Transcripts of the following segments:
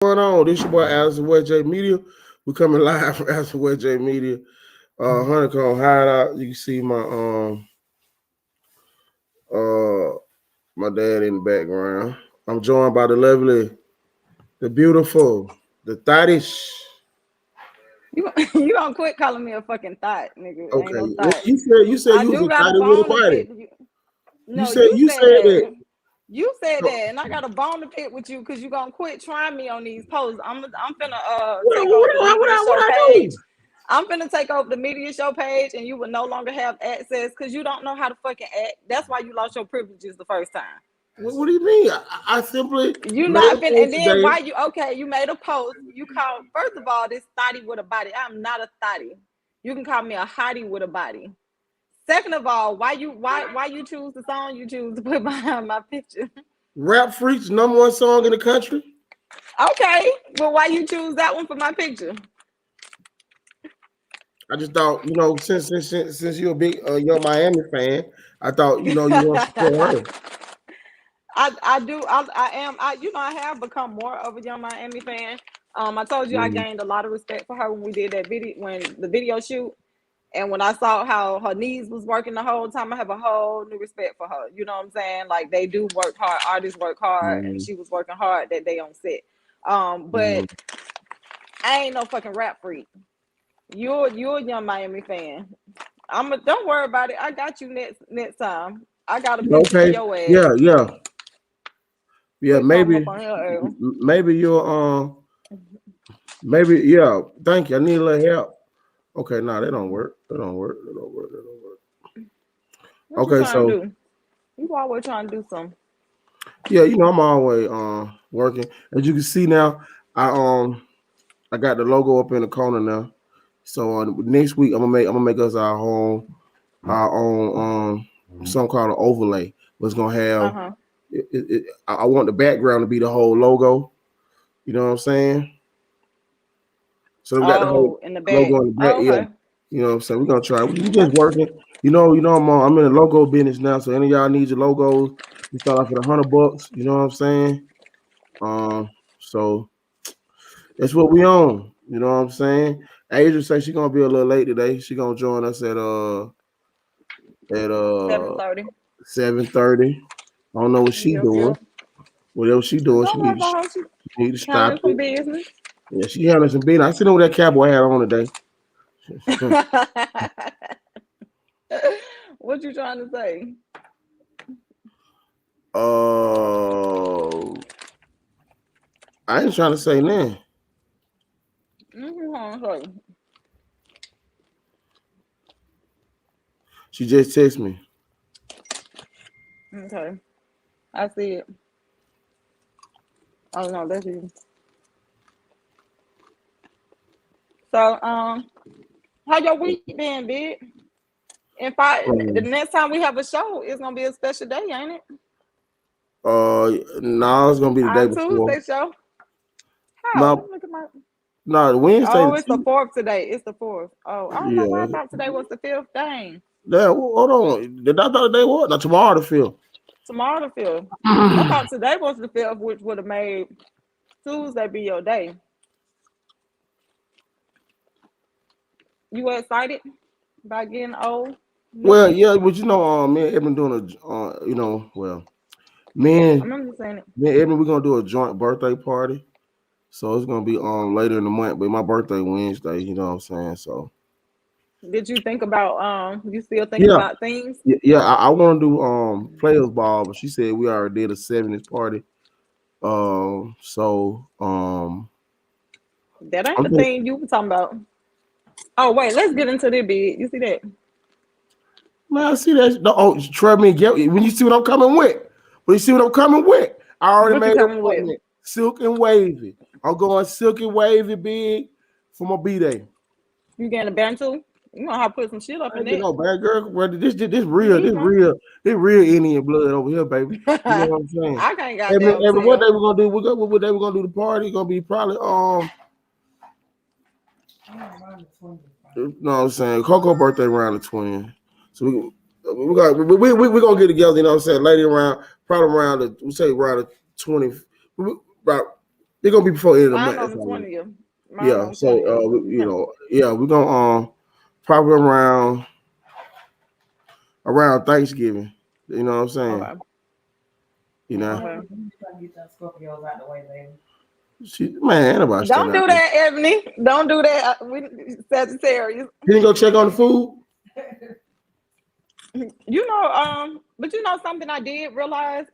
Going on? This your boy Allison West J Media. We coming live from Allison West J Media. Honeycomb Hideout. You can see uh my dad in the background. I'm joined by the lovely, the beautiful, the thottish. You don't quit calling me a fucking thought, nigga. Ain't Okay. no thought. You said I you was do a got a thotty with a bone to body. pick with you. You No, said you you said said that. that. You said that, and I got a bone to pick with you because you gonna quit trying me on these posts. I'm finna What, take what, over the what, media what show I page. do? I'm finna take over the media show page, and you will no longer have access because you don't know how to fucking act. That's why you lost your privileges the first time. What do you mean? I simply You made a not finna, and post then today. why you okay? You made a post. You called first of all this thotty with a body. I'm not a thotty. You can call me a hottie with a body. Second of all, why you choose the song you choose to put behind my picture? Rap Freaks #1 song in the country. Okay, but why you choose that one for my picture? I just thought, since you're a big Young Miami fan, I thought, you want to support her. I do I am I have become more of a Young Miami fan. I told you I Mhm. gained a lot of respect for her when we did that video when the video shoot. And when I saw how her knees was working the whole time, I have a whole new respect for her. You know what I'm saying? Like they do work hard. Artists work hard, and Mhm. she was working hard that day on set. But Mhm. I ain't no fucking rap freak. You're a Young Miami fan. Don't worry about it. I got you next time. I got a picture for Okay. your ass. Yeah, yeah, yeah. Quit coming Maybe, up on here. maybe you're maybe yeah. Thank you. I need a little help. Okay, nah, they don't work. They don't work. They don't work. They don't work. What you Okay, trying so to do? You always trying to do something. yeah, I'm always working. As you can see now, I um I got the logo up in the corner now. So next week I'm gonna make us our own something called an overlay. What's gonna have Uh-huh. I want the background to be the whole logo. You know what I'm saying? So we got the whole Oh, in the back. logo in the back. Oh, Yeah. okay. You know what I'm saying? We're gonna try. We Okay. just working. I'm in the logo business now. So any of y'all need your logos, we start off at $100. You know what I'm saying? Um, so that's what we own. You know what I'm saying? Asia say she gonna be a little late today. She gonna join us at 7:30. 7:30. I don't know what she Yep, doing. yep. Whatever she doing, Don't worry about her. She she need to stop handling some it. business. Yeah, she having some beans. I seen what that cowboy had on today. What you trying to say? uh, I ain't trying to say nothing. Mm-hmm. She just text me. Okay, I see it. Oh no, that's you. So, how your week been, big? The Um, next time we have a show, it's gonna be a special day, ain't it? no, it's gonna be the day Our before. Tuesday show. How? Let No, me look at my. no, the Wednesday. Oh, it's the fourth today. It's the fourth. Oh, I don't know why I Yeah, thought today was the fifth. Dang. yeah. Hold on. Did I thought the day what? Not tomorrow the fifth. Tomorrow the fifth. I thought today was the fifth, which would have made Tuesday be your day. You excited about getting old? Well, Newton? yeah, but me and Edmund doing me I and remember you saying it. me and Edmund we're gonna do a joint birthday party. So it's gonna be later in the month, but my birthday Wednesday. You know what I'm saying? So Did you think about you still thinking yeah, about things? yeah. I want to do players ball, but she said we already did a 70s party. That ain't I'm the thinking, thing you were talking about. Oh wait, let's get into this big. You see that? man, I see that. No, oh, trust me, get when you see what I'm coming with. When you see what I'm coming with, I already What you made an coming with? appointment. Silk and wavy. I'm going silk and wavy big for my B day. You getting a bantu? You know how to put some shit up I in ain't get it. no bad girl. Brother. This You real, need some. this real Indian blood over here, baby. You know what I'm saying? I can't goddamn What day tell. we gonna do? What day we gonna do the party? It's gonna be probably you know what I'm saying? Coco birthday around the 20th. So we gonna get together, you know what I'm saying? Later around, probably around we say around the 20, about It's gonna be before the end of the Mine month. on That's the all. 20th. Mine Yeah. on the So 20th. you know, yeah, we're gonna probably around Thanksgiving. You know what I'm saying? Okay. You know, Okay. Get your Scorpios out the way, baby. man, ain't nobody Don't standing out do there. that, Ebony. Don't do that. We Sagittarius. You didn't go check on the food? But you know something I did realize?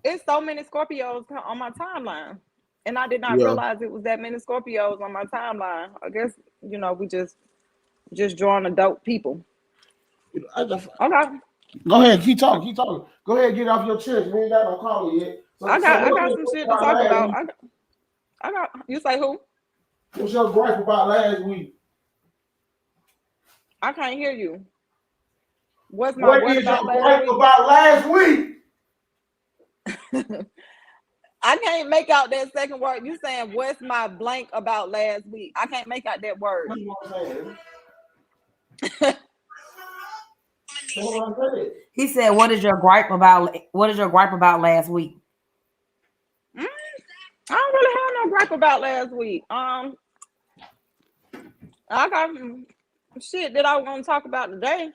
It's so many Scorpios on my timeline. And I did not Yeah. realize it was that many Scorpios on my timeline. I guess, we just drawing adult people. I just, Okay. go ahead, keep talking, keep talking. Go ahead, get off your chest. We ain't got no caller yet. So, I what got was some shit to about talk last about. week? I got you say who? What's your gripe about last week? I can't hear you. What's my What what is your about last gripe week? about last week? I can't make out that second word. You saying what's my blank about last week? I can't make out that word. What you want to say? What I said? He said, "What is your gripe about? What is your gripe about last week?" I don't really have no gripe about last week. I got some shit that I want to talk about today.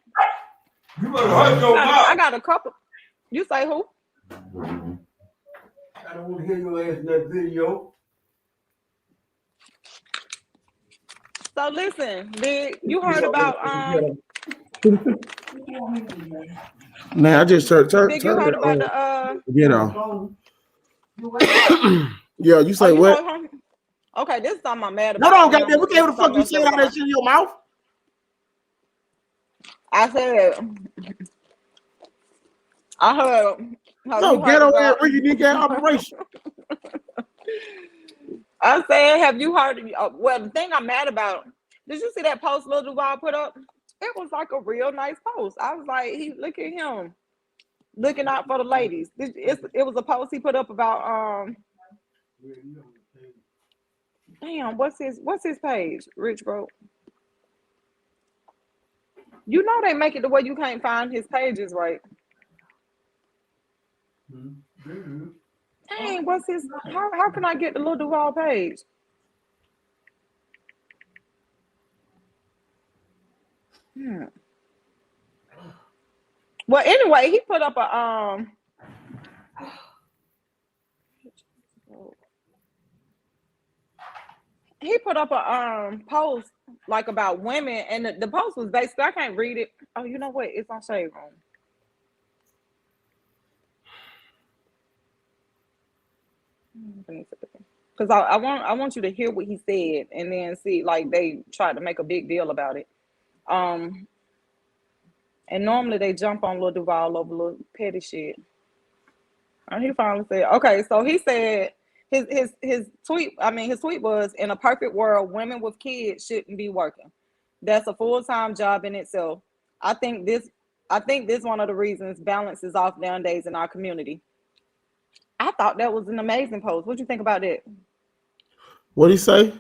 You better hush your I mouth. got a couple. You say who? I don't want to hear your ass in that video. So listen, did you heard about Man, I just turn Big, you heard it about on. the You know. Yeah, you oh, say you what? heard him? Okay, this is something I'm mad Hold about, on, and then I'm goddamn. gonna What get the to fuck something you else that saying was all on that shit in your mouth? I said I heard how No, you heard ghetto ass about Ricky didn't get operation. I said, have you heard well the thing I'm mad about, did you see that post Lil Duval put up? It was like a real nice post. I was like, look at him looking out for the ladies. It was a post he put up about damn, what's his page? Rich Bro. You know they make it the way you can't find his pages, right? Dang, what's his how can I get the Lil Duval page? Hmm. Well, anyway, he put up a post like about women, and the post was basically, I can't read it. Oh, you know what? It's on Shade Room. Because I want you to hear what he said and then see, like, they tried to make a big deal about it. Um, and normally they jump on Lil Duval over little petty shit. And he finally said, okay, so he said his tweet, his tweet was, in a perfect world, women with kids shouldn't be working. That's a full-time job in itself. I think this I think this one of the reasons balance is off nowadays in our community. I thought that was an amazing post. What you think about that? What'd he say?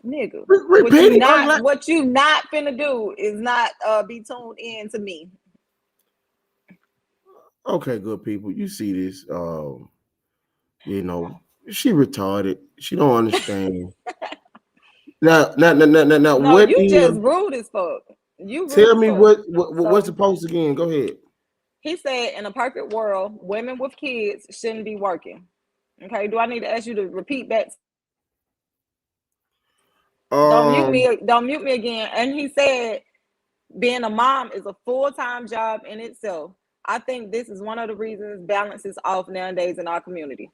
Nigga. Repeat it. What you not finna do is not be tuned in to me. Okay, good people. You see this. You know, she retarded. She don't understand. Now, No, what you is? just rude as fuck. You rude Tell as me fuck. what's the So post again? Go ahead. he said, in a perfect world, women with kids shouldn't be working. Okay, do I need to ask you to repeat that? Um, Don't mute me again. And he said, being a mom is a full-time job in itself. I think this is one of the reasons balance is off nowadays in our community.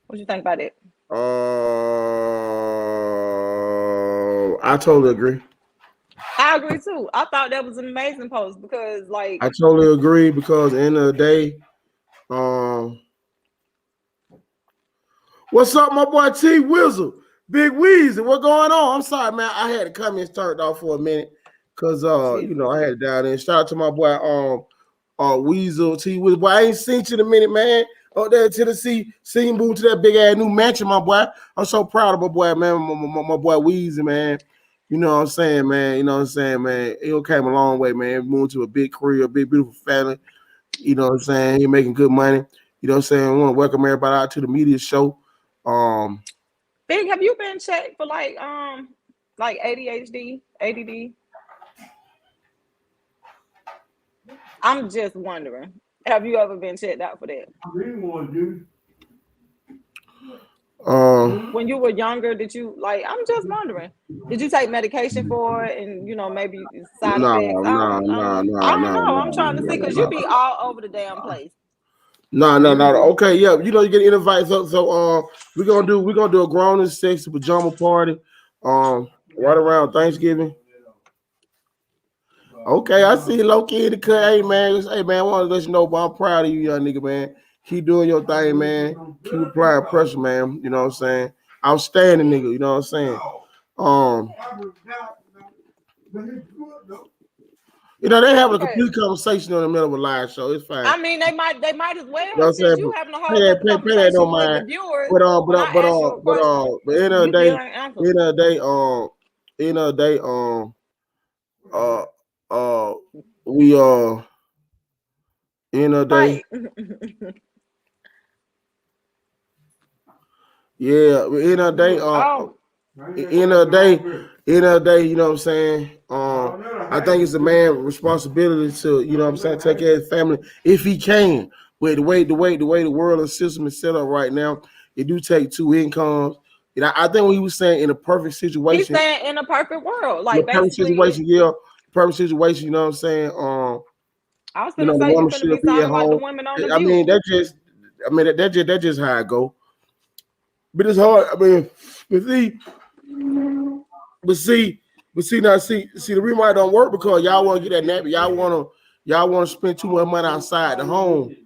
What you think about it? I totally agree. I agree too. I thought that was an amazing post because, like, I totally agree because at the end of the day, um, what's up, my boy T Wizzle, Big Weezy? What going on? I'm sorry, man. I had the comments turned off for a minute because I had it down there. Shout out to my boy Weasel T Wizzle. Boy, I ain't seen you in a minute, man. Up there in Tennessee, seeing move to that big ass new mansion, my boy. I'm so proud of my boy, man. My boy Weezy, man. You know what I'm saying, man. You know what I'm saying, man. He came a long way, man. Moved to a big career, a big beautiful family. You know what I'm saying? He making good money. You know what I'm saying? I want to welcome everybody out to the media show. Big, have you been checked for like ADHD, ADD? I'm just wondering. Have you ever been checked out for that? I really want to When you were younger, did you like? I'm just wondering. Did you take medication for it, and maybe side effects? I don't know. I'm trying to see because you be all over the damn place. No. Okay, yeah. You know, you get invite. So we're gonna do a grown and sexy pajama party. Right around Thanksgiving. Okay, I see low key in the cut. Hey man, I want to let you know, but I'm proud of you, young nigga, man. Keep doing your thing, man. Keep applying pressure, man. You know what I'm saying? Outstanding nigga, you know what I'm saying? You know, they having a complete conversation in the middle of a live show. It's fine. I mean, they might as well. You know what I'm saying? You having a whole conversation with the viewers. But end of the day, we end of the day. Yeah, end of the day, end of the day, you know what I'm saying? I think it's a man's responsibility to, you know what I'm saying, take care of his family if he can. But the way the world and system is set up right now, it do take two incomes. You know, I think when he was saying in a perfect situation. He's saying in a perfect world, like perfect situation, perfect situation. You know what I'm saying? I was gonna say you're gonna be talking about the women on the View. I mean, that just how I go. But it's hard. I mean, but see, the reason why it don't work because y'all want to get that nappy. Y'all want to spend too much money outside the home.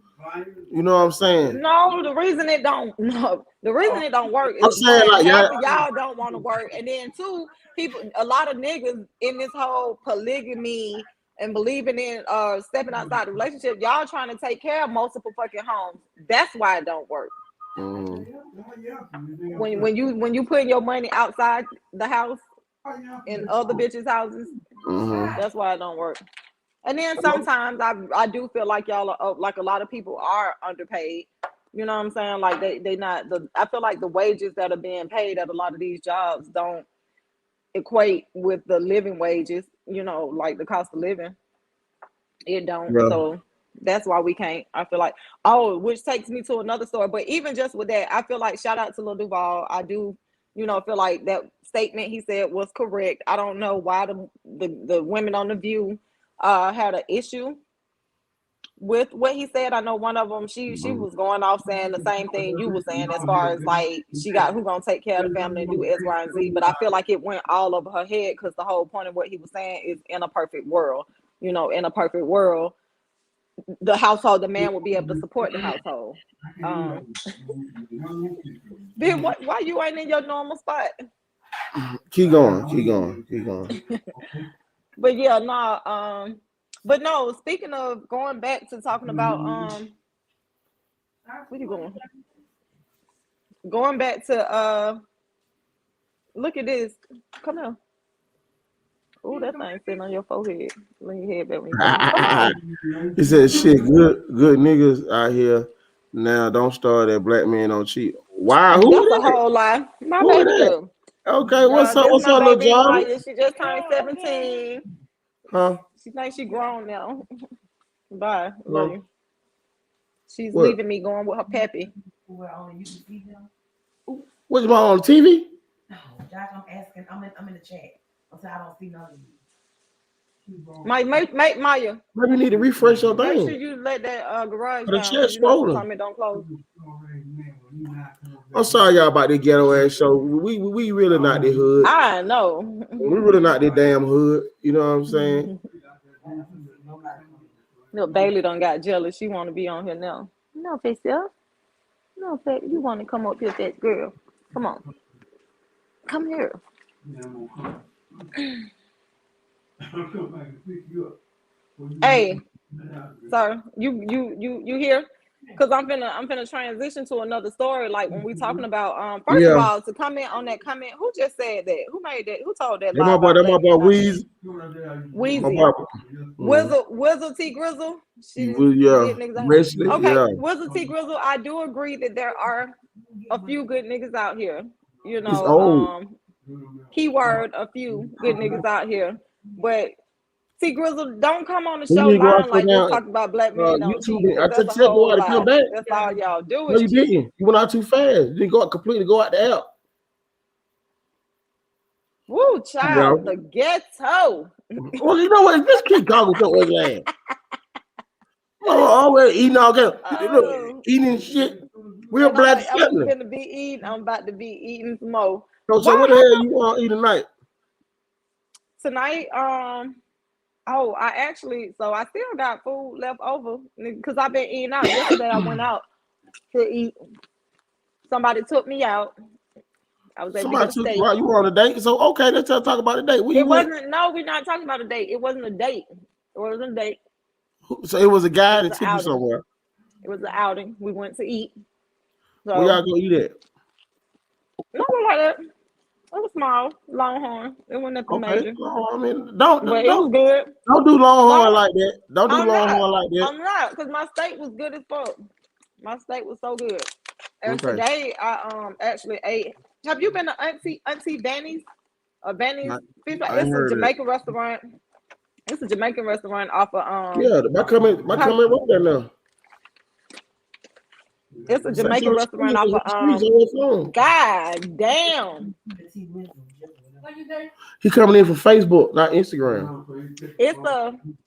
You know what I'm saying? No, the reason it don't work is I'm saying like y'all don't want to work, and then two, a lot of niggas in this whole polygamy and believing in stepping outside the relationship, y'all trying to take care of multiple fucking homes. That's why it don't work. When you putting your money outside the house in other bitches' houses, that's why it don't work. And then sometimes I do feel like y'all are like a lot of people are underpaid. You know what I'm saying? Like they not I feel like the wages that are being paid at a lot of these jobs don't equate with the living wages, like the cost of living. It don't. Yeah. So that's why we can't. I feel like, which takes me to another story. But even just with that, I feel like shout out to Lil Duval. I do, feel like that statement he said was correct. I don't know why the women on the View had an issue with what he said. I know one of them, she was going off saying the same thing you were saying as far as like she got who gonna take care of the family and do X, Y, and Z. But I feel like it went all over her head because the whole point of what he was saying is in a perfect world, in a perfect world, the household, the man will be able to support the household. Then why you ain't in your normal spot? Keep going. But yeah, no, but no, speaking of going back to talking about where you going? Going back to look at this. Come here. Oh, that thing sitting on your forehead. Lean your head back when you come. He said, "Shit, good niggas out here now. Don't start that black man on cheat." Wow, that's a whole lie. My baby girl. Okay, what's up, little John? She just turned 17. Huh? She thinks she grown now. Bye. Love you. She's leaving me going with her pappy. What's my on TV? No, Josh, I'm asking. I'm in the chat. So I don't see none of you. Maya. Maybe you need to refresh your thing. Make sure you let that garage the chat scrolling. It don't close. I'm sorry y'all about the ghetto ass show. We really not the hood. I know. We really not the damn hood. You know what I'm saying? No, Bailey done got jealous. She want to be on here now. No, face up. No, face. You want to come up here, that girl? Come on. Come here. Hey, sir, you here? Cause I'm finna transition to another story. Like when we talking about first of Yeah, all, to comment on that comment, who just said that? Who made that? Who told that that lie my boy, about that my black boy men not Weezy, cheating? my Wheezy. boy. Mm. Wizzle T Grizzle. He She was, yeah, get niggas out. Wesley, Okay, yeah. Wizzle T Grizzle. I do agree that there are a few good niggas out here. You He's know, old. keyword a few good niggas out here. But T Grizzle, don't come on the He show need to go out lying for like this now. talking about black men don't YouTube. cheat, I because took that's a check go whole out to come lie. back. That's all y'all do No, is you cheat. didn't. You went out too fast. You didn't go out completely go out the app. Woo, child, Yeah. the ghetto. Well, you know what? Just keep talking with your ugly ass. Oh, already eating all that. Look, eating shit. Real And black I'm family. gonna be eating. I'm about to be eating some more. So what the hell you want to eat tonight? Tonight? Oh, I still got food left over because I've been eating out. Yesterday I went out to eat. Somebody took me out. I was able to Somebody get a took steak. you out. You were on a date. So okay, let's talk about a date. Where you It went? wasn't. No, we're not talking about a date. It wasn't a date. It wasn't a date. So it was a It guy was that an took you outing. somewhere. It was an outing. We went to eat. Where y'all go eat at? Nothing like that. It was small, Longhorn. It wasn't nothing Okay. major, No, I mean, but it was good. don't do Longhorn Long, like that. Don't do I'm not. Longhorn like that. I'm not, because my steak was good as fuck. My steak was so good. And Okay. today I actually ate. Have you been to Auntie Vanny's? Vanny's I, Fish? I ain't It's a heard of it. Jamaican restaurant. It's a Jamaican restaurant off of Yeah, my comment right there now. It's a It's like Jamaican some restaurant streets off on of your phone. God damn. He coming in from Facebook, not Instagram.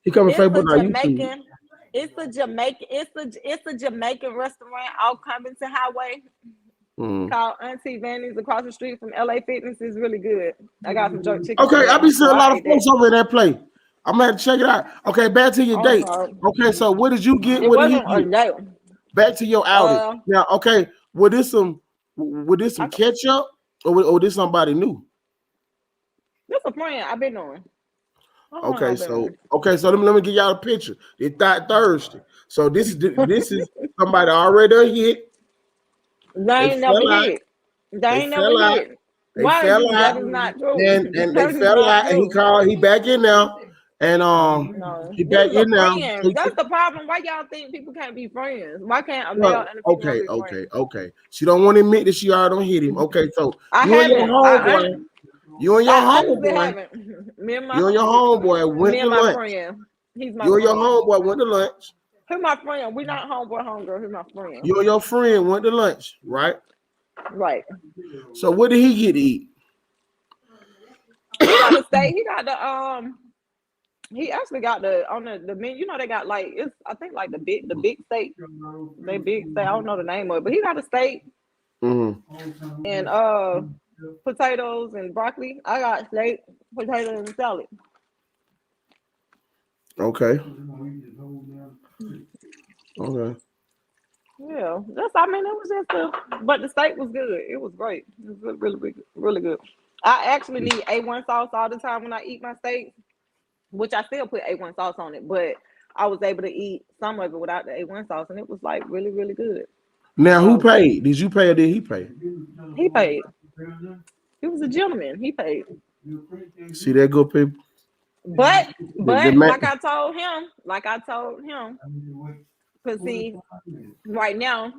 He coming It's Facebook, a not YouTube. Jamaican. It's a Jamaican restaurant off Covington Highway called Auntie Vanny's across the street from LA Fitness. Is really good. I got some jerk chicken. Okay, I be seeing a lot of folks that. over in that place. I'm gonna have to check it out. Okay, back to your date. God. Okay, so what did you get? It What did he wasn't a get? date. Back to your outing. Now, okay, was this some ketchup or this somebody new? This a friend I've been on. Okay, so let me give y'all a picture. It's THOT Thursday. So this is somebody already done hit. They ain't never hit. They never hit. They Why fell is out. that is not true? And they fell out, and he back in now. And No, he this back is a in now. friend. That's the problem. Why y'all think people can't be friends? Why can't a male and a female be friends? Okay. She don't want to admit that she already don't hit him. Okay, so I you and your haven't. homeboy, I honestly haven't. Me and my you and your homeboy went me to and my lunch. friend. He's my You and your friend. homeboy went to lunch. Who's my friend? We not homeboy, homegirl. Who's my friend? You and your friend went to lunch, right? Right. So what did he get to eat? He got the steak. He got the He actually got on the menu. You know they got like it's I think like the big steak. They big steak. I don't know the name of it, but he got a steak and potatoes and broccoli. I got steak, potatoes, and salad. Okay. Yeah, it was just but the steak was good. It was great. It was really good. I actually need A1 sauce all the time when I eat my steak, which I still put A1 sauce on it, but I was able to eat some of it without the A1 sauce, and it was like really, really good. Now, who paid? Did you pay or did he pay? He paid. He was a gentleman. He paid. See that good people? But like I told him, because see, right now,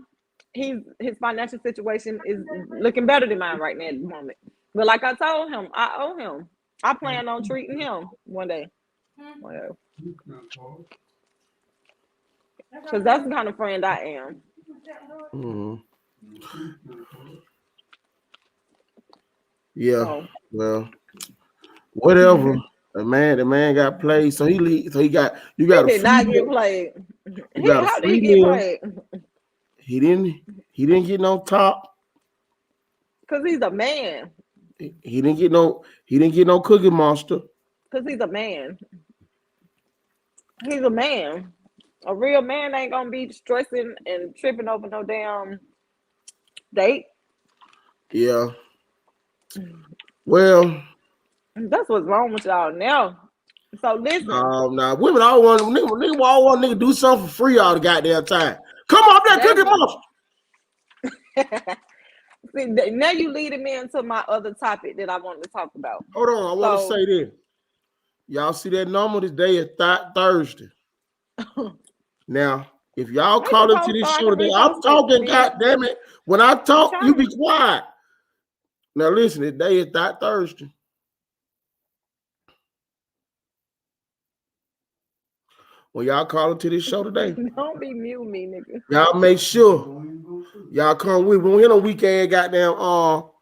his financial situation is looking better than mine right now at the moment. But like I told him, I owe him. I plan on treating him one day. Because that's the kind of friend I am. Yeah. So, well, whatever. The man got played, so he got you got. He did not get played. How did he get played? He didn't get no top. Cause he's a man. He didn't get no Cookie Monster. Cause he's a man. He's a man. A real man ain't gonna be stressing and tripping over no damn date. Yeah. Well, that's what's wrong with y'all now. So listen. Nah, women all want nigga do something for free all the goddamn time. Come on, that That's Cookie Monster. see, now you leading me into my other topic that I wanted to talk about. Hold on, I want to So say this. Y'all see that number? This day is Thursday. Now, if y'all make a call into post so this I show can today, I'm repost it, talking. big. God damn it! When I I'm talk, you trying be to. quiet. Now, listen. Today is Thursday. When y'all call into this show today, Don't be mute me, nigga. y'all make sure y'all come with. We don't hear no weak ass goddamn no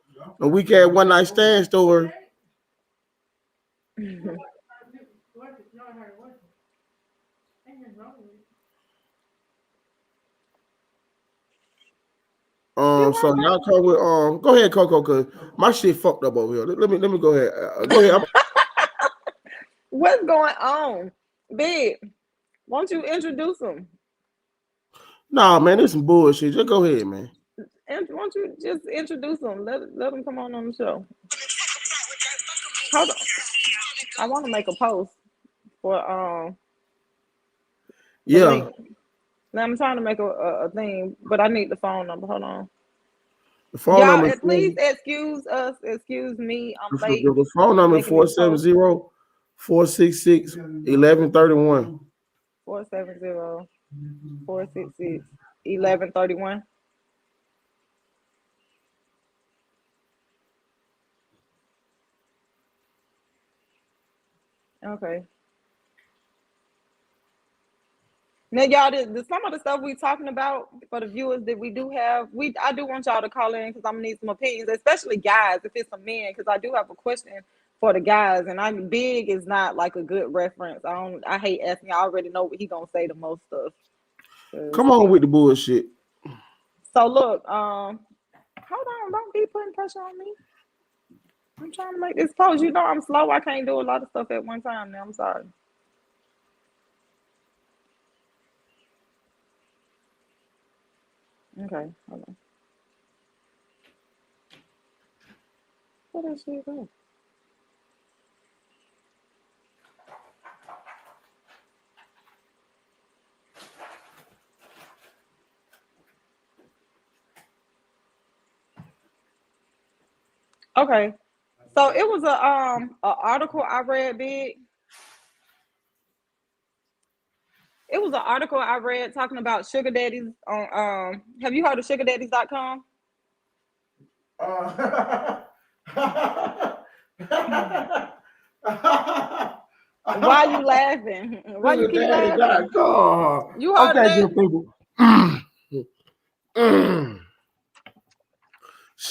weak ass one night stand story. You So working? y'all come with go ahead, Coco, cause my shit fucked up over here. Let me go ahead. Go ahead. What's going on, big? Won't you introduce them? Nah, man, this some bullshit. Just go ahead, man. And won't you just introduce them? Let them come on the show. Hold on. I want to make a post for the Yeah, link. Now I'm trying to make a thing, but I need the phone number. Hold on. the phone Y'all, number is please excuse us. Excuse me. I'm late the phone number is making this post. 470-466-1131. 470-466-1131. Okay. Now, y'all, some of the stuff we talking about for the viewers that we do have, I do want y'all to call in because I'm gonna need some opinions, especially guys, if it's a man, because I do have a question for the guys, and I'm big is not like a good reference. I hate asking. I already know what he gonna say the most stuff. Come on with the bullshit. So look, hold on, don't be putting pressure on me. I'm trying to make this post. You know I'm slow. I can't do a lot of stuff at one time. Now I'm sorry. Okay, hold on. What that shit go? Okay, so it was a article I read, big. It was an article I read talking about sugar daddies on have you heard of sugardaddies.com? Why you laughing? Why you Sugar keep daddy laughing? God. You heard of Okay, that? good people. Mm.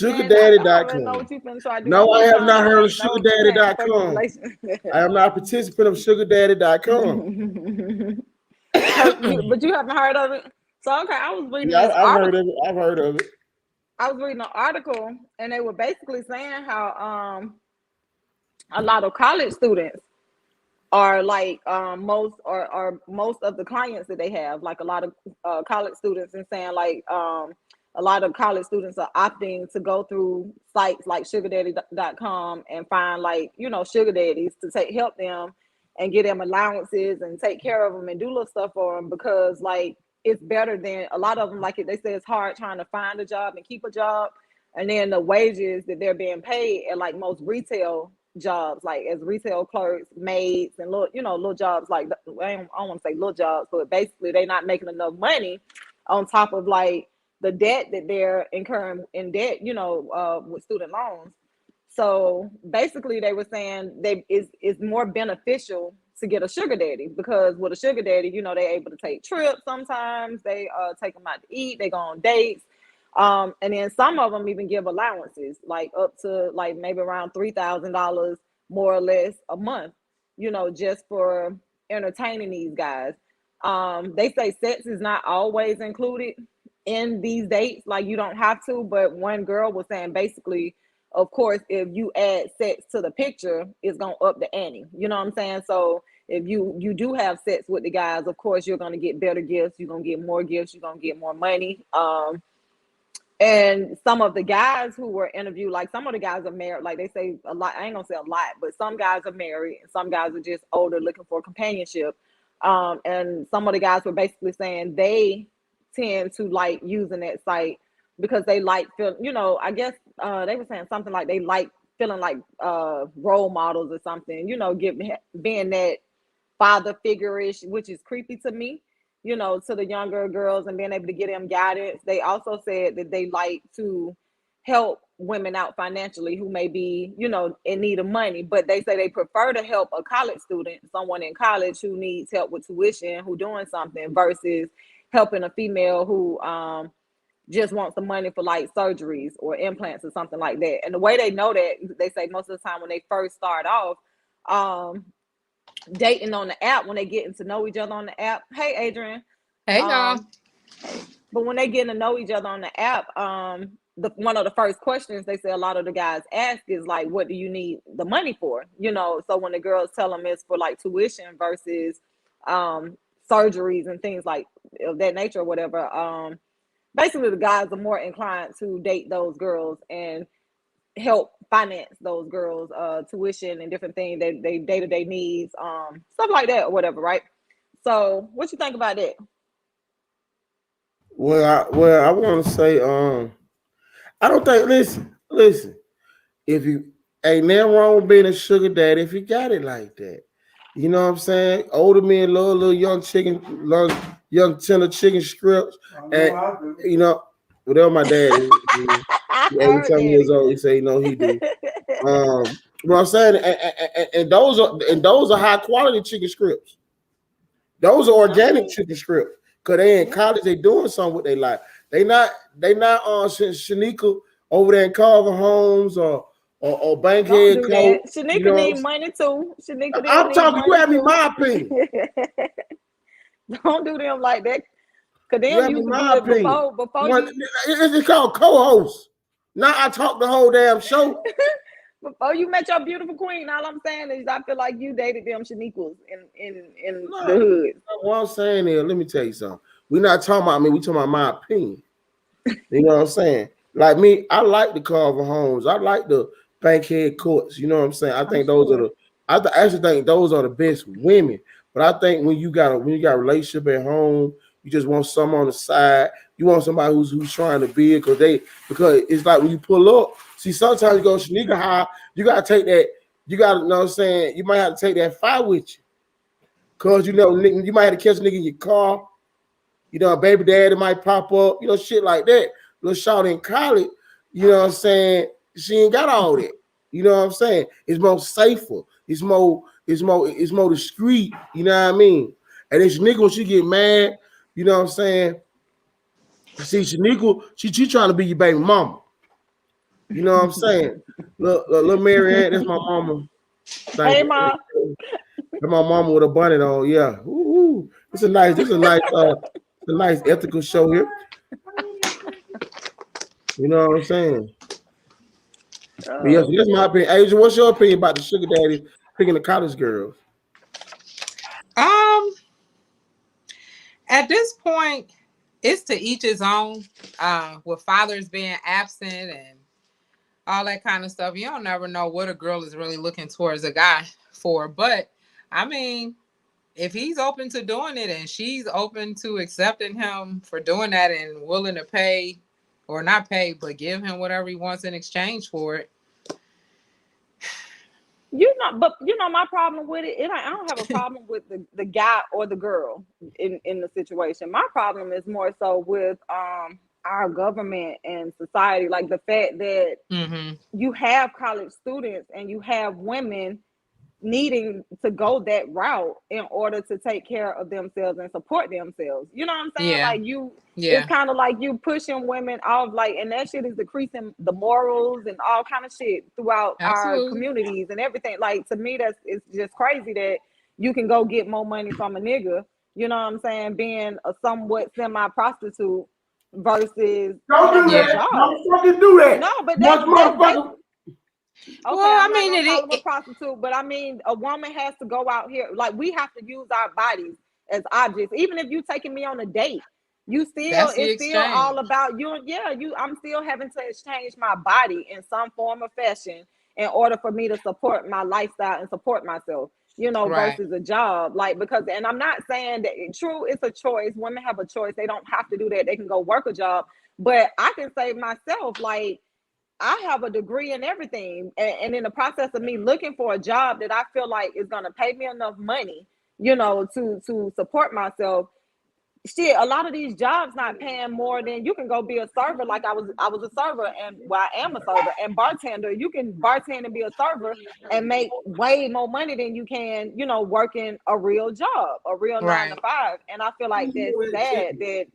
Man, I already know SugarDaddy.com. what you finna try to do. No, You I ain't have trying to not heard of make no fucking SugarDaddy.com. relationship. I am not a participant of SugarDaddy.com. But you haven't heard of it. So okay, I was reading Yeah, this I've heard article. of it. I've heard of it. I was reading an article, and they were basically saying how a lot of college students are like most of the clients that they have, like a lot of college students, and saying like a lot of college students are opting to go through sites like sugardaddy.com and find like sugar daddies to help them and get them allowances and take care of them and do little stuff for them, because like it's better than a lot of them, like they say it's hard trying to find a job and keep a job, and then the wages that they're being paid at like most retail jobs, like as retail clerks, maids, and little jobs like I don't want to say little jobs, but basically they're not making enough money on top of like the debt that they're incurring in debt, with student loans. So basically, they were saying it's more beneficial to get a sugar daddy, because with a sugar daddy, they're able to take trips. Sometimes they take them out to eat. They go on dates. And then some of them even give allowances, like up to like maybe around $3,000 more or less a month, just for entertaining these guys. They say sex is not always included in these dates, like you don't have to. But one girl was saying basically, of course, if you add sex to the picture, it's gonna up the ante. You know what I'm saying? So if you do have sex with the guys, of course you're gonna get better gifts. You're gonna get more gifts. You're gonna get more money. And some of the guys who were interviewed, like some of the guys are married, like they say a lot. I ain't gonna say a lot, but some guys are married and some guys are just older looking for companionship. And some of the guys were basically saying they tend to like using that site because they like feel, I guess they were saying something like they like feeling like role models or something, being that father figure-ish, which is creepy to me, to the younger girls and being able to get them guidance. They also said that they like to help women out financially who may be, in need of money, but they say they prefer to help a college student, someone in college who needs help with tuition, who doing something versus helping a female who just wants the money for like surgeries or implants or something like that. And the way they know that, they say most of the time when they first start off, dating on the app, when they getting to know each other on the app. Hey, Adrian. Hey, y'all. But when they getting to know each other on the app, one of the first questions they say a lot of the guys ask is like, what do you need the money for? So when the girls tell them it's for like tuition versus surgeries and things like of that nature or whatever, basically the guys are more inclined to date those girls and help finance those girls tuition and different things that they day-to-day needs, stuff like that or whatever, right? So what you think about that? I want to say, I don't think. Listen. If you ain't nothing wrong with being a sugar daddy, if you got it like that, you know what I'm saying. Older men love little young young tender chicken strips, and whatever my dad is, he's 87 years old. He say, he do. What I'm saying, and those are high quality chicken strips. Those are organic chicken strips. Cause they in college, they doing something with their life. They not on Shanika over there in Carver Homes or Bankhead Coat. Shanika need money too. Shanika, I'm talking. You have me my opinion. Don't do them like that. Cause them used to do it before it's called co-host. Now I talk the whole damn show. Before you met your beautiful queen, all I'm saying is I feel like you dated them Shaniquas in the hood. What I'm saying is, let me tell you something. We're not talking about me. We talking about my opinion. You know what I'm saying? Like me, I like the Carver Homes. I like the Bankhead Courts. You know what I'm saying? I think those are the. I actually think those are the best women. But I think when you got a relationship at home, you just want someone on the side. You want somebody who's trying to be it because it's like when you pull up. See, sometimes you go sneaker high, you gotta take that. You gotta know what I'm saying. You might have to take that fire with you, cause you might have to catch a nigga in your car. A baby daddy might pop up. Shit like that. Little shot in college. You know what I'm saying. She ain't got all that. You know what I'm saying. It's more safer. It's more discreet. You know what I mean. And this nigga when she get mad, you know what I'm saying. See, Shaniqua, she trying to be your baby mama. You know what I'm saying? Little Marianne, that's my mama. Hey, Mom. That's my mama with a bonnet on. Yeah. Ooh. It's a nice ethical show here. You know what I'm saying? But yes, that's my opinion. Adrian, what's your opinion about the sugar daddy picking the college girls? At this point, it's to each his own. With fathers being absent and all that kind of stuff, you don't never know what a girl is really looking towards a guy for. But I mean, if he's open to doing it and she's open to accepting him for doing that and willing to pay, or not pay, but give him whatever he wants in exchange for it. My problem with it, I don't have a problem with the guy or the girl in the situation. My problem is more so with our government and society, like the fact that you have college students and you have women needing to go that route in order to take care of themselves and support themselves. You know what I'm saying? Yeah. Like it's kind of like you pushing women off, like, and that shit is decreasing the morals and all kind of shit throughout our communities and everything. Like, to me, it's just crazy that you can go get more money from a nigga, you know what I'm saying, being a somewhat semi-prostitute versus don't do that. Don't fucking do that. No, but that's okay, well, I mean, it is a prostitute, but I mean, a woman has to go out here. Like, we have to use our bodies as objects. Even if you taking me on a date, it's still all about you. Yeah, I'm still having to exchange my body in some form or fashion in order for me to support my lifestyle and support myself. Right. versus a job. Like, because, and I'm not saying that true, it's a choice. Women have a choice. They don't have to do that. They can go work a job. But I can say myself, like, I have a degree in everything. And in the process of me looking for a job that I feel like is going to pay me enough money, to support myself, shit, a lot of these jobs not paying more than you can go be a server. Like I was a server, and I am a server and bartender. You can bartend and be a server and make way more money than you can, working a real job, a real 9 to Right. 5. And I feel like that's sad that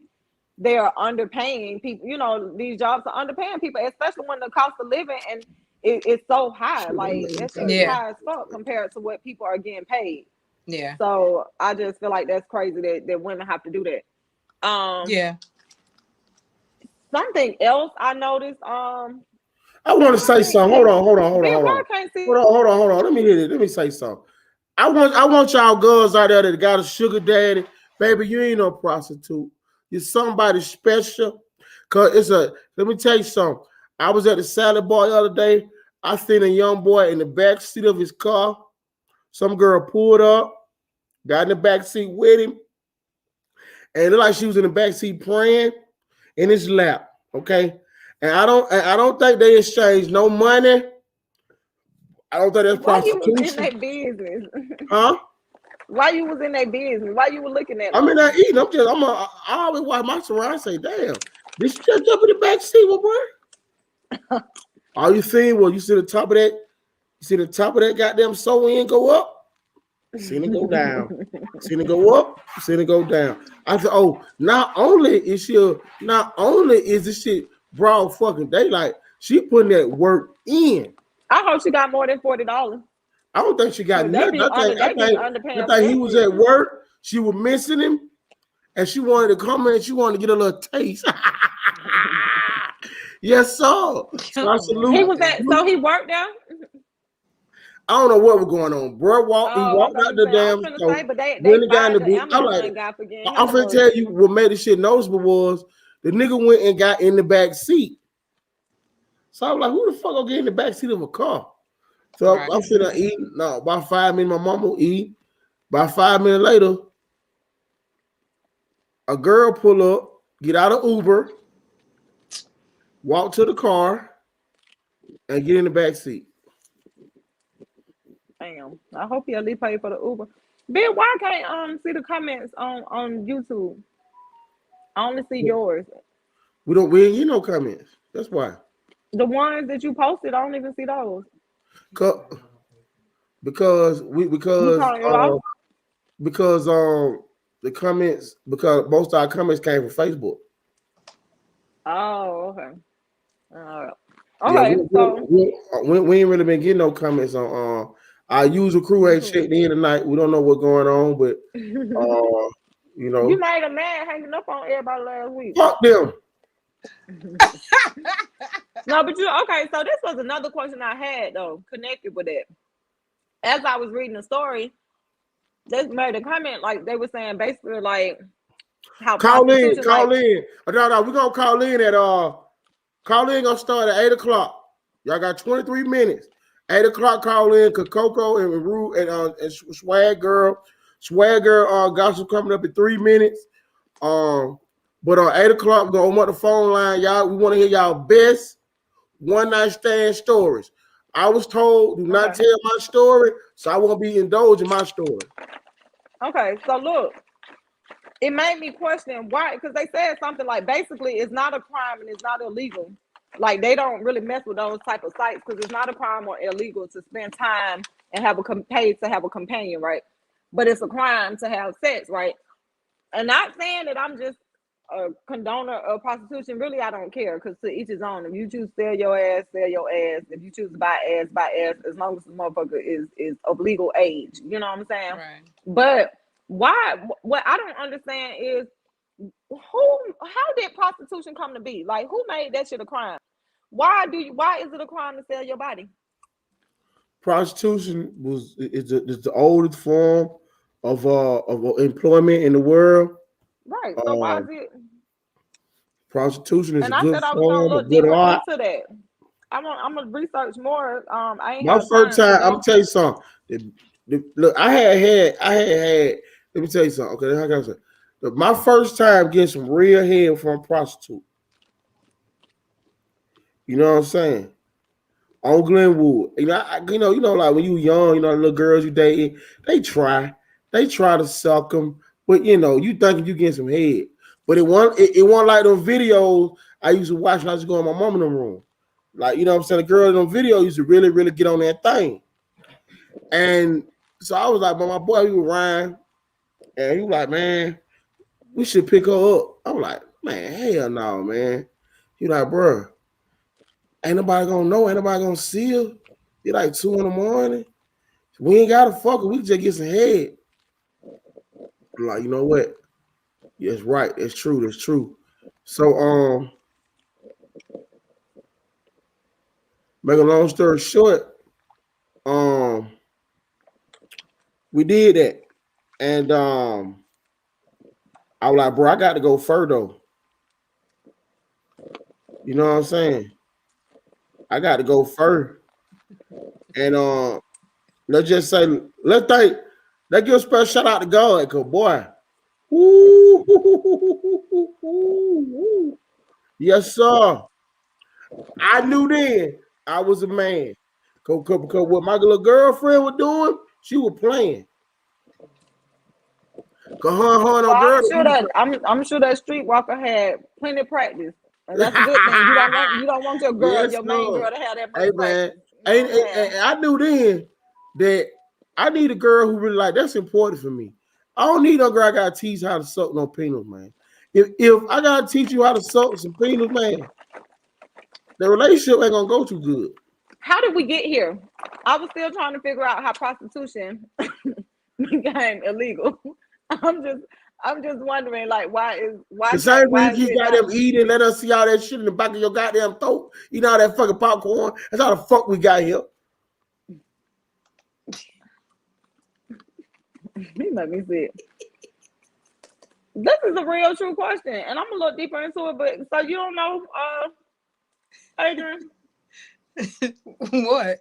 they are underpaying people. These jobs are underpaying people, especially when the cost of living and it's so high. Like that shit is Yeah. high as fuck compared to what people are getting paid. Yeah. So I just feel like that's crazy that women have to do that. Yeah. Something else I noticed. I want to say something. Hold on. Can't see. Hold on. Let me hear it. Let me say something. I want y'all girls out there that got a sugar daddy, baby. You ain't no prostitute. You're somebody special. Let me tell you something. I was at the salad bar the other day. I seen a young boy in the back seat of his car. Some girl pulled up, got in the back seat with him, and it looked like she was in the back seat praying in his lap. Okay, and I don't think they exchanged no money. I don't think that's Why you was in prostitution. their business? Huh? Why you was in their business? Why you were looking at I them? mean, I eating. I always watch my surroundings. Say, damn, this just up in the back seat, boy. All you seen was you see the top of that. You see the top of that goddamn sew in go up. Seen it go down. Seen it go up. Seen it go down. I said, oh, not only is this shit broad fucking daylight, she putting that work in. I hope she got more than $40. I don't think she got They nothing. be underpaying. I think he was at work. She was missing him, and she wanted to come in. She wanted to get a little taste. Yes, sir. So I salute. He was at. So he worked there. I don't know what was going on. Bro walked out the damn store. But they When the guy in fired the the booth, Amazon guy for getting I'm him finna tell you what made this shit noticeable was the nigga went and got in the back seat. So I was like, who the fuck gonna get in the back seat of a car? So Right. I'm finna eat. No, about 5 minutes, my mama will eat. About 5 minutes later, a girl pull up, get out of Uber, walk to the car, and get in the back seat. Damn. I hope he at least paid for the Uber. Ben, why can't see the comments on YouTube? I only see yours. We ain't get no comments. That's why. The ones that you posted, I don't even see those. Because the comments, because most of our comments came from Facebook. Oh, okay. Okay. We ain't really been getting no comments on our user crew ain't checked in tonight. We don't know what's going on, but you made a man hanging up on everybody last week. Fuck them. No, but okay. So this was another question I had though, connected with it. As I was reading the story, they made a comment like they were saying basically like how call in. No, we're gonna call in at call in gonna start at 8 o'clock. Y'all got 23 minutes. 8 o'clock call in because Coco and Rue and Swag Girl gospel coming up in 3 minutes. But on 8 o'clock, we're gonna open up the phone line. Y'all, we want to hear y'all best one night stand stories. I was told do not tell my story, so I won't be indulging my story. Okay, so look, it made me question why, because they said something like basically it's not a crime and it's not illegal. Like they don't really mess with those type of sites because it's not a crime or illegal to spend time and have paid to have a companion, right? But it's a crime to have sex, right? And not saying that I'm just a condoner of prostitution. Really, I don't care because to each his own. If you choose to sell your ass, sell your ass. If you choose to buy ass, buy ass. As long as the motherfucker is of legal age, you know what I'm saying? Right. But why? What I don't understand is how did prostitution come to be? Like, who made that shit a crime? Why is it a crime to sell your body? Prostitution is the oldest form of employment in the world. Right. So why is it? Prostitution is and a I good said I was form gonna of look good deeper art. into that. I'm gonna research more. I ain't My have first time, today. I'm gonna tell you something. Look, I had. Let me tell you something. Okay, I got to say, my first time getting some real head from a prostitute. You know what I'm saying? On Glenwood, like when you young, the little girls you dating, they try to suck them, but you thinking you getting some head, but it wasn't like those videos I used to watch when I used to go in my mom in the room, like what I'm saying, the girl in the video used to really, really get on that thing, and so I was like, but my boy, we were Ryan, and he was like, man, we should pick her up. I'm like, man, hell no, man. He like, bro, ain't nobody gonna know, ain't nobody gonna see her. It's like 2 in the morning. We ain't gotta fuck her. We can just get some head. I'm like, you know what? Yes, right. It's true. That's true. So, make a long story short, um, we did that, and I was like, bro, I got to go further. You know what I'm saying? I got to go further, and let's just say, let's give a special shout out to God, cause boy, woo, yes sir. I knew then I was a man. Because what my little girlfriend was doing, she was playing. Cause her and her Well, girl. I'm sure that streetwalker had plenty of practice, and that's a good thing. You don't want your girl, Yes, your main sir. girl, to have that much Hey man, practice. You know what I'm saying? I knew then that I need a girl who really like. That's important for me. I don't need no girl I gotta teach how to suck no penis, man. If I gotta teach you how to suck some penis, man, the relationship ain't gonna go too good. How did we get here? I was still trying to figure out how prostitution became illegal. I'm just I'm just wondering, like, The same why reason is you it got not? them eating, let us see all that shit in the back of your goddamn throat. You know all that fucking popcorn. That's how the fuck we got here. Let me see. This is a real true question, and I'm gonna look deeper into it. But so you don't know, Adrian, What?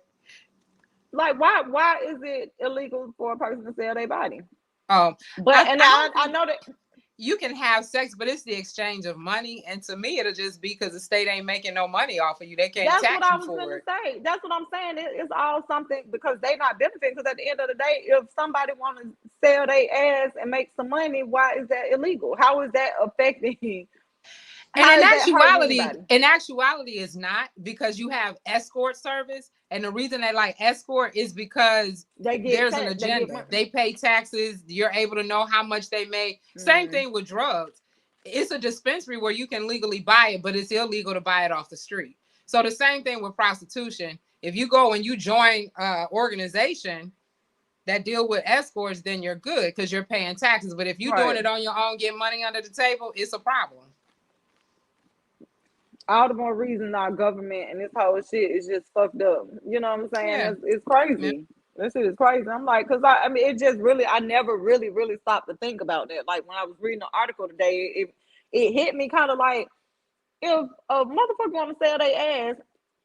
like why is it illegal for a person to sell their body? Um, But I, and I don't I think know that. you can have sex, but it's the exchange of money. And to me, it'll just be because the state ain't making no money off of you. They can't That's what tax I you was for gonna it. say. That's what I'm saying. It's all something because they not benefiting. Because at the end of the day, if somebody want to sell their ass and make some money, why is that illegal? How is that affecting? And How is that hurting anybody? in actuality, it's not because you have escort service, and the reason they like escort is because They get there's an taxed. They get agenda. money. They pay taxes. You're able to know how much they make. Same Mm. thing with drugs. It's a dispensary where you can legally buy it, but it's illegal to buy it off the street. So the same thing with prostitution. If you go and you join an organization that deal with escorts, then you're good because you're paying taxes. But if you're doing Right. it on your own, get money under the table, it's a problem. All the more reason our government and this whole shit is just fucked up. You know what I'm saying? Yeah. It's Yeah. crazy. This shit is crazy. I'm like, cause I mean, it just really, I never really stopped to think about that. Like when I was reading the article today, it hit me kind of like, if a motherfucker want to sell their ass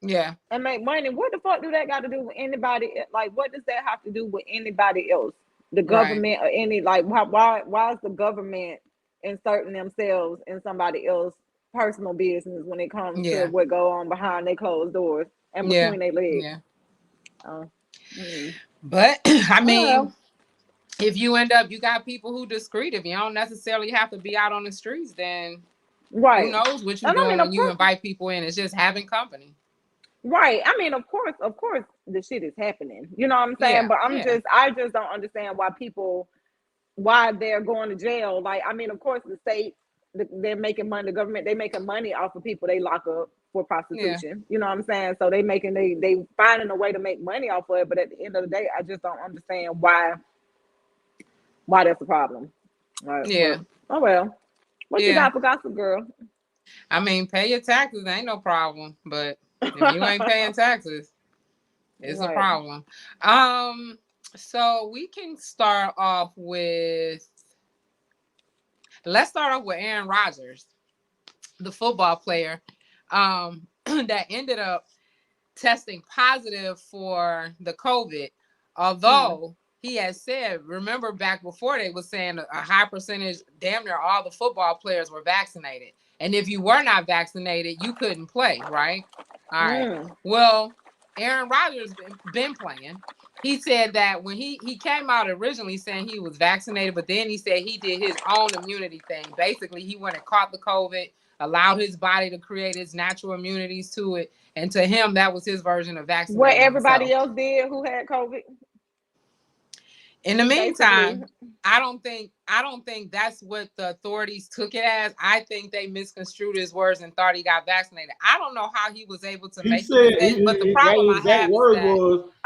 Yeah. and make money, what the fuck do that got to do with anybody? Like, what does that have to do with anybody else? The Right. government or any like, why is the government inserting themselves in somebody else's personal business when it comes to Yeah. what go on behind their closed doors and Yeah. between their legs? Yeah. Oh, mm. But I Oh mean, well, if you end up, you got people who discreet. If you don't necessarily have to be out on the streets, then who right. knows what you're And I doing mean, when of you course, invite people in? It's just having company. right. I mean, of course, the shit is happening. You know what I'm saying? Yeah. But Yeah. I just don't understand why they're going to jail. Like, I mean, of course, the state, they're making money. The government, they making money off of people they lock up for Yeah. prostitution. You know what I'm saying? So they finding a way to make money off of it. But at the end of the day, I just don't understand why that's a problem. Right? Yeah. But oh well, what you Yeah. got for Gossip Girl? I mean, pay your taxes ain't no problem, but if you ain't paying taxes, it's a Right. problem. So we can start off with. Let's start off with Aaron Rodgers, the football player, that ended up testing positive for the COVID, Mm. although he had said, remember back before they was saying a high percentage, damn near all the football players were vaccinated. And if you were not vaccinated, you couldn't play, right? All right. Well, Aaron Rodgers been playing. He said that when he came out originally saying he was vaccinated, but then he said he did his own immunity thing. Basically, he went and caught the COVID, allowed his body to create its natural immunities to it. And to him, that was his version of vaccinating. What everybody else did who had COVID. In the meantime, I don't think that's what the authorities took it as. I think they misconstrued his words and thought he got vaccinated. I don't know how he was able to make it, but the problem I have is that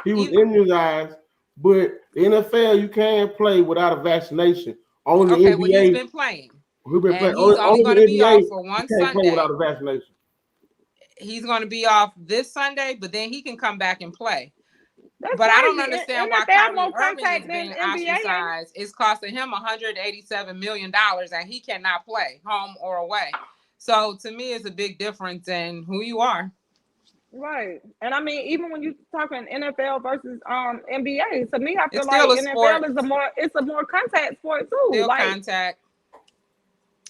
he was immunized. But the NFL, you can't play without a vaccination. Only the NBA. Well, he's been playing. He's been playing. He's only going to be off for one Sunday. Play without a vaccination. He's going to be off this Sunday, but then he can come back and play. That's but crazy. I don't understand why Kyrie Irving is being ostracized. It's costing him $187 million, and he cannot play home or away. So to me, it's a big difference in who you are. Right. And I mean, even when you're talking NFL versus NBA, to me, I feel it's like NFL sport. is a more contact sport too. Still contact.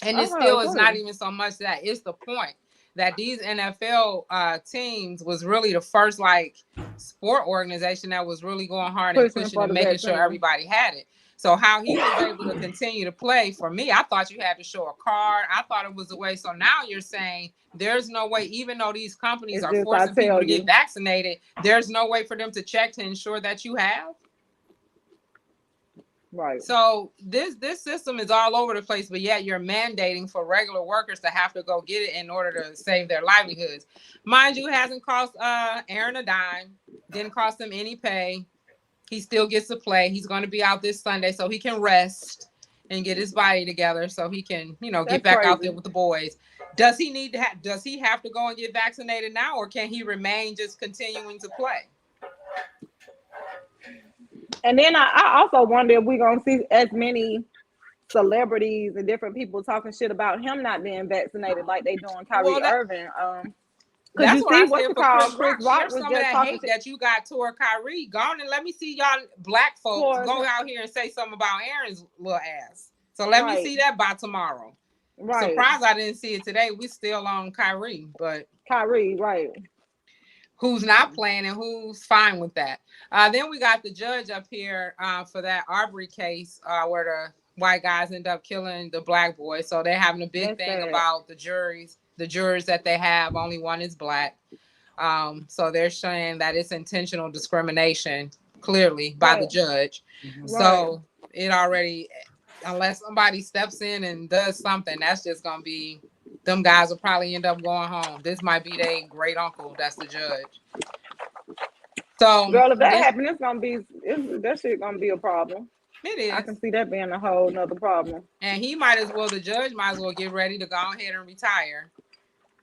And it still is not even so much that. It's the point that these NFL teams was really the first sport organization that was really going hard and pushing and making sure everybody had it. So how he was able to continue to play, for me, I thought you had to show a card. I thought it was a way. So now you're saying there's no way, even though these companies are forcing people to get vaccinated, there's no way for them to check to ensure that you have. Right. So this system is all over the place, but yet you're mandating for regular workers to have to go get it in order to save their livelihoods. Mind you, it hasn't cost Aaron a dime, didn't cost him any pay. He still gets to play. He's going to be out this Sunday so he can rest and get his body together so he can, get back out there with the boys. Does he need to does he have to go and get vaccinated now, or can he remain just continuing to play? And then I also wonder if we're going to see as many celebrities and different people talking shit about him not being vaccinated like they doing Kyrie Irving. That's what I said for Chris Rock. Share some of that hate that you got toward Kyrie. Go on and let me see y'all black folks go out here and say something about Aaron's little ass. So let me see that by tomorrow. Right. Surprised I didn't see it today. We still on Kyrie, but Kyrie, right. Who's not playing and who's fine with that. Then we got the judge up here for that Arbery case where the white guys end up killing the black boy. So they're having a big thing about the jurors that they have. Only one is black. So they're saying that it's intentional discrimination, clearly, by the judge. Mm-hmm. So it already, unless somebody steps in and does something, that's just going to be, them guys will probably end up going home. This might be their great uncle that's the judge. So, girl, if that happens, that shit gonna be a problem. It is. I can see that being a whole nother problem. And the judge might as well get ready to go ahead and retire,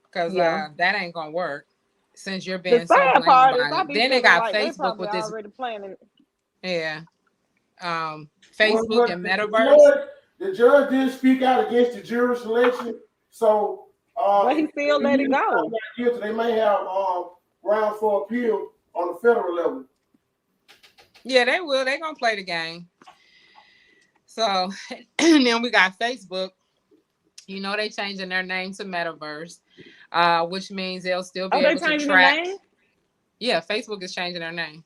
because that ain't gonna work since you're being so blamed about it. Then they got Facebook with this. Already planning. Yeah. Facebook and Metaverse. The judge did speak out against the jury selection. So, but he still let it go. They may have round for appeal on the federal level. Yeah, they will. They're gonna play the game. So, and then we got Facebook. They changing their name to Metaverse, which means they'll still be able to track. Yeah, Facebook is changing their name.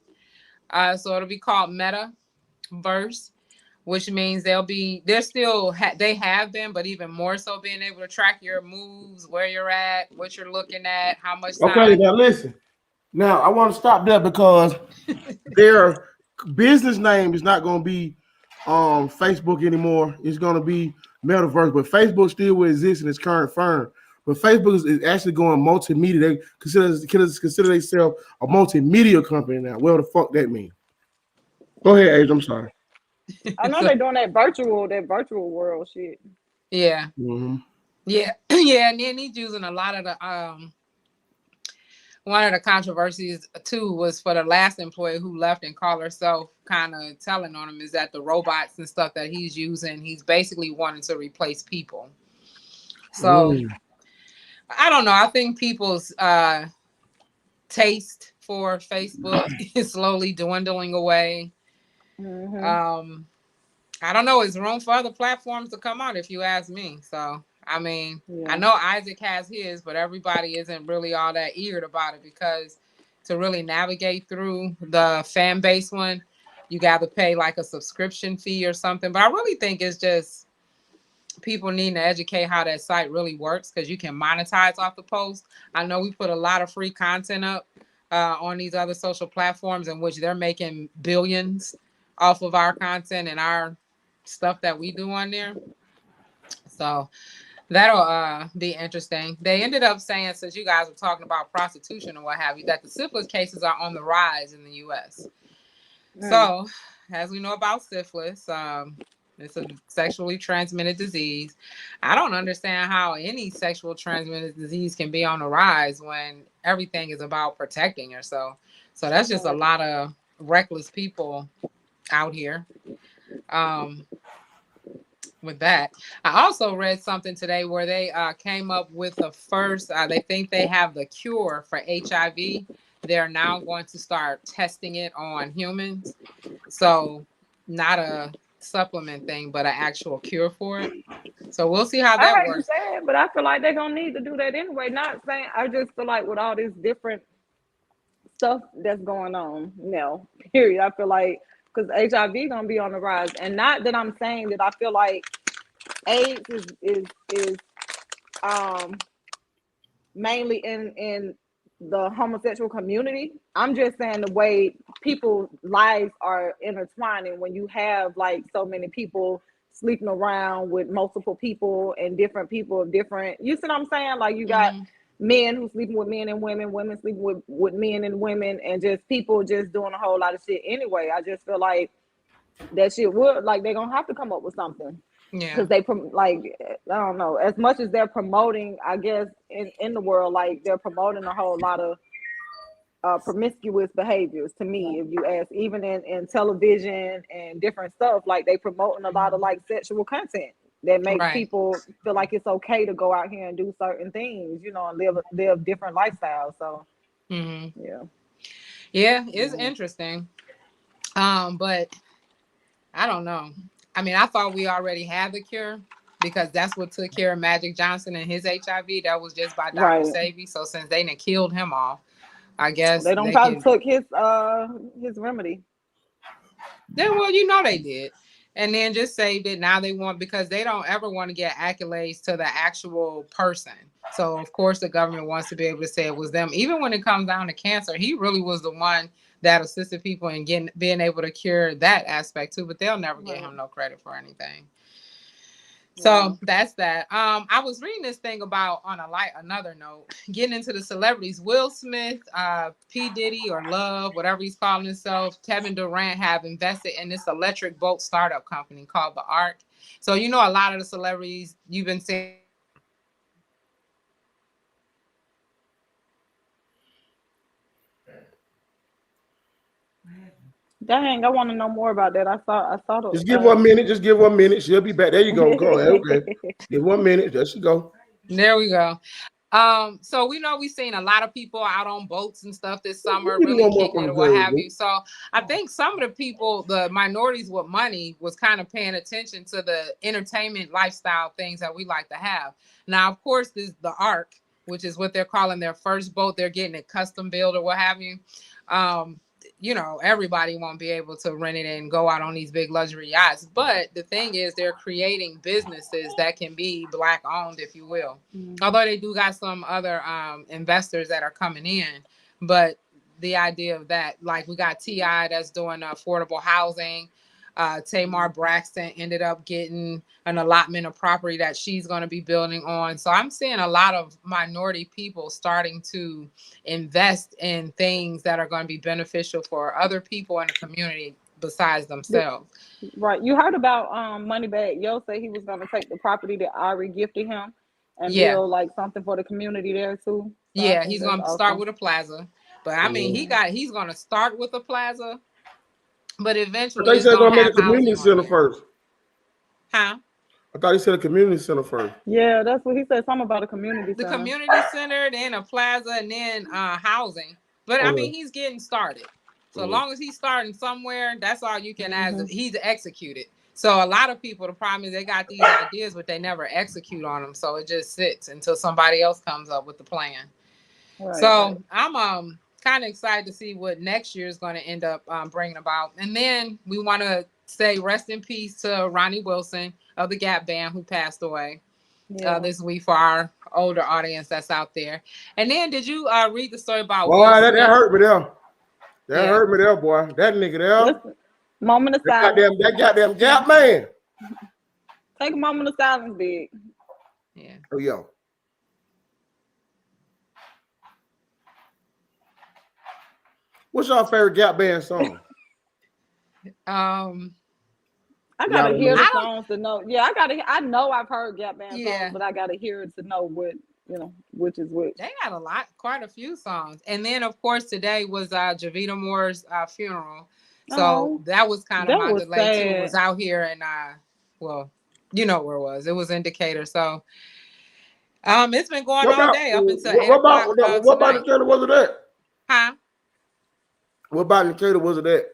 So it'll be called Metaverse, which means they have been, but even more so being able to track your moves, where you're at, what you're looking at, how much time. Okay, now listen. Now I want to stop there because their business name is not going to be Facebook anymore. It's going to be Metaverse, but Facebook still will exist in its current firm. But Facebook is actually going multimedia. They consider themselves a multimedia company now. What the fuck that mean? Go ahead, Age. I'm sorry. I know they're doing that virtual world shit. Yeah. Mm-hmm. Yeah. Yeah. And then he's using a lot of the one of the controversies too was for the last employee who left and called herself, kind of telling on him, is that the robots and stuff that he's using, he's basically wanting to replace people. So I don't know. I think people's taste for Facebook is slowly dwindling away. I don't know. It's room for other platforms to come out, if you ask me. So, I mean, I know Isaac has his, but everybody isn't really all that eager about it because to really navigate through the fan base one, you got to pay like a subscription fee or something. But I really think it's just people need to educate how that site really works because you can monetize off the post. I know we put a lot of free content up on these other social platforms in which they're making billions off of our content and our stuff that we do on there. So that'll be interesting. They ended up saying, since you guys were talking about prostitution and what have you, that the syphilis cases are on the rise in the U.S. So, as we know about syphilis, it's a sexually transmitted disease. I don't understand how any sexual transmitted disease can be on the rise when everything is about protecting yourself. So that's just a lot of reckless people out here. With that, I also read something today where they came up with the first, they think they have the cure for HIV. They're now going to start testing it on humans. So not a supplement thing, but an actual cure for it. So we'll see how that works. I hate to say it, but I feel like they're gonna need to do that anyway. Not saying, I just feel like with all this different stuff that's going on now, period. I feel like because HIV gonna be on the rise, and not that I'm saying that I feel like AIDS is mainly in the homosexual community. I'm just saying the way people's lives are intertwining when you have like so many people sleeping around with multiple people and different people of different, you see what I'm saying? Like you got men who sleeping with men and women, women sleeping with men and women, and just people just doing a whole lot of shit anyway. I just feel like that shit would, like, they're gonna have to come up with something. Because they like, I don't know, as much as they're promoting, I guess in the world, like they're promoting a whole lot of promiscuous behaviors, to me, if you ask, even in television and different stuff, like they promoting a lot of like sexual content that makes people feel like it's okay to go out here and do certain things, you know, and live different lifestyles. So it's interesting. But I don't know. I mean, I thought we already had the cure because that's what took care of Magic Johnson and his HIV. That was just by Dr. Sebi. So since they done killed him off, I guess they don't probably took his remedy. Then, well, you know they did. And then just saved it. Now they want, because they don't ever want to get accolades to the actual person. So, of course, the government wants to be able to say it was them. Even when it comes down to cancer, he really was the one that assisted people in being able to cure that aspect too, but they'll never give him no credit for anything. So that's that. I was reading this thing about, on another note, getting into the celebrities. Will Smith, P. Diddy, or Love, whatever he's calling himself, Kevin Durant have invested in this electric boat startup company called the Ark. So you know a lot of the celebrities you've been seeing. Dang, I want to know more about that. I saw the. Just give 1 minute. Just give 1 minute. She'll be back. There you go. Go ahead. Okay. Give 1 minute. There she go. There we go. So we know we've seen a lot of people out on boats and stuff this summer, really kicking it or what have you. So I think some of the people, the minorities with money, was kind of paying attention to the entertainment lifestyle things that we like to have. Now, of course, this is the Ark, which is what they're calling their first boat. They're getting it custom built or what have you. You know, everybody won't be able to rent it and go out on these big luxury yachts. But the thing is, they're creating businesses that can be Black owned, if you will. Although they do got some other investors that are coming in. But the idea of that, like we got T.I. that's doing affordable housing. Tamar Braxton ended up getting an allotment of property that she's going to be building on. So I'm seeing a lot of minority people starting to invest in things that are going to be beneficial for other people in the community besides themselves. Right. You heard about Moneybag Yo say he was going to take the property that Ari gifted him and build like something for the community there too. So he's going to start with a plaza. But I mean, he's going to start with a plaza. But eventually, I thought he said going to make a community center first. Huh? I thought he said a community center first. Yeah, that's what he said. Something about a community center. The community center, then a plaza, and then housing. But I mean, he's getting started. So long as he's starting somewhere, that's all you can ask. He's executed. So a lot of people, the problem is they got these ideas, but they never execute on them. So it just sits until somebody else comes up with the plan. Right, so I'm kind of excited to see what next year is going to end up bringing about. And then we want to say rest in peace to Ronnie Wilson of the Gap Band, who passed away this week, for our older audience that's out there. And then did you read the story about boy, that hurt me there. That hurt me there, boy. That nigga there. Listen, moment of silence. That goddamn Gap man. Take a moment of silence, Big. Yeah. Oh, yo. What's your favorite Gap Band song? I gotta hear the songs to know. Yeah, I know I've heard Gap Band songs, but I gotta hear it to know what, which is which. They got quite a few songs. And then of course today was Javita Moore's funeral. So that was kind of my delay too. It was out here and well, you know where it was. It was in Decatur. So it's been going all day up until 8 o'clock. What about Decatur was it at? Huh? What about Decatur was it at?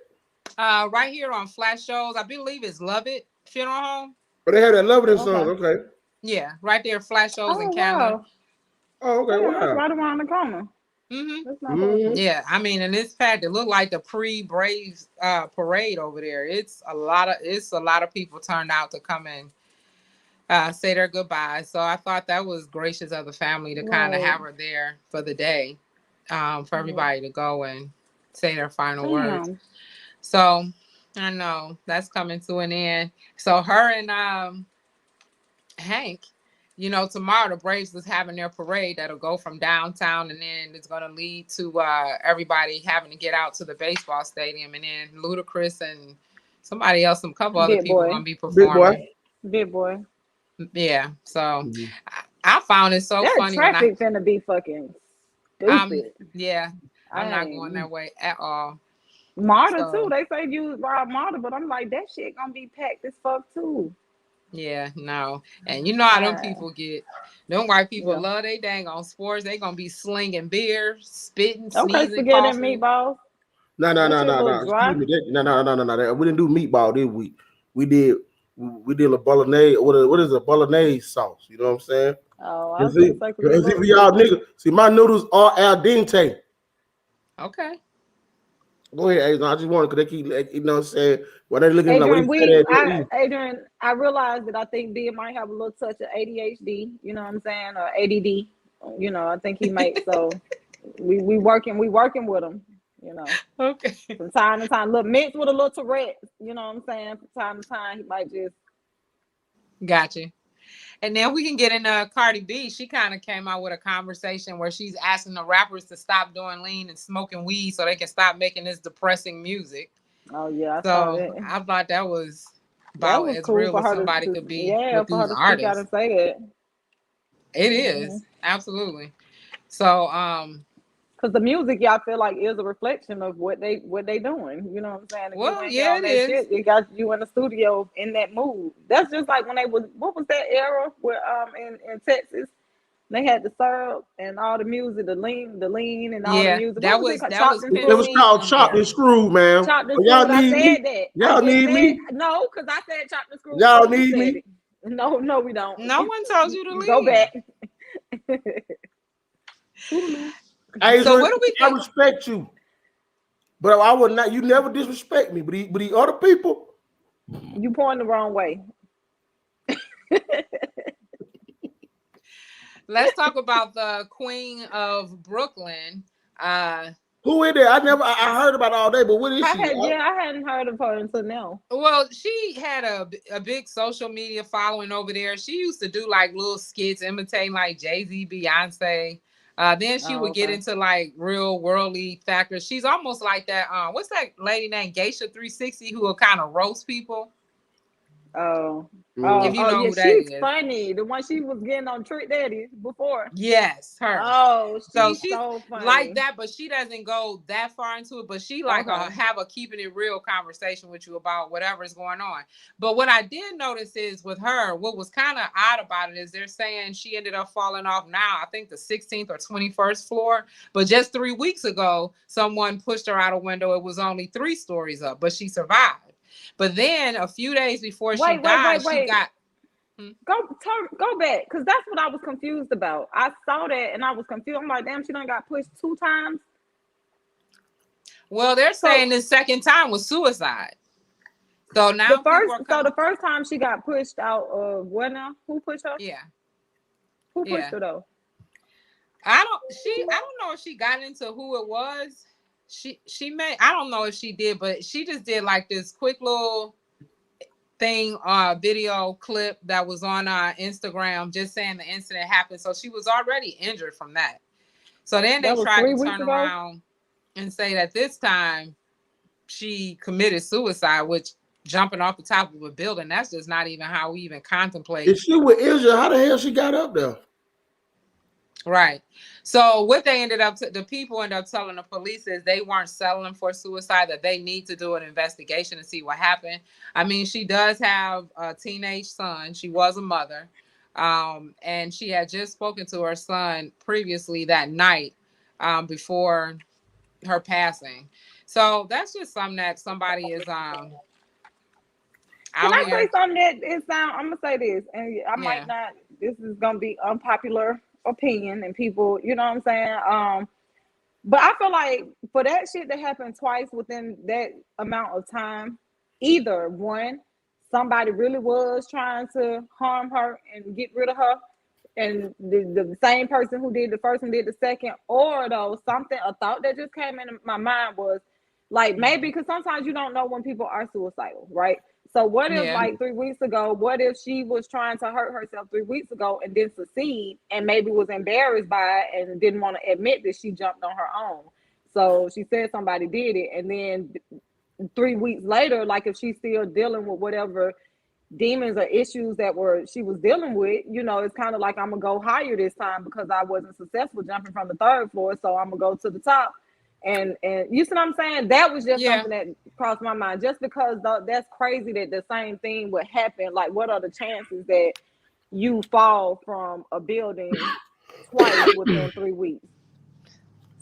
Right here on Flash Shows, I believe it's Love It Funeral Home. But they had that Love It song, okay. Yeah, right there, Flash Shows in Canada. Wow. Oh, okay, wow. That's right around the corner. Yeah, I mean, and this fact, it looked like the pre-Braves parade over there. It's a lot of people turned out to come and say their goodbyes. So I thought that was gracious of the family to kind of have her there for the day, for everybody to go and say their final words. So I know that's coming to an end. So her and Hank, tomorrow the Braves is having their parade that'll go from downtown, and then it's going to lead to everybody having to get out to the baseball stadium, and then Ludacris and somebody else, some couple other people going to be performing. Big boy. Yeah. So I found it so funny. Traffic's gonna be fucking stupid. Yeah. I'm not going that way at all. Marta too. They say you ride Marta, but I'm like, that shit gonna be packed as fuck too. Yeah, no. And you know how them people get. Them white people love they dang on sports. They gonna be slinging beer, spitting, sneezing, spaghetti and meatballs. No. No. We didn't do meatball this week. We did a bolognese. What is a bolognese sauce? You know what I'm saying? Oh, I was gonna say, for y'all niggas. See, my noodles are al dente. Okay. Go ahead, Adrian. I just wanted because they keep, you know what I'm saying? When they're looking like Adrian, I realized that I think B might have a little touch of ADHD, you know what I'm saying, or ADD. I think he might. So we working with him, Okay. From time to time, little mixed with a little Tourette, you know what I'm saying? From time to time, he might just. Gotcha. And then we can get into Cardi B. She kind of came out with a conversation where she's asking the rappers to stop doing lean and smoking weed so they can stop making this depressing music. Oh yeah, I thought that was about as cool real as somebody could be with these artists. To say that. It is absolutely. So because the music, y'all feel like is a reflection of what they doing. You know what I'm saying? Well, yeah, it is. Shit, it got you in the studio in that mood. That's just like when they was. What was that era where in Texas they had the syrup and all the music, the lean and all the music. It was called Chopped and Screwed, man. Chopped and Screwed. I said that. Y'all need me? No, because I said Chopped and Screwed. Y'all need me? No, we don't. No one told you to leave. Go back. Hey, so what do we think? I respect you, but I would not. You never disrespect me, but the other people, you point the wrong way. Let's talk about the Queen of Brooklyn. Who is that? I heard about it all day, but what is she? I hadn't heard of her until now. Well, she had a big social media following over there. She used to do like little skits imitating like Jay-Z, Beyonce. Then she would get into like real worldly factors. She's almost like that. What's that lady named Geisha 360 who will kind of roast people? Oh, Mm. If you oh know yeah, who that she's is. funny. The one she was getting on Trick Daddy before. Yes, her. Oh, So she's she's so like funny. that, but she doesn't go that far into it. But she like Okay. have a keeping it real conversation with you about whatever is going on. But what I did notice is with her, what was kind of odd about it is they're saying she ended up falling off now, I think the 16th or 21st floor. But just 3 weeks ago, someone pushed her out a window. It was only 3 stories up, but she survived. But then a few days before she Wait, wait, died, wait, she wait. got Go back, because that's what I was confused about. I saw that and I was confused. I'm like, damn, she done got pushed 2 times. well, they're So saying the second time was suicide. So now people are the coming. first time she got pushed out of what now? Who pushed her? Yeah, Who pushed yeah. her though? I don't know if she got into who it was. She may, I don't know if she did, but she just did like this quick little thing, video clip that was on Instagram, just saying the incident happened. So she was already injured from that. So then they That was tried to 3 weeks turn ago. around and say that this time she committed suicide, which jumping off the top of a building, that's just not even how we even contemplate. If she was injured, how the hell she got up there? Right. So what they ended up, the people ended up telling the police is they weren't settling for suicide, that they need to do an investigation to see what happened. I mean, she does have a teenage son. She was a mother. And she had just spoken to her son previously that night, before her passing. So that's just something that somebody is Can out I say here. something that it sound? I'm gonna say this, and I might Yeah. not. This is gonna be unpopular opinion, and people, you know what I'm saying. But I feel like for that shit to happen twice within that amount of time, either one, somebody really was trying to harm her and get rid of her, and the same person who did the first and did the second, or though something, a thought that just came into my mind was like maybe because sometimes you don't know when people are suicidal, right? So what if Yeah. like 3 weeks ago, what if she was trying to hurt herself 3 weeks ago and didn't succeed and maybe was embarrassed by it and didn't want to admit that she jumped on her own. So she said somebody did it, and then 3 weeks later, like if she's still dealing with whatever demons or issues that were she was dealing with, it's kind of like I'm gonna go higher this time because I wasn't successful jumping from the third floor, so I'm gonna go to the top. And you see what I'm saying? That was just Yeah. something that crossed my mind. Just because that's crazy that the same thing would happen. Like, what are the chances that you fall from a building twice within 3 weeks?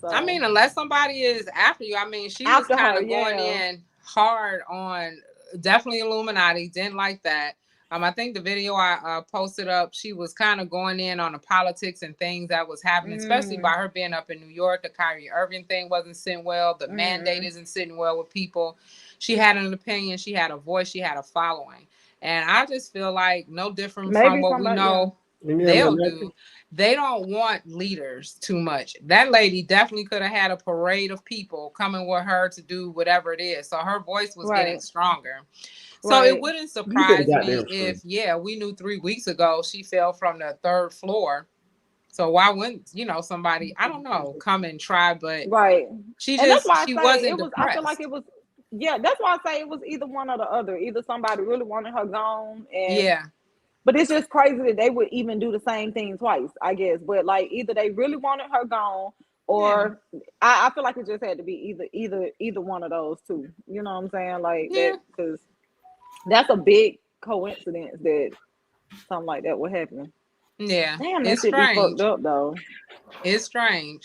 I mean, So unless somebody is after you. I mean, she was after kind her, of going yeah. in hard on definitely Illuminati. Didn't like that. I think the video I posted up, she was kind of going in on the politics and things that was happening, especially by her being up in New York. The Kyrie Irving thing wasn't sitting well. The mandate isn't sitting well with people. She had an opinion. She had a voice. She had a following. And I just feel like no different from Maybe what we somebody, yeah. know they'll do. They don't want leaders too much. That lady definitely could have had a parade of people coming with her to do whatever it is. So her voice was getting Right. stronger. So it Right. wouldn't You get surprise me goddamn if, straight. we knew 3 weeks ago she fell from the third floor. So why wouldn't, somebody, I don't know, come and try, but Right. And that's why I she say wasn't it was, I feel like depressed. it was, yeah, that's why I say it was either one or the other. Either somebody really wanted her gone, Yeah. but it's just crazy that they would even do the same thing twice, I guess. But like either they really wanted her gone, Yeah. or I feel like it just had to be either one of those two. You know what I'm saying? Like that, Yeah. because that's a big coincidence that something like that would happen. Yeah. Damn, that It's shit be fucked strange. up though. It's strange.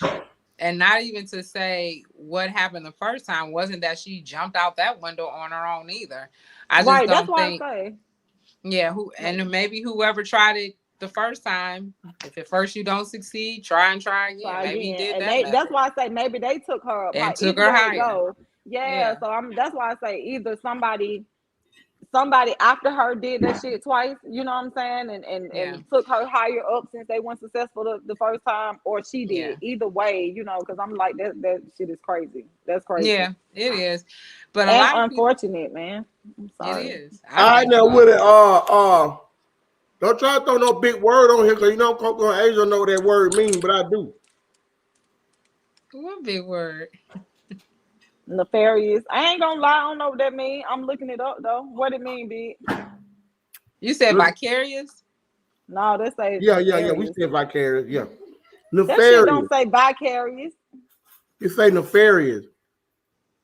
And not even to say what happened the first time wasn't that she jumped out that window on her own either. I just Right. That's don't why I think, say. yeah, Like, and maybe whoever tried it the first time, if at first you don't succeed, try again. try Maybe he again. did And that that's method why I say maybe they took her up high. and took Either her way it higher. goes. Yeah. Yeah. So that's why I say either somebody after her did that shit twice, you know what I'm saying? Yeah. And took her higher up since they weren't successful the first time, or she Yeah. did. Either way, because I'm like that shit is crazy. That's crazy. Yeah, it is. But a And lot of people, unfortunate, man. I'm it sorry. is. I I think know so. with it. Don't try to throw no big word on here because Coco and Asia know what that word mean, but I do. What big word? Nefarious. I ain't gonna lie, I don't know what that means. I'm looking it up though. What it mean, big? You said vicarious? No, they say Yeah. We nefarious. said vicarious. Yeah. That shit Nefarious. don't say vicarious. You say nefarious.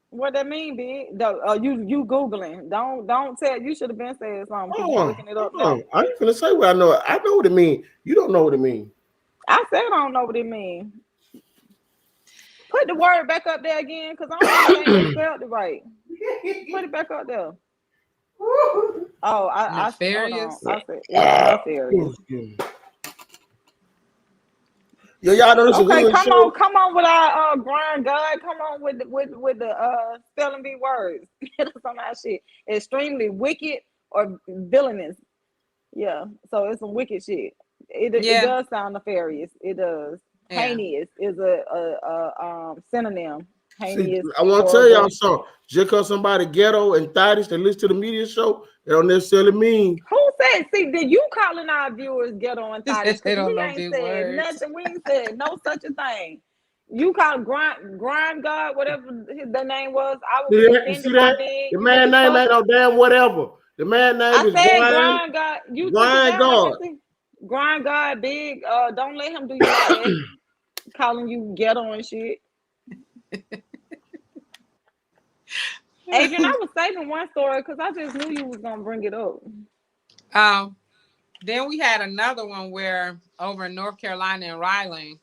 What that mean, big? You googling? Don't tell. You should have been saying something because you looking it up now. I ain't finna say what I know. I know what it mean. You don't know what it mean. I said I don't know what it mean. Put the word back up there again, because I don't think they spelled it right. Put it back up there. Oh, Nefarious. I said it's nefarious. Yo, y'all know this is Okay, a come show. on with our grind God. Come on with the spelling bee words. Get us on that shit. Extremely wicked or villainous. Yeah, so it's some wicked shit. It does sound nefarious. It does. Yeah. Heinous is a synonym. Heinous. See, I want to tell y'all something. Just because somebody ghetto and thottish that listen to the media show, they don't necessarily mean. Who said? See, did you calling our viewers ghetto and thottish? They Because don't we know ain't big said words. nothing. We ain't said no such a thing. You call grind God, whatever the name was. I would be You offended see by that? big. The man name ain't no damn whatever. The man name I is said Grind. grind God. You took it Grind down. God. I can see. Grind God, big. Don't let him do you like that. Calling you ghetto and shit. Adrian, I was saving one story because I just knew you was gonna bring it up. Then we had another one where over in North Carolina in Raleigh,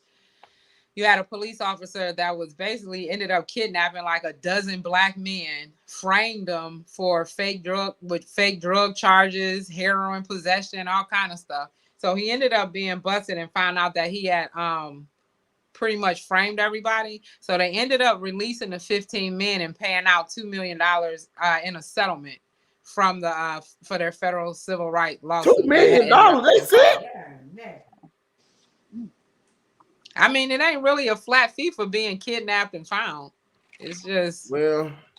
you had a police officer that was basically ended up kidnapping like a dozen black men, framed them for fake drug charges, heroin possession, all kind of stuff. So he ended up being busted and found out that he had pretty much framed everybody. So they ended up releasing the 15 men and paying out $2 million in a settlement from the for their federal civil rights lawsuit. $2 million. They said. I mean, it ain't really a flat fee for being kidnapped and found. It's just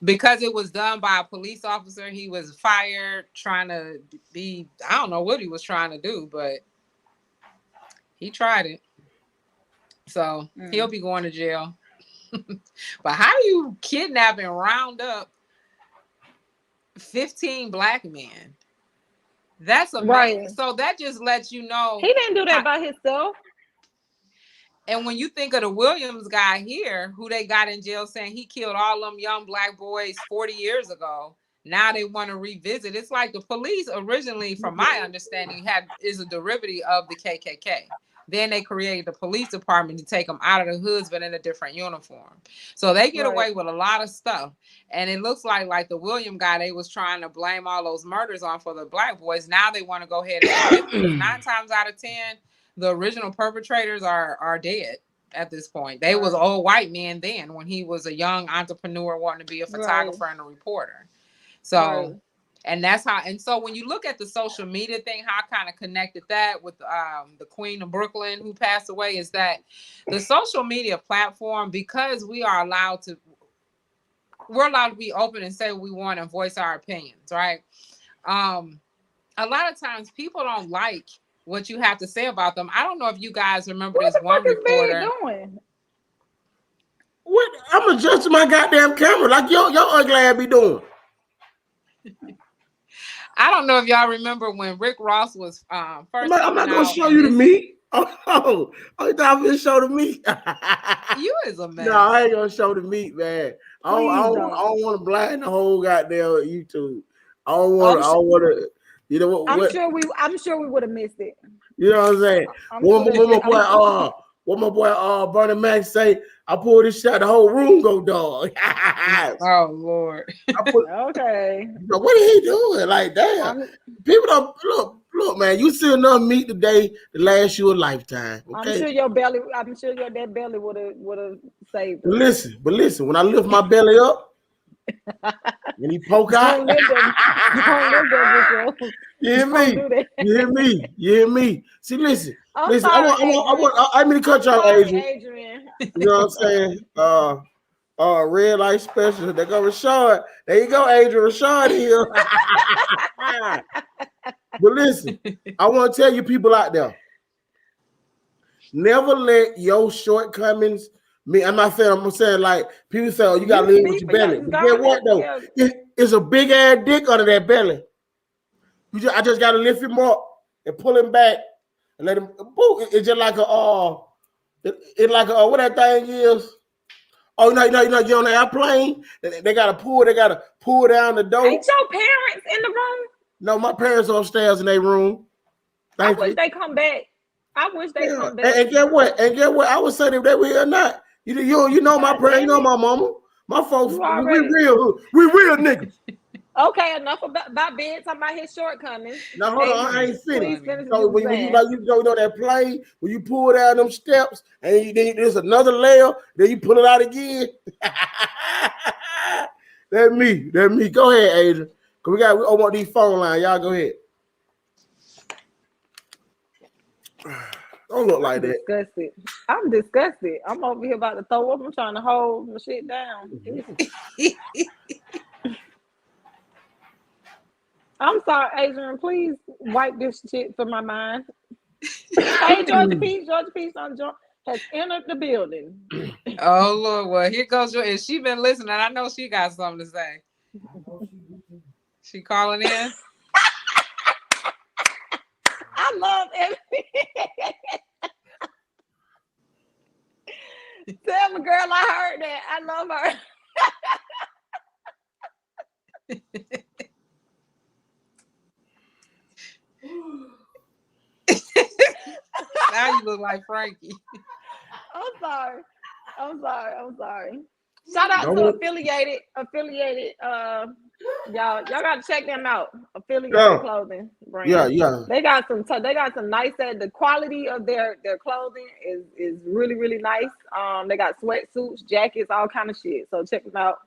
because it was done by a police officer. He was fired trying to be, I don't know what he was trying to do, but he tried it. So he'll be going to jail. But how do you kidnap and round up 15 black men? That's amazing. Right. So that just lets you know he didn't do that by himself. And when you think of the Williams guy here, who they got in jail saying he killed all them young black boys 40 years ago, now they want to revisit. It's like the police originally, from my understanding, is a derivative of the KKK. Then they created the police department to take them out of the hoods, but in a different uniform. So they get away with a lot of stuff. And it looks like the William guy, they was trying to blame all those murders on for the black boys. Now they want to go ahead and 9 times out of 10, the original perpetrators are dead at this point. They was old white men then when he was a young entrepreneur wanting to be a photographer and a reporter. So, and that's how, and so when you look at the social media thing, how I kind of connected that with the Queen of Brooklyn who passed away, is that the social media platform, because we're allowed to be open and say what we want and voice our opinions, right? A lot of times people don't like what you have to say about them. I don't know if you guys remember this one reporter. What? I'm adjusting my goddamn camera like your ugly ass be doing. I don't know if y'all remember when Rick Ross was first. I'm not gonna show you the meat. Oh, you thought I'm gonna show the meat? You is a mess. No, I ain't gonna show the meat, man. I don't want to blind the whole goddamn YouTube. I don't want to. You know what? I'm sure we would have missed it. You know what I'm saying? What my boy Bernie Mac say? I pulled this shot, the whole room go dog. Oh Lord. Okay. What are he doing? Like damn. People don't look, man. You see enough meat today to last you a lifetime. Okay? I'm sure your belly would have saved it. But listen, when I lift my belly up. When he poke out, you hear me? You hear me? See, listen. Sorry, I mean to cut y'all, Adrian. You know what I'm saying? Red light special. There go Rashad. There you go, Adrian. Rashad here. But listen, I want to tell you people out there. Never let your shortcomings. I'm saying like people say, oh, you gotta live with your belly. But get what though? It's a big ass dick under that belly. I just gotta lift him up and pull him back and let him. Boom, it's just like a it's like a what that thing is. Oh, you're on the airplane. They gotta pull down the door. Ain't your parents in the room? No, my parents are upstairs in their room. I wish they come back. I wish they come back. And get what? I would say that they were here or not. You know my parents, you know my mama. My folks, we real niggas. Okay, enough about Ben talking about his shortcomings. Now hold on, I ain't finished. So when you know that plane, when you pull down them steps and then there's another layer, then you pull it out again. That's me. Go ahead, Adrian. Cause we open up these phone lines. Y'all go ahead. Don't look like that. Disgusted. I'm disgusted. I'm over here about to throw up. I'm trying to hold my shit down. I'm sorry, Adrian. Please wipe this shit from my mind. Hey, Georgia Peach has entered the building. Oh Lord, well here goes your. If she been listening, I know she got something to say. She calling in. I love everything. Tell me, girl, I heard that. I love her. Now you look like Frankie. I'm sorry. Shout out to affiliated. Y'all gotta check them out. Affiliated clothing brand. Yeah. They got some nice. The quality of their clothing is really, really nice. They got sweatsuits, jackets, all kind of shit. So check them out.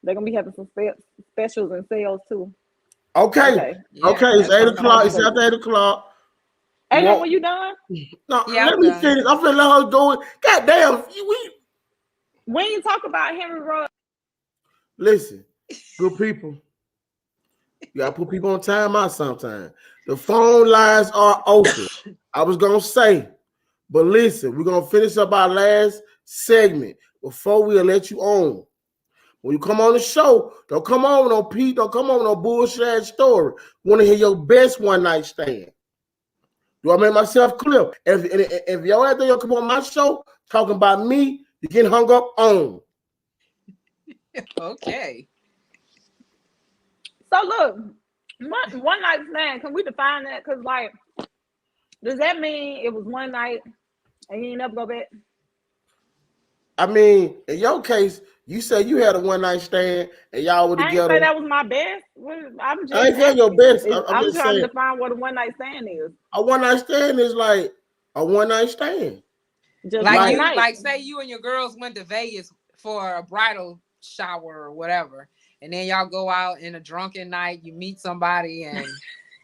They're gonna be having some specials and sales too. Okay. It's 8 o'clock. It's after 8 o'clock. Adrian, when you done? No, let me finish. I'm finna let her go. God damn, we ain't talk about Henry Ruggs. Listen, good people. You gotta put people on timeout sometime. The phone lines are open. I was gonna say, but listen, we're gonna finish up our last segment before we'll let you on. When you come on the show, don't come on no Pete, don't come on no bullshit story. Want to hear your best one night stand. Do I make myself clear? If y'all out there come on my show talking about me, you get hung up on. Okay. So look, one night stand, can we define that? Because like, does that mean it was one night and you ain't never go back? I mean, in your case, you said you had a one night stand and y'all were together. I ain't say that was my best. I ain't saying your best. I'm just trying saying, to define what a one night stand is. A one night stand is like a one night stand. Just like night. Like say you and your girls went to Vegas for a bridal shower or whatever, and then y'all go out in a drunken night, you meet somebody and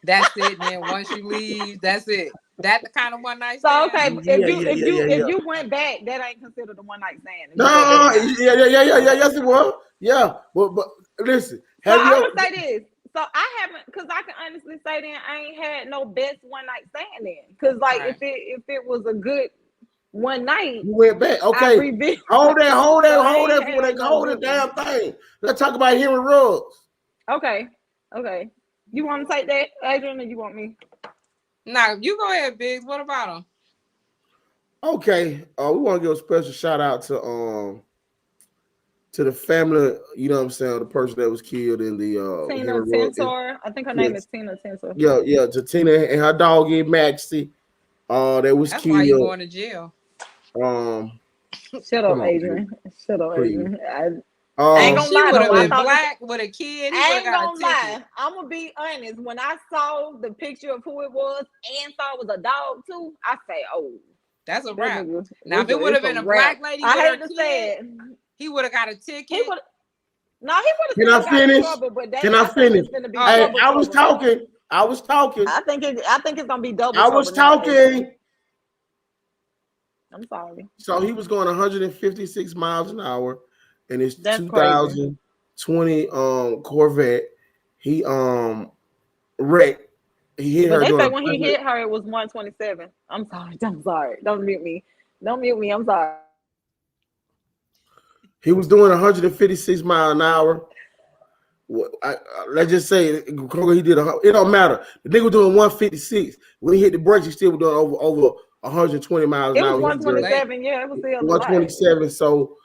that's it. And then once you leave, that's it. That the kind of one night stand. So okay, if you went back, that ain't considered a one night stand. No, yes it was. Yeah, but listen. I would say this. So I haven't, because I can honestly say then I ain't had no best one night stand then. Because like if it was a good one night, you went back. Okay, hold that damn thing. Let's talk about Henry Ruggs. Okay. You want to take that, Adrian, or you want me? No, you go ahead, Biggs. What about him? Okay, we want to give a special shout out to the family. You know what I'm saying? The person that was killed in the Tina Tensor. I think her name is Tina Tensor. Yeah, to Tina and her doggy Maxie. That was That's killed. Why you going to jail? Shut up, Adrian. I ain't gonna lie. Would have been black with a kid. I ain't gonna lie. I'm gonna be honest. When I saw the picture of who it was and saw it was a dog too, I say, "Oh, that's a wrap." Now, if it would have been a black lady, I hate to say it, he would have got a ticket. He would have. Can I finish? Can I finish? Hey, I was talking. I think it's gonna be double. I was talking. I'm sorry. So he was going 156 miles an hour in his 2020 Corvette. He wrecked. He hit her. They say when he hit her, it was 127. I'm sorry. Don't mute me. I'm sorry. He was doing 156 miles an hour. let's just say Coco, he did it don't matter. The nigga was doing 156. When he hit the brakes, he still was doing over 120 miles It an was hour. 127. Yeah, it was still a lot. 127. So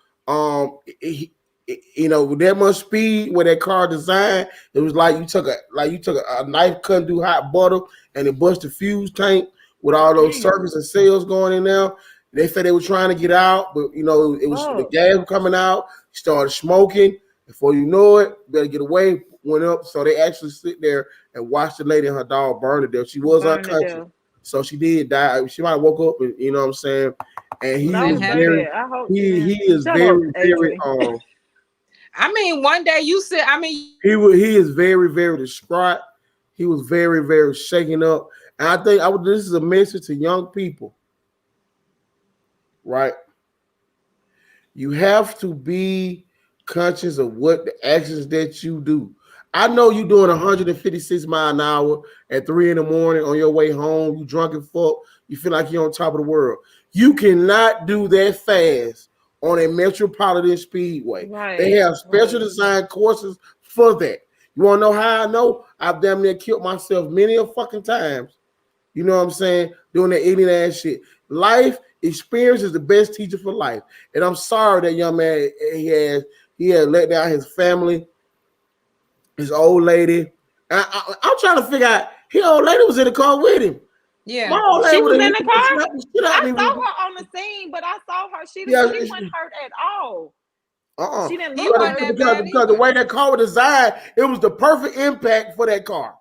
with that much speed with that car design, it was like you took a knife, couldn't do hot butter, and it bust the fuse tank with all those circuits and cells going in there. They said they were trying to get out, but it was the gas was coming out. Started smoking. Before you know it, better get away. Went up, so they actually sit there and watched the lady and her dog burn to death. She was unconscious, so she did die. She might have woke up, and you know what I'm saying. And he was very, I hope he is very, very I mean, one day you said, he is very, very distraught. He was very, very shaken up. And I think this is a message to young people, right? You have to be conscious of what the actions that you do. I know you doing 156 miles an hour at 3 a.m. on your way home. You drunk and fuck. You feel like you're on top of the world. You cannot do that fast on a metropolitan speedway. Right. They have special design courses for that. You want to know how I know? I've damn near killed myself many a fucking times. You know what I'm saying? Doing that ignorant ass shit. Life experience is the best teacher for life. And I'm sorry that young man, he had let down his family, his old lady. I'm trying to figure out, his old lady was in the car with him. Yeah, my old lady she was in the car. I saw her on the scene, but I saw her. She wasn't hurt at all. She didn't look because the way that car was designed, it was the perfect impact for that car.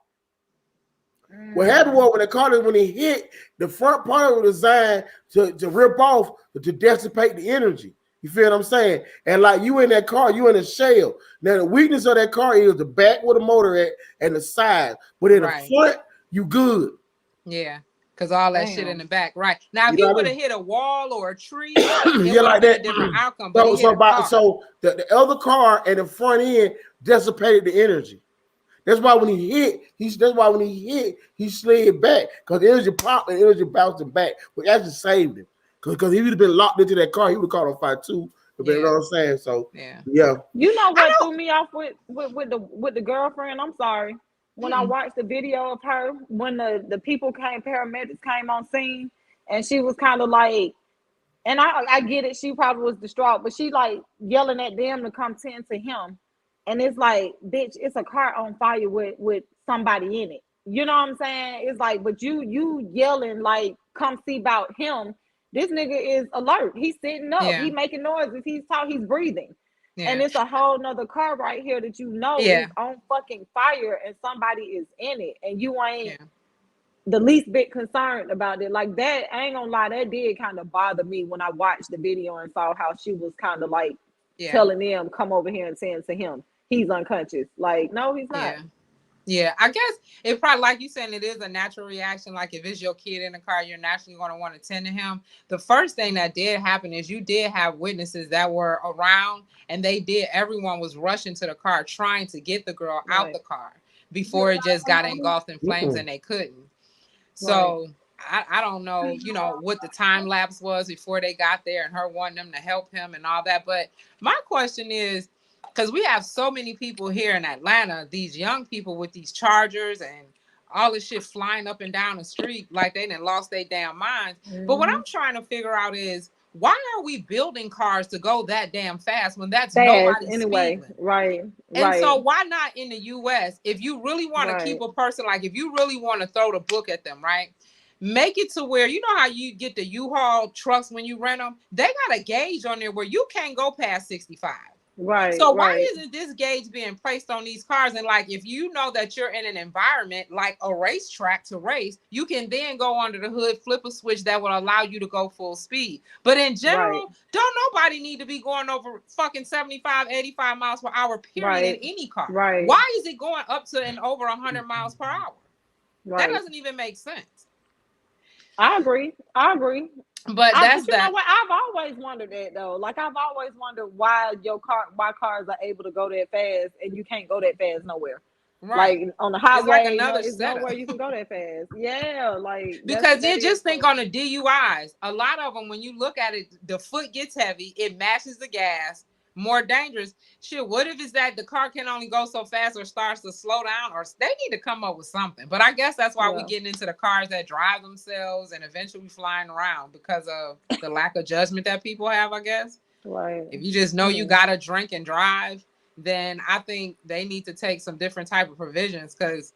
What happened was when he hit, the front part of the design to rip off, to dissipate the energy. You feel what I'm saying? And like you in that car, you in a shell. Now the weakness of that car is the back with the motor at and the side, but in the front, you good. Yeah, because all that shit in the back, right? Now if he would have hit a wall or a tree, it yeah, like that, a different outcome. But so the other car and the front end dissipated the energy. That's why when he hit, he slid back because the energy popped and energy bounced him back, which actually saved him. Because he would have been locked into that car, he would have caught on fire too. You know what I'm saying? So yeah. You know what threw me off with the girlfriend? I'm sorry. When I watched the video of her, when the paramedics came on scene, and she was kind of like, and I get it, she probably was distraught, but she like yelling at them to come tend to him. And it's like, bitch, it's a car on fire with somebody in it. You know what I'm saying? It's like, but you yelling like, come see about him. This nigga is alert. He's sitting up. He's making noises. He's breathing. Yeah. And it's a whole nother car right here that is on fucking fire and somebody is in it. And you ain't the least bit concerned about it. Like that, I ain't gonna lie, that did kind of bother me when I watched the video and saw how she was kind of like telling them, come over here and saying to him, he's unconscious. Like, no, he's not. Yeah, I guess it probably, like you saying, it is a natural reaction. Like if it's your kid in the car, you're naturally going to want to tend to him. The first thing that did happen is you did have witnesses that were around, and everyone was rushing to the car trying to get the girl out the car before it just got engulfed in flames and they couldn't. So I don't know, what the time lapse was before they got there and her wanting them to help him and all that. But my question is, because we have so many people here in Atlanta, these young people with these Chargers and all this shit flying up and down the street like they done lost their damn minds. But what I'm trying to figure out is, why are we building cars to go that damn fast when that's nobody's anyway? Speeding? Right. And so why not in the U.S., if you really want to keep a person, like if you really want to throw the book at them, right? Make it to where, you know how you get the U-Haul trucks when you rent them? They got a gauge on there where you can't go past 65. Right. So why isn't this gauge being placed on these cars? And like, if you know that you're in an environment like a racetrack to race, you can then go under the hood, flip a switch that will allow you to go full speed. But in general, don't nobody need to be going over fucking 75, 85 miles per hour, period, in any car. Right. Why is it going up to and over 100 miles per hour? That doesn't even make sense. I agree. But that's you know what? I've always wondered that though. Like I've always wondered why cars are able to go that fast and you can't go that fast nowhere. Right. Like on the highway, it's nowhere you can go that fast. Yeah, like because they just think on the DUIs. A lot of them, when you look at it, the foot gets heavy, it mashes the gas. more dangerous. Shit, what if it's that the car can only go so fast or starts to slow down, or they need to come up with something. But I guess that's why we getting into the cars that drive themselves and eventually flying around because of the lack of judgment that people have, I guess. Right. If you just know you gotta drink and drive, then I think they need to take some different type of provisions, because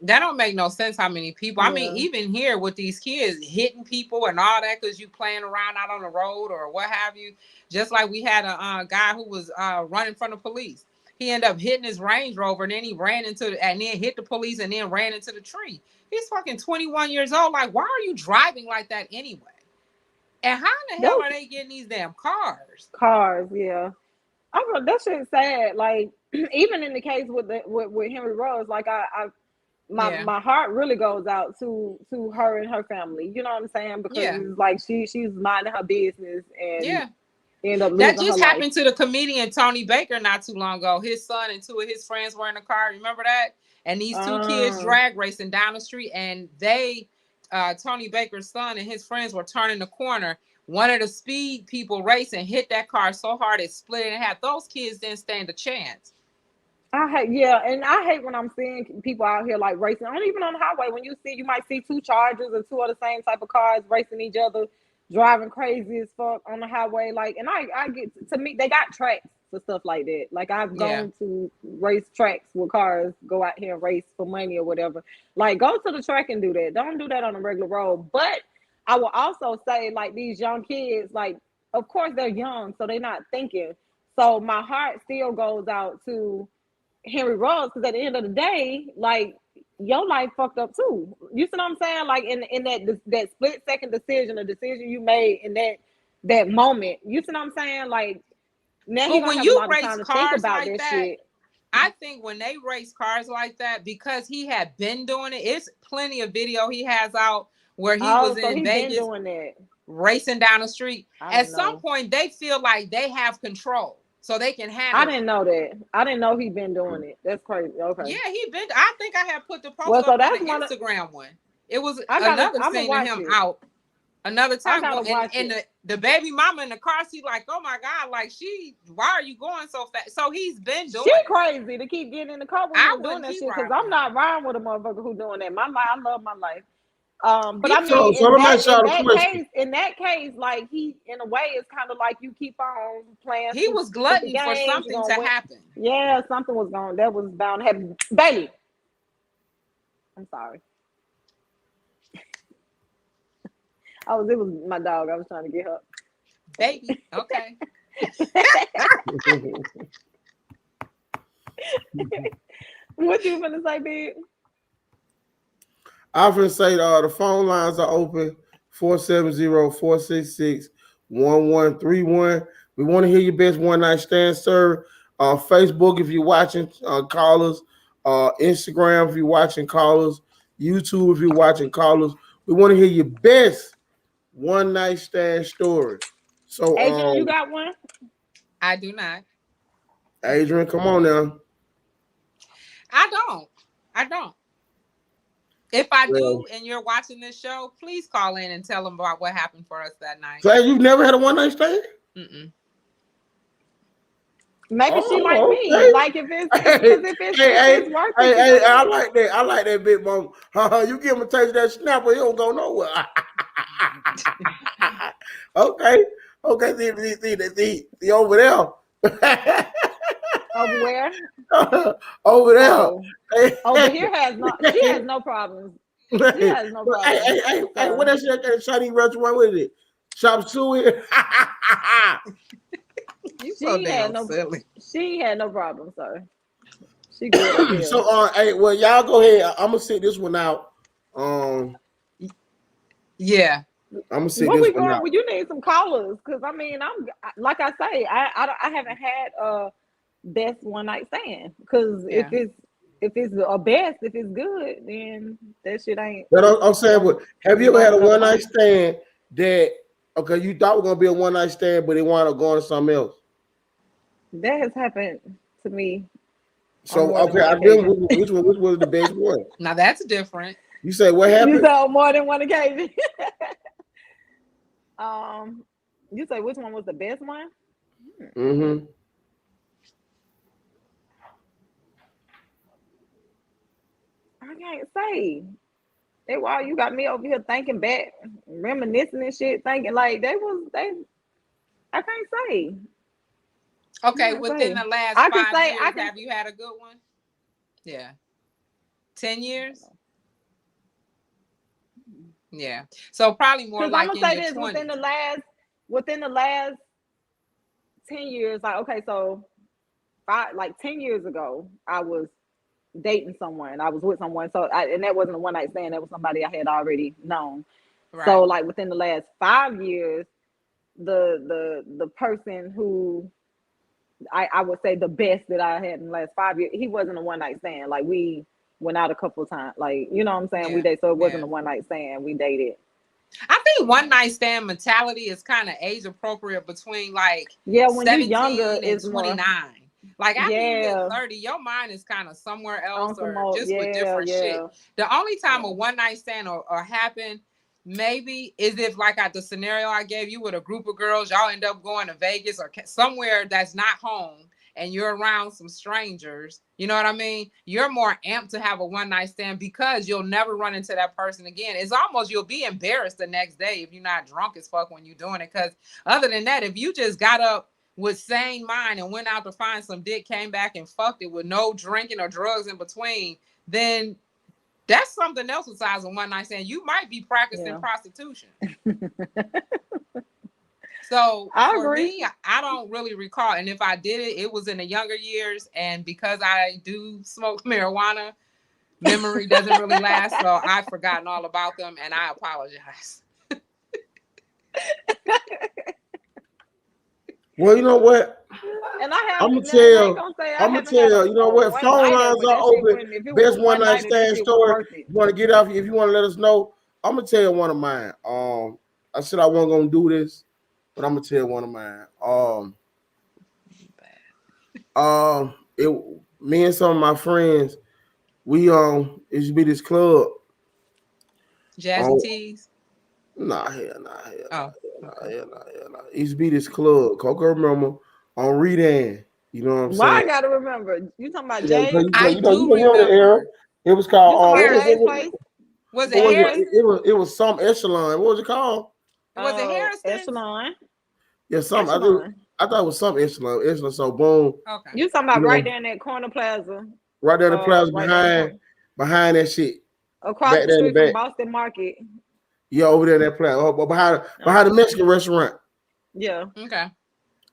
that don't make no sense how many people. I mean, even here with these kids hitting people and all that because you playing around out on the road or what have you. Just like we had a guy who was running from the police. He ended up hitting his Range Rover, and then he ran into and then hit the police and then ran into the tree. He's fucking 21 years old. Like, why are you driving like that anyway? And how in the hell are they getting these damn cars? Cars, yeah. That shit's sad. Like, even in the case with Henry Rose, like my heart really goes out to her and her family. You know what I'm saying? Because it's like she's minding her business and end up losing that just her happened life. to the comedian Tony Baker not too long ago. His son and two of his friends were in the car. Remember that? And these two kids drag racing down the street, and they Tony Baker's son and his friends were turning the corner. One of the speed people racing hit that car so hard it split it in half. Those kids didn't stand a chance. I hate when I'm seeing people out here like racing. Not even on the highway. When you might see two Chargers or two of the same type of cars racing each other, driving crazy as fuck on the highway. Like, and I get to me, they got tracks for stuff like that. Like, I've gone to race tracks with cars, go out here and race for money or whatever. Like, go to the track and do that. Don't do that on a regular road. But I will also say, like, these young kids, like, of course they're young, so they're not thinking. So my heart still goes out to Henry Rose, because at the end of the day, like, your life fucked up too. You see what I'm saying? Like, in that split second decision, a decision you made in that moment. You see what I'm saying? Like, now he gonna have a lot of time to think about that shit. I think when they race cars like that, because he had been doing it, it's plenty of video he has out where he was in Vegas doing that, racing down the street. At some point, they feel like they have control, so they can handle I didn't know that. I didn't know he'd been doing it. That's crazy. Okay. Yeah, he been. I think I had put the post up on the Instagram one. It was another scene of him out. Another time, and the baby mama in the car seat, like, oh my God, like, why are you going so fast? So he's been doing it. Crazy to keep getting in the car when you're doing that shit, because I'm not riding with a motherfucker who doing that. I love my life. But I mean, in that case, like, he, in a way, it's kind of like you keep on playing. He was glutton for something to happen. Yeah, something was that was bound to happen. Baby, I'm sorry. It was my dog. I was trying to get her. Baby, okay. What you gonna say, big? I was gonna say the phone lines are open 470-466-1131. We want to hear your best one night stand, sir. Facebook, if you're watching, call us. Instagram, if you're watching, call us. YouTube, if you're watching, call us. We want to hear your best one night stand story. So, Adrian, you got one? I do not. Adrian, come on now. I don't. If I do, and you're watching this show, please call in and tell them about what happened for us that night. So you've never had a one night stand? Maybe she like me. Like, if it's worth it. Hey, I like that. I like that big mom. You give him a taste of that snapper, he don't go nowhere. Okay. See over there. Over where? Over there. Over here she has no problems. She has no problems. Hey, what that shit at Chinese restaurant with it? Chop suey. You so damn silly. She had no problem, sir. She good. So hey, well, y'all go ahead. I'm gonna sit this one out. Yeah. I'm gonna sit this one out. Well, you need some callers, because I mean, I'm like I say, I haven't had a best one night stand, because if it's a best, if it's good, then that shit ain't. But I'm saying, but have you ever had a one night stand that you thought was gonna be a one night stand, but it wound up going to something else? That has happened to me. So which was the best one? Now that's different. You say what happened? You said more than one occasion. You say which one was the best one? Mm-hmm. I can't say. They wow, you got me over here thinking back, reminiscing and shit, thinking like they. I can't say. I Okay, can't within say. the last I can 5 say I years, can have you had a good one? Yeah. 10 years? Yeah. So probably more because I'm like gonna in say your this 20s. within the last 10 years. Like okay, so like 10 years ago, I was dating someone. I was with someone. So and that wasn't a one night stand. That was somebody I had already known. So Right. like within the last 5 years, the person who I would say the best that I had in the last 5 years, he wasn't a one night stand. Like we went out a couple of times. Like you know what I'm saying? We Yeah. dated, so it wasn't Yeah. a one night stand. We dated. I think one night stand mentality is kind of age appropriate between like Yeah, when you younger, 17 and it's more. 29. Like after you hit Yeah, 30, your mind is kind of somewhere else on some or more. just with Yeah, different shit. yeah, The only time yeah, a one night stand or happen maybe is if like at the scenario I gave you with a group of girls, y'all end up going to Vegas or somewhere that's not home and you're around some strangers, you know what I mean? You're more amped to have a one night stand because you'll never run into that person again. It's almost you'll be embarrassed the next day if you're not drunk as fuck when you're doing it. Because other than that, if you just got up with sane mind and went out to find some dick, came back and fucked it with no drinking or drugs in between, then that's something else besides a one night stand. You might be practicing yeah. prostitution. So I for agree. me, I don't really recall. And if I did it, it was in the younger years. And because I do smoke marijuana, memory doesn't really last. So I've forgotten all about them and I apologize. Well, you know what? And I have, I'm gonna and I ain't tell. gonna say I I'm gonna haven't had tell. You know a what? one Phone nighter, lines but are that shit open. wouldn't. If it was a Best one one night nighter, that stand shit was story. worth it. You want to get off? If you want to let us know, I'm gonna tell you one of mine. I said I wasn't gonna do this, but I'm gonna tell one of mine. It me and some of my friends, we it used to be this club. Jazzy Um, Tees. nah, hell, nah, hell, nah, Oh, hell, nah, okay. hell, nah, hell, nah. It used to be this club, Coco remember on Redan. You know what I'm Why saying? I gotta remember? You talking about Yeah, because Jay's? I you do know the era. remember. It was You talking called about Harris. Jay's place? Was it what was Jay's? it? Harrison? It was some echelon. What was it called? Was it Oh, Harrison's? Echelon. Yeah, some Echelon. I thought it was some echelon. Echelon. So boom, Okay. You talking you about right know, there in that corner plaza? right there in the plaza Right there in the corner, behind that shit. across Back the there in the street from back. Boston Market. Yeah, over there in that plaza. Oh, but behind the Mexican restaurant. Yeah, Okay.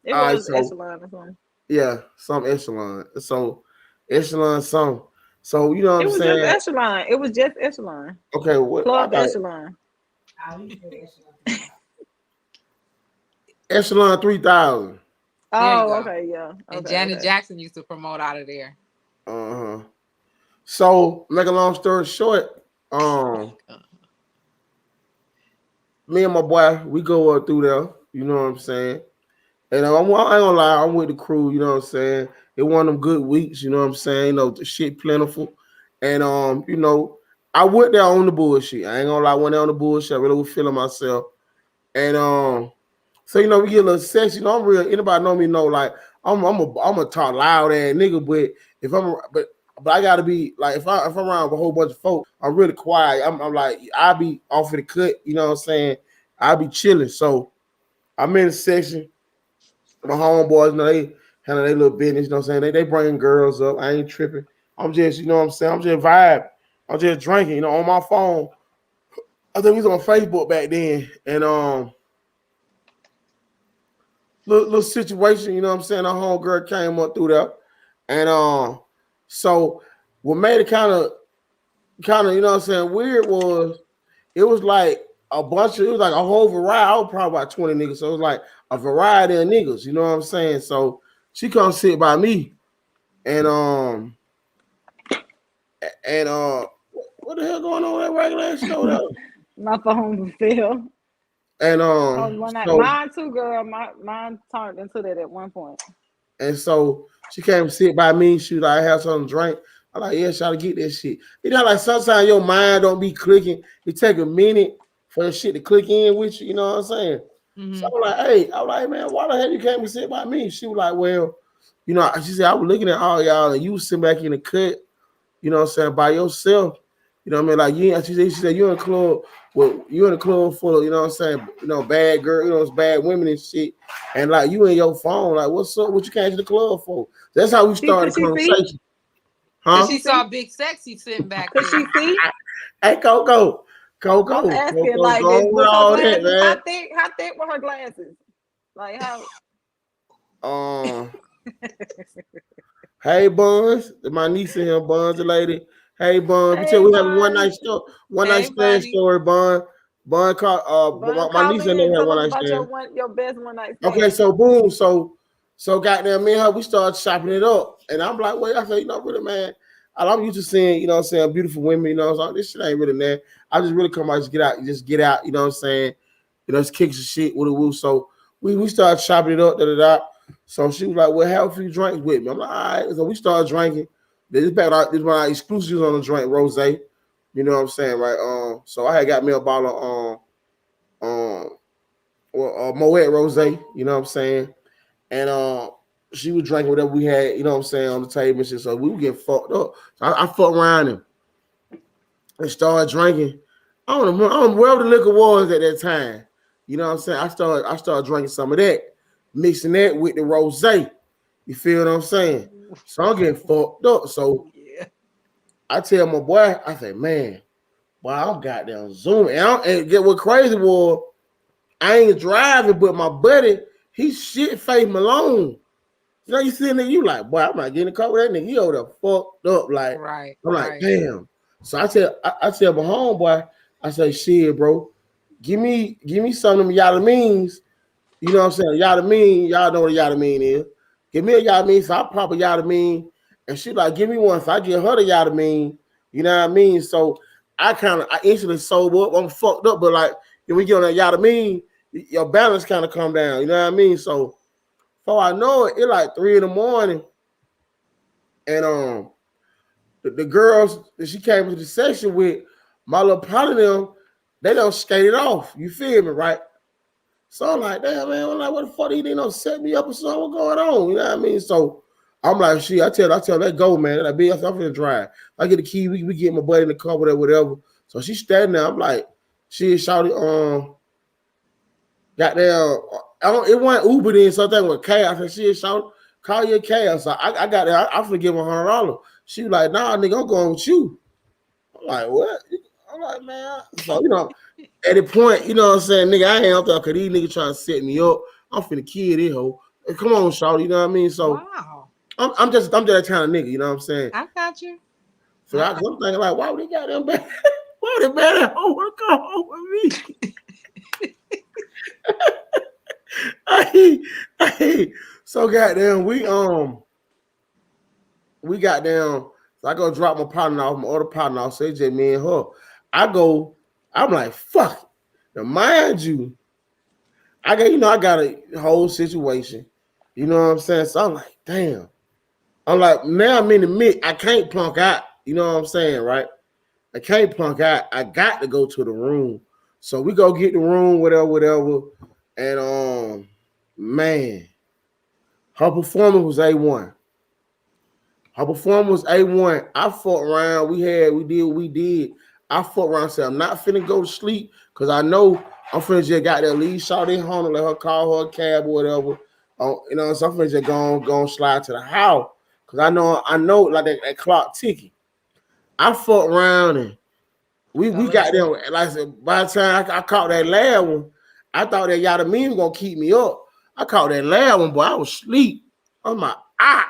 it All right, was so Echelon or something. yeah, some echelon. So echelon some. So you know what It I'm was just saying? Echelon. It was just Echelon. Okay, what I Club got Echelon. Oh, you said echelon. echelon 3000. There you Oh, go. okay, yeah. And Okay, Janet okay. Jackson used to promote out of there. Uh-huh. So make a long story short, um, me and my boy, we go up through there. You know what I'm saying? And I ain't gonna lie, I'm with the crew. You know what I'm saying? It one of them good weeks. You know what I'm saying? You know, the shit plentiful, and you know, I went there on the bullshit. I ain't gonna lie, I went there on the bullshit. I really was feeling myself, and so you know, we get a little sex. You know, I'm real. Anybody know me know like I'm a talk loud ass nigga, but if I'm but I gotta be like if I'm around a whole bunch of folks, I'm really quiet. I'm like I be off of the cut. You know what I'm saying? I be chilling. So I'm in the section. My homeboys, you know, they handle their little business, you know what I'm saying? They bringing girls up. I ain't tripping. I'm just, you know what I'm saying? I'm just vibe. I'm just drinking, you know, on my phone. I think we was on Facebook back then. And little situation, you know what I'm saying? Our homegirl came up through there. And so what made it you know what I'm saying, weird was it was like it was like a whole variety. I was probably about 20 niggas. So it was like a variety of niggas, you know what I'm saying? So she come sit by me. And what the hell going on with that regular ass shit over there? My phone was still. And I was one night. so Mine too, girl. Mine turned into that at one point. she came to sit by me. She was like, I have something to drink. I'm like, yeah, try to get that shit. You know, like sometimes your mind don't be clicking. It take a minute for the shit to click in with you. You know what I'm saying? So I'm like, hey, I'm like, man, why the hell you came and sit by me? She was like, well, you know, she said, I was looking at all y'all and you was sitting back in the cut, you know what I'm saying, by yourself. You know what I mean? Like she said you're in a club, well, you're in a club full of, you know what I'm saying, you know, bad girl, you know, it's bad women and shit. And like you in your phone, like, what's up? What you came to the club for? That's how we started the Could she see? conversation. Cause Huh? she saw Big Sexy sitting back Could there. she see? Hey, Coco. I'm Coco. asking, Coco, like, go on with was her all that, glasses man. how thick were her glasses? Like how? Um, hey Buns, my niece in here, Buns, the lady. Hey Buns, we tell Hey, we have a Bun. one night Hey, stand buddy. story, Bun. Bun called Bun, my call niece in in there and had tell one us night about stand. your best one night Okay, stand. so boom, so goddamn me and her, we started chopping it up. And I'm like, wait, I said, you know, really, man. I'm used to seeing, you know what I'm saying, beautiful women, you know what I'm saying. This shit ain't really there. I just really come out, just get out, you know what I'm saying. You know, just kick some shit with a woo. So we started chopping it up, da da da. So she was like, well, have a few drinks with me. I'm like, all right. So we started drinking. This is one of our exclusives on the drink, rose. You know what I'm saying, right? So I had got me a bottle of Moet Rose, you know what I'm saying? And she was drinking whatever we had, you know what I'm saying, on the table and shit. So we were getting fucked up. So I fucked around and started drinking. I don't know where the liquor was at that time. You know what I'm saying? I started drinking some of that, mixing that with the rose. You feel what I'm saying? So I'm getting fucked up. So Yeah. I tell my boy, I say, man, boy, I'm goddamn zooming. And get what crazy was, I ain't driving, but my buddy, he shit faced Malone. You know, you sitting there, you like, boy, I'm not getting a car with that nigga. He over there fucked up. Like, Right. I'm like, Right. damn. So I tell my homeboy, I say, shit, bro, give me some of them yada means. You know what I'm saying? Yada mean, y'all know what a yada mean is. Give me a yada mean, so I pop a yada mean, and she like, give me one, so I give her the yada mean. You know what I mean? So I instantly sober up. I'm fucked up, but like, if we get on that yada mean, your balance kind of come down. You know what I mean? So before I know it, it like 3 a.m, and the girls that she came to the session with, my little part of them, they don't skate it off. You feel me, right? So I'm like, damn man, I'm like, what the fuck? They didn't set me up or something. What's going on? You know what I mean? So I'm like, shit, I tell that go, man. Like, bitch, I'm finna drive. I get the key, we get my buddy in the car, whatever. So she's standing there. I'm like, she shouted, goddamn, it wasn't Uber then, something with K. I said, she shouted, call your K. So I got there, I forgive her $100. She was like, nah, nigga, I'm going with you. I'm like, what? I'm like, man. So, you know, at the point, you know what I'm saying, nigga, I ain't out there because these niggas trying to set me up. I'm finna kill this hoe. Come on, Shawty, you know what I mean? So Wow. I'm just that kind of nigga, you know what I'm saying? I got you. So I'm thinking like, why would they got them bad? Why would they bad that hoe wanna come home with me? So goddamn, we got down. So I go drop my partner off, my other partner off. So it's just me and her. I'm like, fuck it. Now mind you, I got a whole situation. You know what I'm saying? So I'm like, damn. I'm like, now I'm in the mid. I can't plunk out. You know what I'm saying, right? I can't plunk out. I got to go to the room. So we go get the room, whatever. And man, her performance was A1. Her performance was A1. I fought around. We did what we did. I fought around and said, I'm not finna go to sleep because I know I'm finna just got that lead shot in home, let her call her a cab or whatever. You know, so I'm finna just go and slide to the house. Cause I know like that clock ticking. I fought around and we got there. Like I said, by the time I caught that last one, I thought that Yada Mean was gonna keep me up. I caught that last one, boy. I was asleep. I'm like, I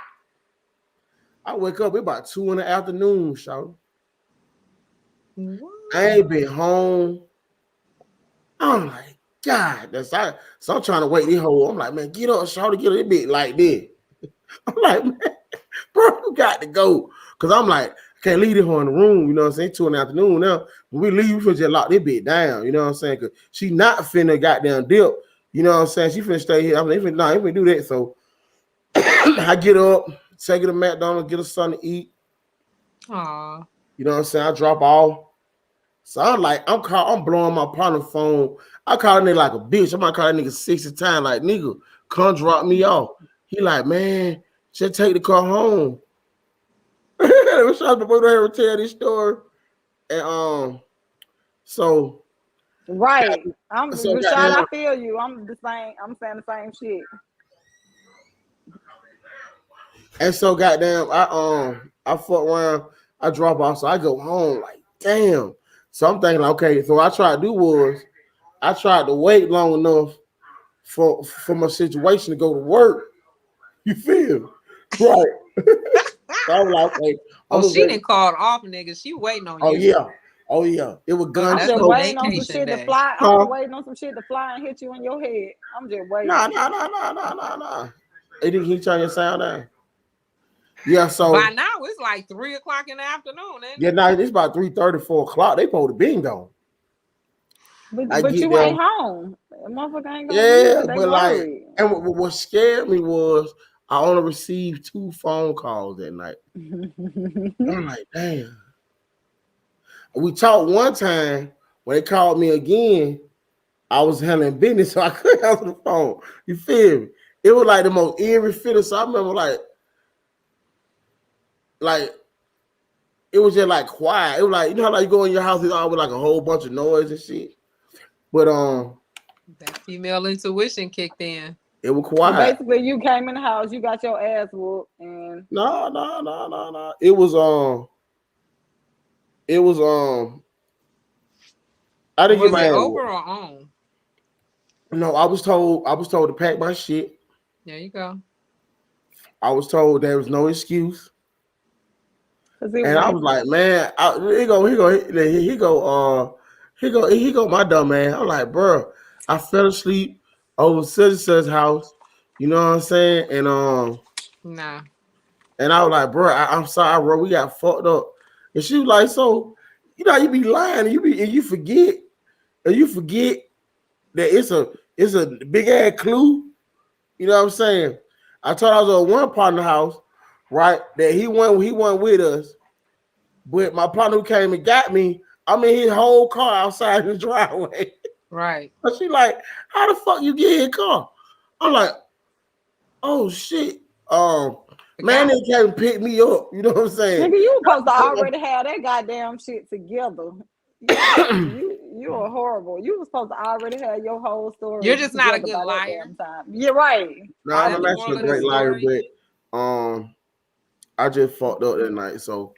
wake up about 2 in the afternoon, shout. I ain't been home. I'm like, God, so I'm trying to wake this whole. I'm like, man, get up, shout, get a bit like this. I'm like, man, bro, you got to go. Cause I'm like, I can't leave her in the room, you know what I'm saying? 2 in the afternoon now. When we leave, we finna just lock this bitch down, you know what I'm saying? Cause she not finna goddamn dip, you know what I'm saying? She finna stay here. I'm like, ain't do that. So I get up, take her to McDonald's, get her something to eat. Aw. You know what I'm saying? I drop off. So I'm blowing my partner phone. I call a nigga like a bitch. I might call that nigga 60 times, like, nigga, come drop me off. He like, man, just take the car home. What's up, before I ever tell this story? And so Right. I'm so Rashad, goddamn, I feel you. I'm the same. I'm saying the same shit. and so goddamn, I fuck around, I drop off, so I go home like, damn. So I'm thinking, okay, so what I tried to do was I tried to wait long enough for my situation to go to work. You feel? Right. So I was like, okay, I'm Oh, gonna she wait. didn't call off, nigga. She waiting on Oh you. yeah. Oh yeah. It was Oh, gun I'm that's just a smoke. waiting on some vacation shit to day. fly. I'm Huh? just waiting on some shit to fly and hit you in your head. I'm just waiting. Nah. Hey, did he turn your sound down? Yeah, By so now it's like 3 o'clock in the afternoon, ain't yeah, it? now it's about 3:30, 4 o'clock. They supposed to be gone. I But get you ain't them. home. That motherfucker ain't gonna leave Yeah, because they but like, worried. and what scared me was I only received 2 phone calls that night. I'm like, damn. We talked one time when they called me again. I was handling business, so I couldn't answer the phone. You feel me? It was like the most eerie feeling. So I remember like it was just like quiet. It was like, you know how like you go in your house, it's always like a whole bunch of noise and shit. But That female intuition kicked in. it was So quiet. basically, you came in the house, you got your ass whooped, and No. It was I didn't get Was my it ass over whooped. or on? No, I was told to pack my shit. There you go. I was told there was no excuse. because it And I went. was like, man, he go, my dumb man. I'm like, bro, I fell asleep over such and such house. You know what I'm saying? Nah. And I was like, bro, I'm sorry, bro. We got fucked up. And she was like, so, you be lying and you forget that it's a big ass clue. You know what I'm saying? I told I was at one partner house, right? That he went with us. But my partner who came and got me, I'm in his whole car outside the driveway. Right. But she like, how the fuck you get in car? I'm like, oh shit. Man, Forgot. they came and pick me up. You know what I'm saying? Nigga, you supposed to already have that goddamn shit together. You are horrible. You was supposed to already have your whole You're story just not a together good by that liar. damn time. You're right. No, Is I that I'm the actually moral a of the great liar, story? but I just fucked up that night. So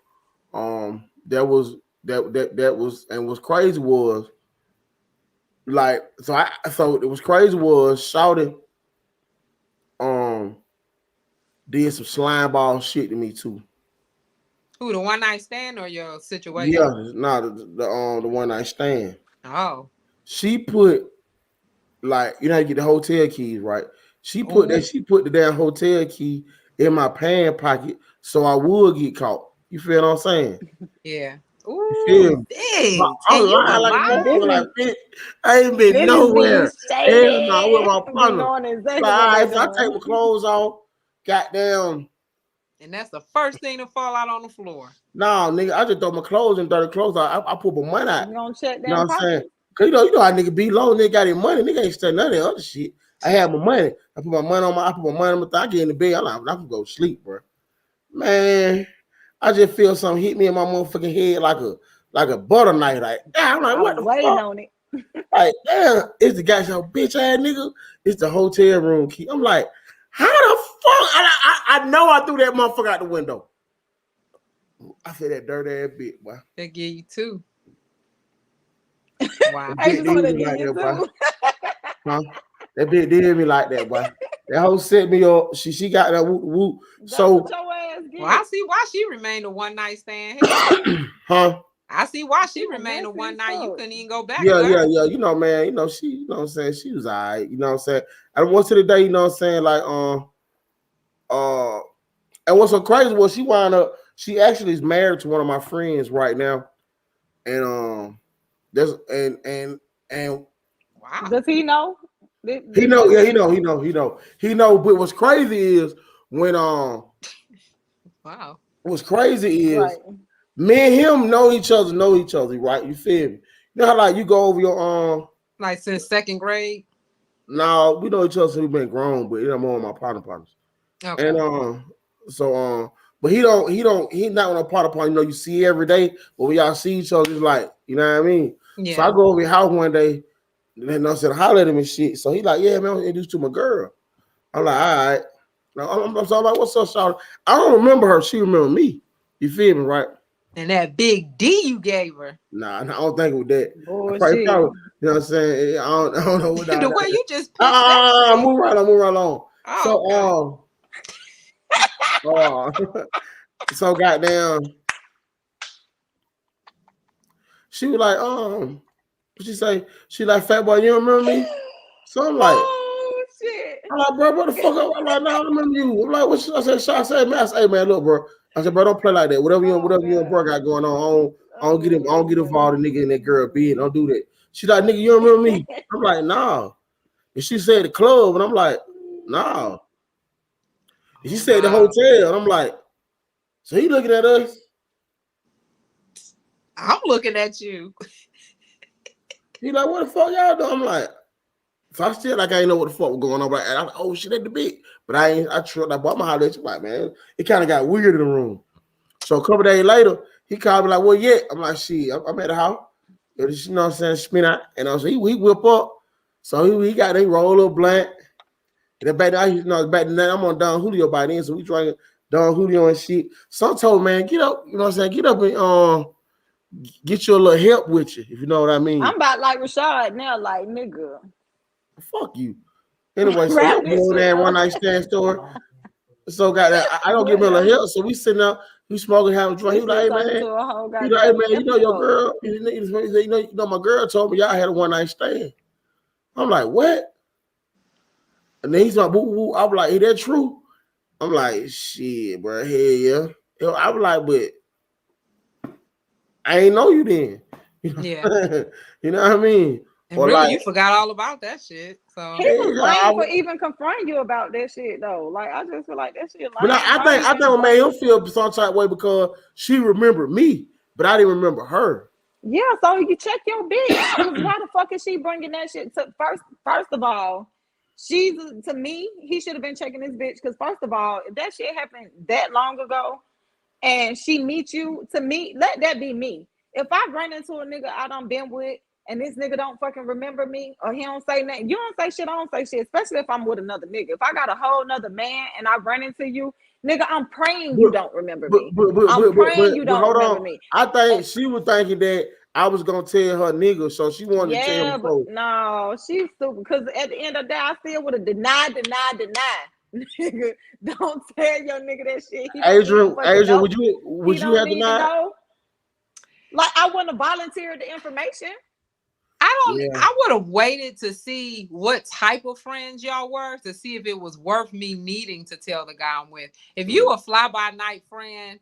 that was and what's crazy was like so it was crazy was shouting um did some slime ball shit to me too. Who, the one night stand or your Yeah, situation? no, the one I stand. Oh. She put like you know how you get the hotel keys, right? Ooh. She put the damn hotel key in my pants pocket so I would get caught. You feel what I'm saying? Yeah. You feel Ooh, me? But biggz. I'm And you a lying like a this motherfucker. liar? Like, is bitch, I ain't been this is being nowhere. Hell no, with shady. my Be partner. knowing So, exactly all what they right, so I take doing. my clothes off. Goddamn. And that's the first thing to fall out on the floor. No, nigga, I just throw my clothes and throw the clothes out. I put my money out. You gonna check You know them what I'm saying? pockets? Cause you know how nigga be low, nigga got his money, nigga ain't studying none of that other shit. I have my money. I put my money on my thigh, I get in the bed. I can go to sleep, bro. Man, I just feel something hit me in my motherfucking head like a butter knife. Like, yeah, I'm like, I what was the waiting fuck? on it. Like, damn, it's the guy so bitch ass nigga. It's the hotel room key. I'm like, how the fuck? I know I threw that motherfucker out the window. I feel that dirty ass bitch, boy. They give you two. Wow. That I bitch just want did to me give like you that, boy. two. Huh? That bitch did me like that, boy. That hoe set me up. She got that whoop whoop. That's So, what your ass Well, I get. see why she remained a one night stand. Hell, huh? I see why She she was remained a messy one as night. You fuck. couldn't even go back Yeah, to yeah, her. yeah. You know, man. You know what I'm saying? She was all right. You know what I'm saying? And once to the day, you know what I'm saying? Like, uh, and what's so crazy was she wound up. She actually is married to one of my friends right now, and there's and Wow. Does he know? he Did know, you? yeah, he know. But what's crazy is when Wow. what's crazy is Right. Me and him know each other, right? You feel me? You know how like you go over your Like since second grade? now we know each other since we've been grown, but I'm more of my partners. Okay. And so but he's not on a partner, you know, you see every day, but when y'all see each other, it's like, you know what I mean? Yeah. So I go over his house one day, and I said, holler at him and shit. So he like, yeah, man, I'm introduced to my girl. I'm like, all right. So I'm like, what's up, Charlotte? I don't remember her. She remember me. You feel me, right? And that big D you gave her. Nah, I don't think it was that. Bullshit. You know what I'm saying? I don't know what The way you just pitched that shit. move right on. Oh, So, so goddamn, she was like, what she say? She like, fat boy, you remember me? So I'm like, oh shit. I'm like, bro, what the fuck? I'm like, nah, I remember you. I'm like, what should I say? I said, man, hey, man, look, bro. I said, bro, don't play like that. Whatever you and bro got going on, I don't get involved in nigga and that girl being. Don't do that. She like, nigga, you remember me? I'm like, nah. And she said the club, and I'm like, nah. And she said the hotel, and I'm like, so he looking at us? I'm looking at you. He like, what the fuck y'all doing? I'm like, so I still like I ain't know what the fuck was going on, but I'm like, oh shit, at the big. But I tried like, boy, I'm holler at you, like, man, it kind of got weird in the room. So a couple days later, he called me like, well, yeah. I'm like, shit, I'm at the house. You know what I'm saying? Spin out. And I was he whip up. So he roll a little blunt. And then back then, I'm on Don Julio by then, so we drinking Don Julio and shit. So I told man, get up, you know what I'm saying? Get up and get you a little help with you, if you know what I mean. I'm about like Rashad now, like nigga. Fuck you. Anyway, so I'm going there one night stand store. So got that. I don't give him a little help. So we sitting up, we smoking, having a drink. He was like, hey man, you know your girl. You know my girl told me y'all had a one night stand. I'm like, what? And then he's like, woo woo. I'm like, is that true? I'm like, shit, bro. Hell yeah. I was like, but I ain't know you then. Yeah. You know what I mean? And really, like, you forgot all about that shit. So he was lame for even confronting you about that shit though. Like I just feel like that shit. Lame. But I think what made him feel some type of way because she remembered me, but I didn't remember her. Yeah, so you check your bitch. Why the fuck is she bringing that shit to first of all? She's to me, he should have been checking his bitch because first of all, if that shit happened that long ago, and she meet you, to me, let that be me. If I run into a nigga I done been with. And this nigga don't fucking remember me, or he don't say nothing. You don't say shit, I don't say shit, especially if I'm with another nigga. If I got a whole nother man and I run into you, nigga, I'm praying you don't remember me. I'm praying you don't remember me. I think she was thinking that I was gonna tell her nigga, so she wanted to tell him. But no, she's stupid. Because at the end of the day, I still would have denied. Nigga, don't tell your nigga that shit. Adrian, would you have denied? Like I wouldn't have volunteered the information. I would have waited to see what type of friends y'all were to see if it was worth me needing to tell the guy I'm with. If you a fly-by-night friend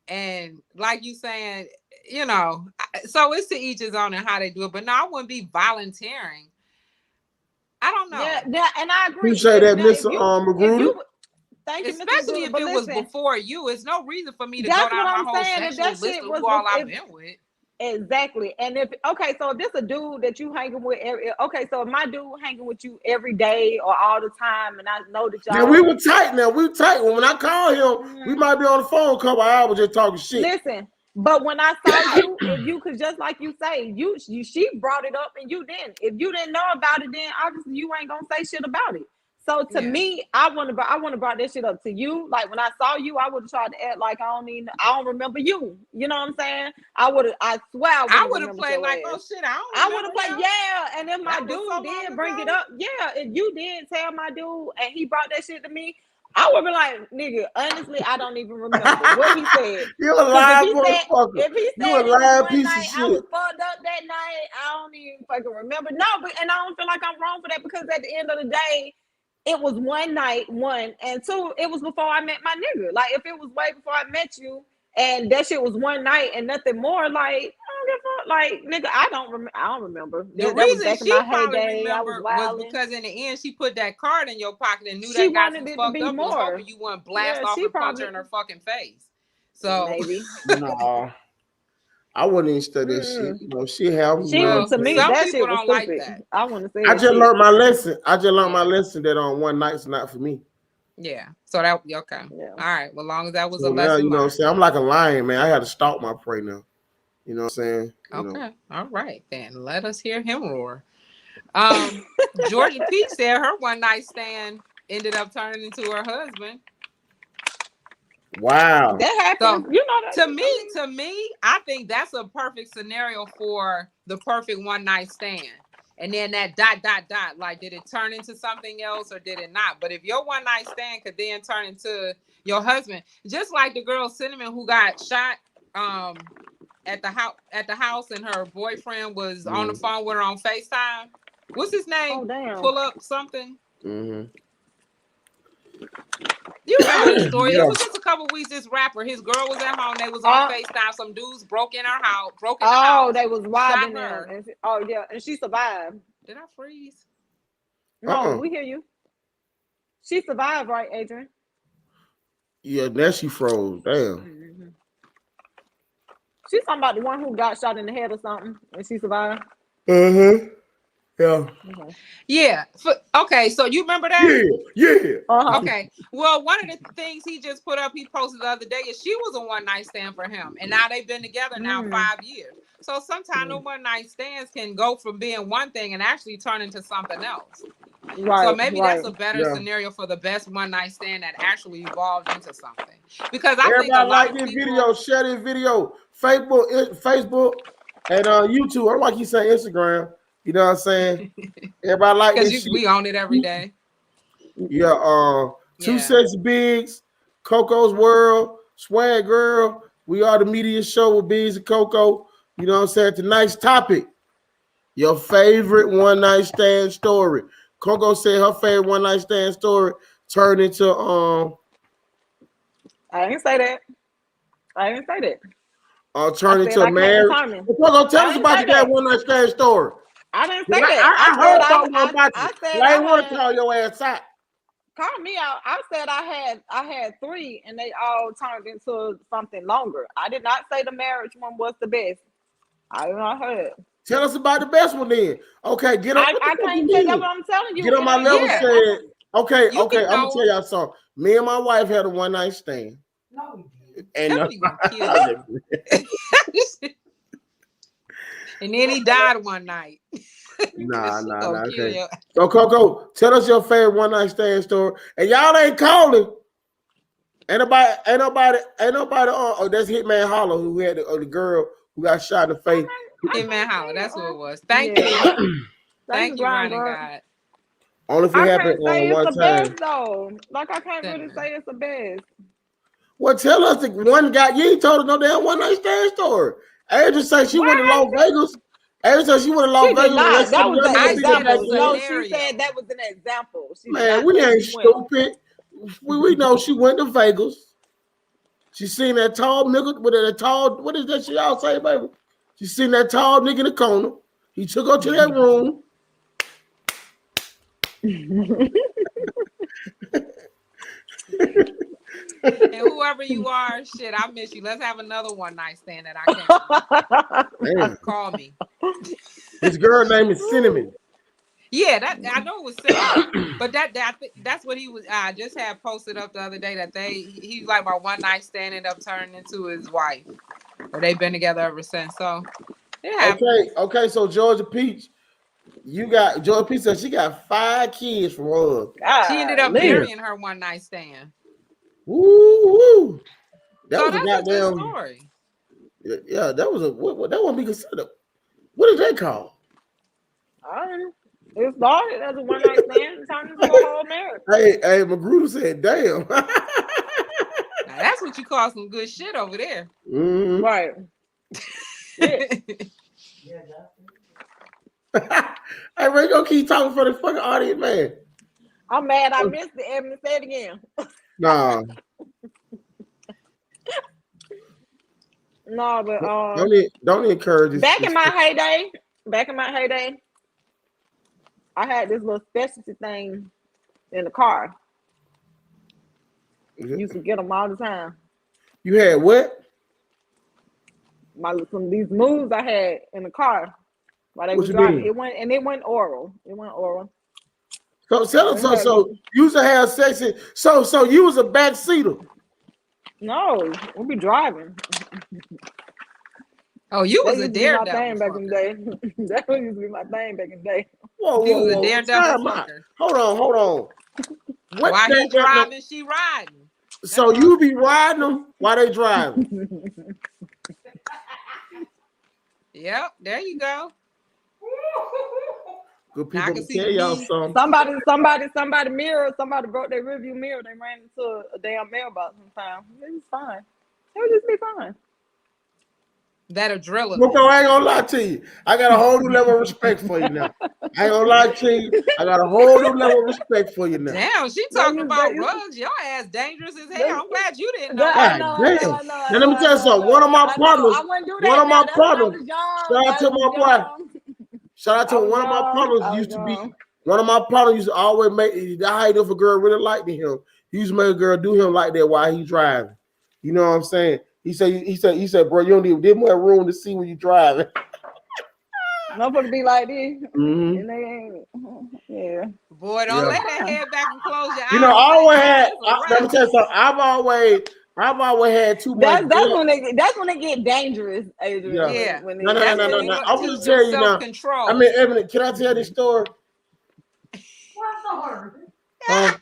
and like you saying, you know, so it's to each his own and how they do it. But no, I wouldn't be volunteering. I don't know. Yeah, and I agree. You say that, Mr. Magruder? Thank you, especially if it was before you. It's no reason for me to go down my whole sexual list of who all I've been with. Exactly. And if so if this a dude that you hanging with so if my dude hanging with you every day or all the time and I know that y'all we were tight when I call him, we might be on the phone a couple hours just talking shit. Listen, but when I saw you, if you could just like you say, she brought it up and you didn't. If you didn't know about it, then obviously you ain't gonna say shit about it. So to me, I want to brought that shit up to you. Like when I saw you, I would have tried to act like I don't remember you. You know what I'm saying? I swear I would have played like, oh shit, I would have played, yeah. And if my dude did bring it up, yeah, if you did tell my dude and he brought that shit to me, I would be like, nigga, honestly, I don't even remember what he said. You're a live motherfucker. If he said you a live piece night, of shit. I was fucked up that night, I don't even fucking remember. No, and I don't feel like I'm wrong for that because at the end of the day, it was one night, and two, it was before I met my nigga. Like, if it was way before I met you, and that shit was one night and nothing more, like, I don't give a fuck. Like, nigga, I don't remember. The reason she probably remembered was because in the end, she put that card in your pocket and knew that got you fucked up and hoping you wouldn't blast off and punch her in her fucking face. So maybe. No. I wouldn't even study that shit. You know, she have me. She You know was what to I'm me. saying? some That people shit was don't like stupid. that. I want to say. I that just shit. learned my lesson. I just learned my Yeah. lesson that on one night's not for me. Yeah. So that okay. Yeah. All right. Well, long as that was So a now, lesson you know what I'm learned. saying? I'm like a lion, man. I had to stalk my prey now. You know what I'm saying? You know. Okay. All right. Then let us hear him roar. Georgia Peach said her one night stand ended up turning into her husband. Wow. That happened. So You know that. to me, I think that's a perfect scenario for the perfect one night stand. And then that ... like, did it turn into something else or did it not? But if your one night stand could then turn into your husband, just like the girl Cinnamon who got shot at the house and her boyfriend was on the phone with her on FaceTime. What's his name? Oh damn. Pull up something. Mm-hmm. You remember this story? Yeah. It was just a couple weeks. This rapper, his girl was at home. They was on FaceTime. Some dudes broke in her house, broke in the house. They was shot robbing her. them. Oh yeah, and she survived. Did I freeze? No, we hear you. She survived, right, Adrian? Yeah, now she froze. Damn. Mm-hmm. She's talking about the one who got shot in the head or something, and she survived. Uh-huh. Yeah. Yeah. Okay, so you remember that? Yeah. Okay. Well, one of the things he just put up, he posted the other day, is she was a one night stand for him, and now they've been together now 5 years. So sometimes the one night stands can go from being one thing and actually turn into something else. Right. So maybe that's a better scenario for the best one night stand that actually evolved into something. Because I think a lot like of this people video, share this video, Facebook, and YouTube. I don't like you say Instagram. You know what I'm saying? Everybody like this shit. We own it every day. Yeah. Two Sets Biggz, Coco's World, Swag Girl. We are the media show with biggz and Coco. You know what I'm saying? Tonight's topic: your favorite one night stand story. Coco said her favorite one night stand story turned into I didn't say that. Turn into a marriage. Coco, tell us about that one night stand story. I didn't say that. I heard something about you. I said I ain't want to call your ass out. Call me out. I said I had 3 and they all turned into something longer. I did not say the marriage one was the best. I did not heard. Tell us about the best one then. Okay, get on. I can't tell you what I'm telling you. Get on my level. Yeah. Said okay. I'm gonna know. tell y'all something. Me and my wife had a one night stand. No, we did. And and then he died one night. Nah. Okay. So Coco, tell us your favorite one night stand story. And y'all ain't calling. Ain't nobody. Oh, that's Hitman Hollow who had the girl who got shot in the face. Hitman Hollow. That's who it was. Thank you. Thank you, Running God. Only if it happened on one time. Best, though. Like I can't really say it's the best. Well, tell us the one guy. You ain't told us no damn one night stand story. I just say she went to Las Vegas. I said she went to Las Vegas. That was an example. No, scenario. she said that was an example. Man, we ain't stupid. We know she went to Vegas. She seen that tall nigga with that tall. What is that shit y'all say, baby? She seen that tall nigga in the corner. He took her to that room. And whoever you are, shit, I miss you. Let's have another one night stand that I can't. Call me. His girl name is Cinnamon. Yeah, that I know it was Cinnamon, but that's what he was. I just had posted up the other day that he's like my one night stand ended up turning into his wife, or they've been together ever since. So yeah. Okay. So Georgia Peach, Georgia Peach said she got 5 kids from her. She ended up marrying her one night stand. Woo! That was that's a goddamn good story. Yeah, that was what that wouldn't be considered. What is that called? I don't know. It started as a one night stand and turned into a whole marriage. Hey, Magruder said, "Damn." Now that's what you call some good shit over there. Mm-hmm. Right. Hey, Ray, go keep talking for the fucking audience, man. I'm mad I missed it. Evan, say it again. Nah. No, but don't encourage this. Back in my heyday, I had this little specialty thing in the car. Used to get them all the time. You had what? these moves I had in the car while they What was you driving. did? It went oral. It went oral. So you used to have sex. So you was a backseater. No, we'll be driving. Oh, you That was a used to be my daredevil thing back in the fucker. day. That used to be my thing back in the day. You was a Whoa. daredevil Time out. fucker. Hold on. What While he that- driving, she riding. So you be riding them while they driving? Yep, there you go. Good Now I people can to see tell the y'all bees. something. Somebody mirror. Somebody broke their review mirror. They ran into a damn mailbox sometime. It was fine. It would just be fine. That'll drill it. Coco, I ain't gonna lie to you. I got a whole new level of respect for you now. I ain't gonna lie to you. I got a whole new level of respect for you now. Damn, she talking about rugs. Your ass dangerous as hell. I'm glad you didn't know I that. know. Now let me tell you something. One of my partners, I wouldn't do that. one of my Now. That's when I partners, was young. shout out to my boy. Shout out to one of my partners I was used to be. young. One of my partners used to always make. I hate if a girl really liked him. He used to make a girl do him like that while he driving. You know what I'm saying? He said, bro, you don't need this much room to see when you driving. Motherfucker be like this, Mm-hmm. and they ain't. Yeah. Boy, don't lay that head back and close your eyes. You know, I always had. Let Let me tell you something. I've always had too much. That's when they get dangerous, Adrian. Yeah. When No. I'm teach gonna tell you now. self-control. I mean, Evan, can I tell this story? What story? Huh?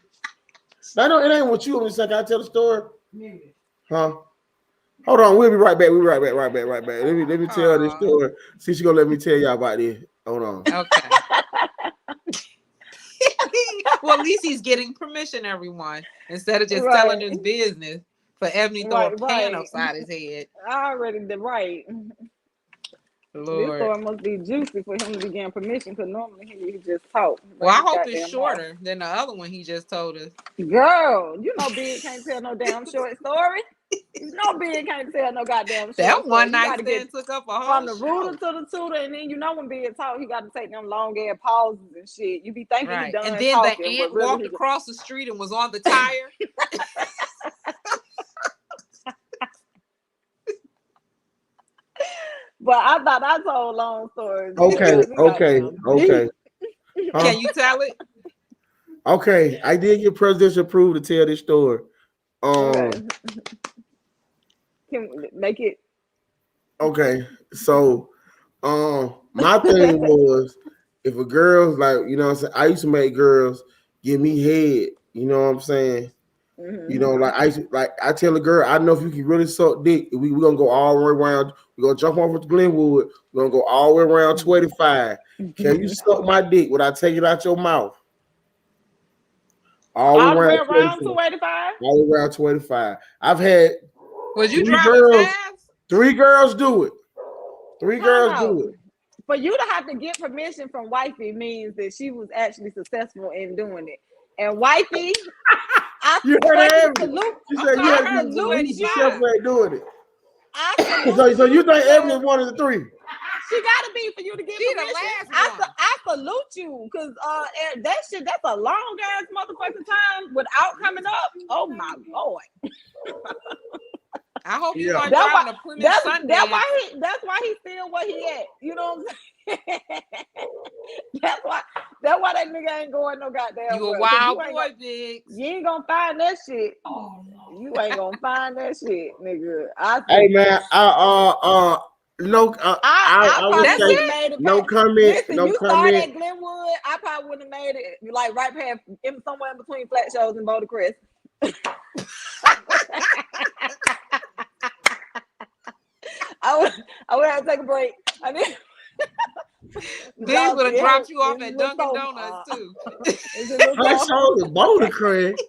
I know it ain't what you want me to say. Can I tell the story? Yeah. Huh? Hold on, we'll be right back. We'll be right back. Let me tell this story. See, she gonna let me tell y'all about this. Hold on. Okay. Well, at least he's getting permission, everyone, instead of just telling his business for Ebony throw a pan upside his head. I already did right. Lord. This story must be juicy for him to be getting permission, because normally he just talk. Well, I hope it's shorter than the other one he just told us. Girl, you know Big can't tell no damn short story. You know Big can't tell no goddamn short that story. One night stand took up a whole from the rooter to the tutor, and then you know when Big talk, he got to take them long ass pauses and shit. You be thinking he done and then talking, the ant walked across the street and was on the tire. But I thought I told long stories. Okay. Can you tell it? Okay, I did get presidential approved to tell this story. Can make it. Okay, so my thing was, if a girl's like, you know what I'm saying, I used to make girls give me head, you know what I'm saying? Mm-hmm. You know, I tell a girl, I know if you can really suck dick, we're gonna go all the way around, we're gonna jump off of Glenwood, we're gonna go all the way around 25. Can you suck my dick without taking it out your mouth? All the way around 285? All the way around 25. I've had three girls do it. Three girls do it. For you to have to get permission from wifey means that she was actually successful in doing it. And wifey, you heard her. Salute. She said you had to be successful at doing it. So you think Ebony is one of the three? She gotta be for you to get permission. I salute you, because that's a long ass motherfucking time without coming up. Oh my Lord. I hope you are driving a Plymouth Sunday. That's why he's still where he at. You know what I'm saying? that's why that nigga ain't going no goddamn. You a wild boy, Big. You ain't gonna find that shit. Oh, no. You ain't gonna find that shit, nigga. Hey man, no, I would say no comment. Listen, no you comment. started at Glenwood, I probably wouldn't have made it like right past somewhere in between Flat Shows and Boulder Crest. I would have to take a break. Big would have dropped you off at Dunkin' Donuts too. Flat Shows and Boulder Crest.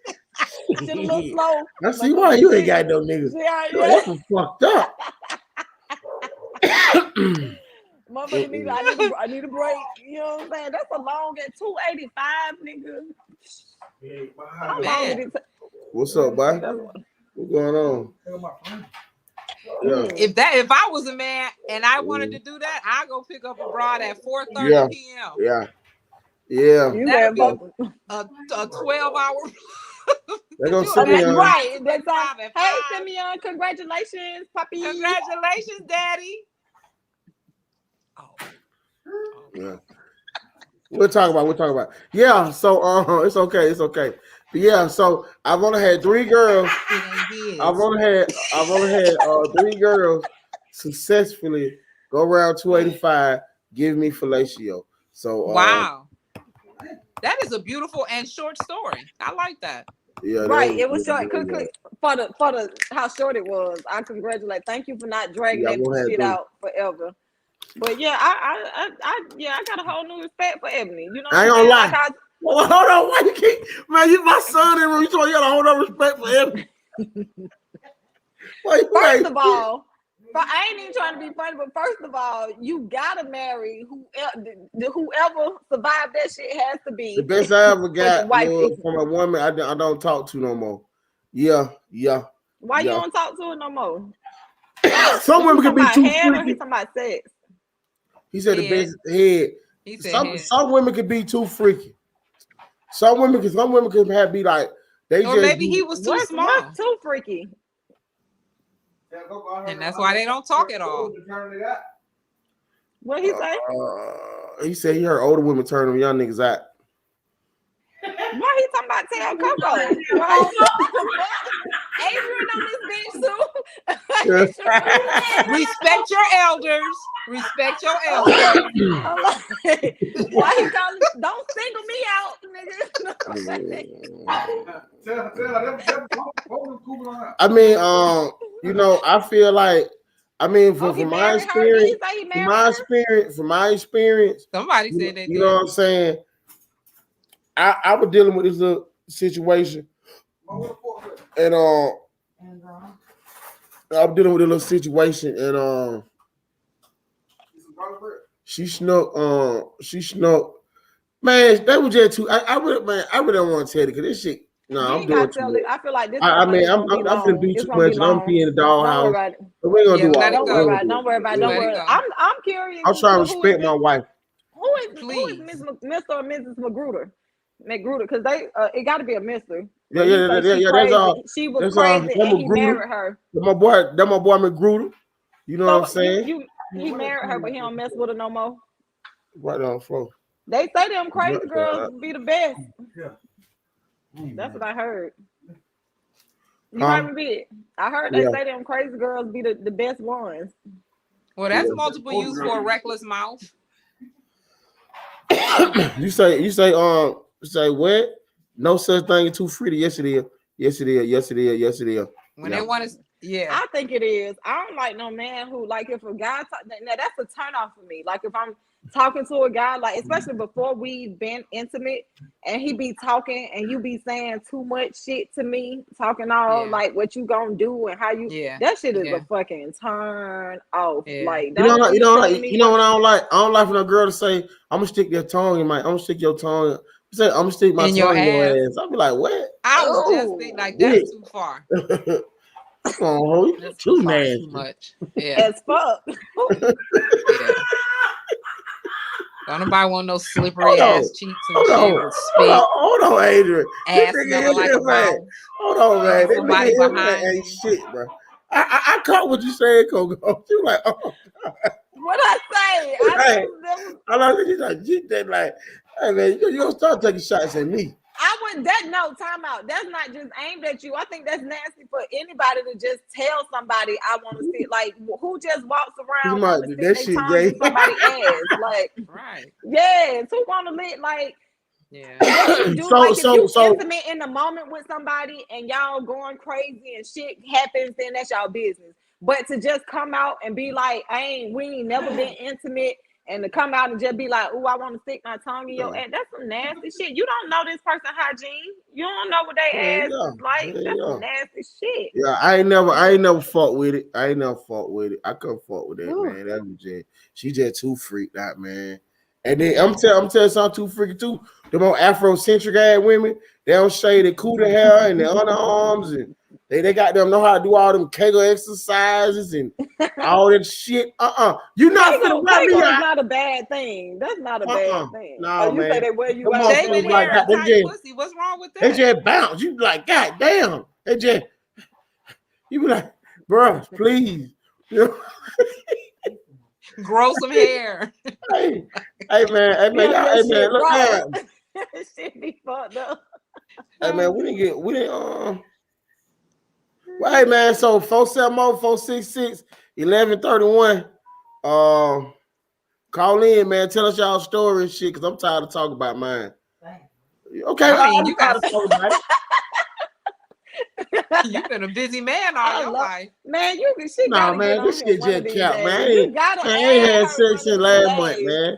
It's a little slow. I see why you ain't got no niggas. Yeah. That's fucked up. Motherfucker, I need a break. You know what I'm saying? That's a long at 285, nigga. What's up, boy? What's going on? Yeah. If I was a man and I wanted to do that, I'd go pick up a broad at 4:30 p.m. Yeah. That'd be a 12-hour. They gonna You send me imagine Right. that That's all. 5 and Hey, 5? Simeon, congratulations, puppy. Congratulations, Daddy. Oh, Yeah. We'll talk about. Yeah, so it's okay. But yeah, so I've only had 3 girls. it ain't his. I've only had 3 girls successfully go around 285, give me fellatio. So Wow. That is a beautiful and short story. I like that. yeah, Right. It was short. For the how short it was. I congratulate. Thank you for not dragging Yeah, I that won't have shit to. out forever. But yeah, I got a whole new respect for Ebony. You know what I I'm ain't saying? gonna lie. Like Well, hold on, why you keep man? You my son in room. You told you got a whole lot of respect for him. first of all, I ain't even trying to be funny, but first of all, you gotta marry whoever survived that shit has to be the best I ever fucking got was wifey. from a woman I don't talk to no more. Yeah. Why you don't talk to her no more? Some women can be too head or he freaky. talking about sex? He said the Head. best head. He said head. Some women can be too freaky. Some women can have be like they Or just maybe he was too small. What's too freaky? And that's why they don't talk at all. What he say? He said he heard older women turn them young niggas out. Why he talking about tell Coco? Why? Adrian on this bitch too. Respect your elders. Respect your elders. Why he calling? Don't single me out, nigga. I mean, I feel like, from my experience, Somebody said they you did. know what I'm saying? I was dealing with this little situation, and I was dealing with a little situation, and she snuck. Man, that was just too. I really don't want to tell it because this shit. No, I'm doing too much. I feel like this. I'm gonna do too much. I'm gonna be in the doghouse. We're gonna do all. Don't worry about it. Don't worry about it. Don't worry. I'm curious. I'm trying to respect my wife. Who is Mr. or Mrs. Magruder? Because they it got to be a Mister. Yeah. That's all. She was crazy, and he married her. That my boy Magruder. You know what I'm saying? He married her, but he don't mess with her no more. Right on the floor. They say them crazy girls be the best. That's what I heard. You heard me, Big? I heard they say them crazy girls be the best ones. Well, that's multiple use for a reckless mouth. You say what? No such thing as too free. Yes it is. When they want to, I think it is. I don't like no man who, like, if a guy now that's a turn off for me. Like, if I'm talking to a guy, like, especially before we've been intimate, and he be talking and you be saying too much shit to me, talking all like what you gonna do and how you that shit is a fucking turn off. Like, you know what I don't like? I don't like for a girl to say, I'm gonna stick your tongue in I'm gonna stick your tongue. Say, I'm gonna stick my tongue in your ass. I'll be like, what? I was just thinking, like, that's too far. Oh, that's too nasty. Too much. Yeah. As fuck. Don't nobody want no slippery ass cheeks and shit with spit. Hold on, Adrian. Ass smelling like a mouth. Hold on, man. Somebody behind ain't shit, bro. I caught what you said, Coco. You like, oh God. What I say? I like you like, hey man, you gonna start taking shots at me. I wouldn't time out. That's not just aimed at you. I think that's nasty for anybody to just tell somebody I want to see. Like, who just walks around that shit gay. Somebody's ass. Like, right. Yes, who want to live like if you intimate in the moment with somebody and y'all going crazy and shit happens, then that's y'all business. But to just come out and be like, we ain't never been intimate, and to come out and just be like, oh, I want to stick my tongue in your ass, that's some nasty shit. You don't know this person hygiene. You don't know what they ass is like. That's some nasty shit. Yeah, I ain't never fought with it. I couldn't fuck with that, man. That was just, she just too freaked out, man. And then I'm telling something too freaky too. The more Afrocentric ass women, they don't shave their cooter hair and their underarms and They got them know how to do all them Kegel exercises and all that shit. You not finna wear me Kegel is out. not a bad thing. That's not a bad thing. No, You say man. they wear you Them out. motherfuckers Shaving like hair that. and tight pussy. What's wrong with They that? just bounce. You be like, God damn. They just, you be like, bro, please. You know? Grow some hair. Hey man, look down. Shit be fucked up. Hey man, we didn't well, hey man, so 470-466-1131. Call in, man. Tell us y'all story and shit, because I'm tired of talking about mine. Okay, I mean, I'm tired of talking about it. You've been a busy man all your life. Man, Nah, man, this shit just count, man. I ain't had sex since last month, man.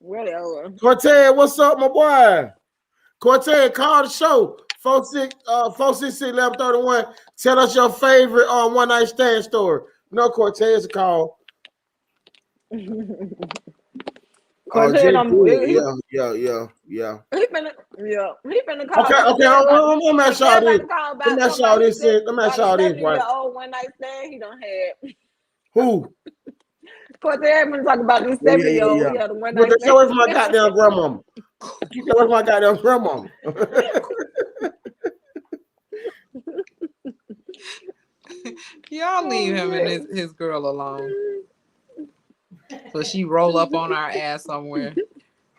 Whatever. Cortez, what's up, my boy? Cortez, call the show. 466-1131. Tell us your favorite one night stand story. No, Cortez call. Cortez, yeah. He finna call. Okay, let me ask y'all this. Let me ask y'all this, right? Old one night stand he done had. Who? Cortez finna talk about this 70-year-old. He had a one night But stand. that's away from my goddamn grandmama. Keep that away from my goddamn grandmama. Y'all leave him and his girl alone. So she roll up on our ass somewhere.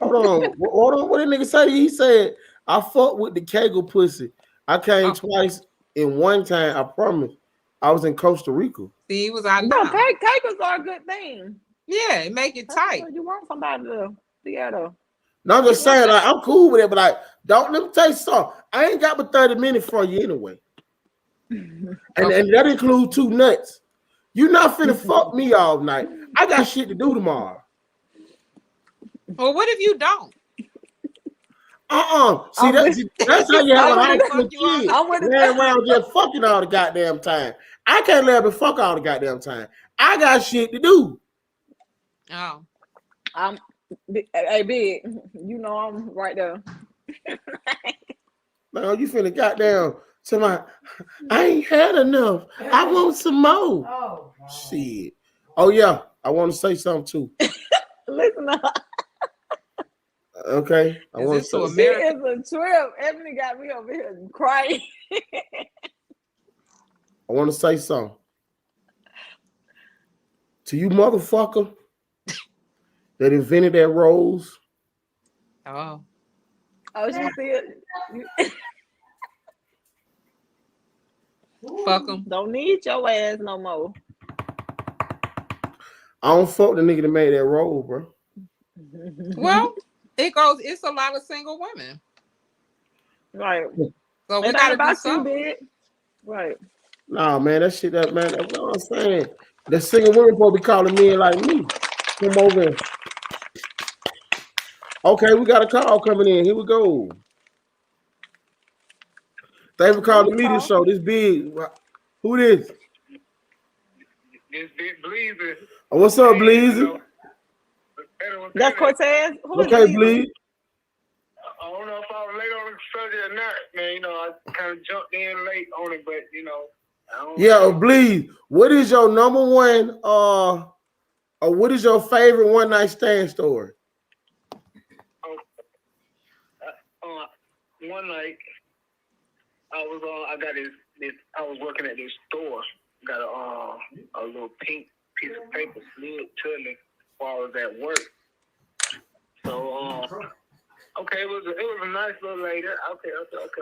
Hold on. What did nigga say? He said, I fucked with the Kegel pussy. I came twice in one time. I promise. I was in Costa Rica. See, he was out No, now. Kegels are a good thing. Yeah, make it tight. You want somebody to together. No, I'm just saying, like, I'm cool with it, but like, let me tell you something. I ain't got but 30 minutes for you anyway. And that includes 2 nuts. You not finna fuck me all night. I got shit to do tomorrow. Well, what if you don't? See, that's how you have a high school kid. Ran around just fucking all the goddamn time. I can't let me fuck all the goddamn time. I got shit to do. Oh. Hey, Big, you know I'm right there. Man, you finna goddamn somebody. I ain't had enough. I want some more. Oh, shit. Oh yeah, I want to say something too. Listen up. Okay, I want to say. She is a trip. Ebony got me over here crying. I want to say something to you, motherfucker, that invented that rose. Oh, she see it. Fuck him. Don't need your ass no more. I don't fuck the nigga that made that rose, bro. Well, it's a lot of single women. Right. So we gotta do something. Big. Right. Nah, man, that shit, man, that's what I'm saying. The single women supposed to be calling men like me. Come over here. Okay, we got a call coming in. Here we go. Thanks for calling the media show. This big. Who this? This big Bleezy. Oh, what's up, Bleezy? That's Cortez. Okay, Bleezy. I don't know if I was late on the subject or not, man. You know, I kind of jumped in late on it, but you know, I don't know. Bleezy. What is your number one? Or what is your favorite one night stand story? One night, I was working at this store. Got a little pink piece of paper slid to me while I was at work. So okay, it was a nice little lady.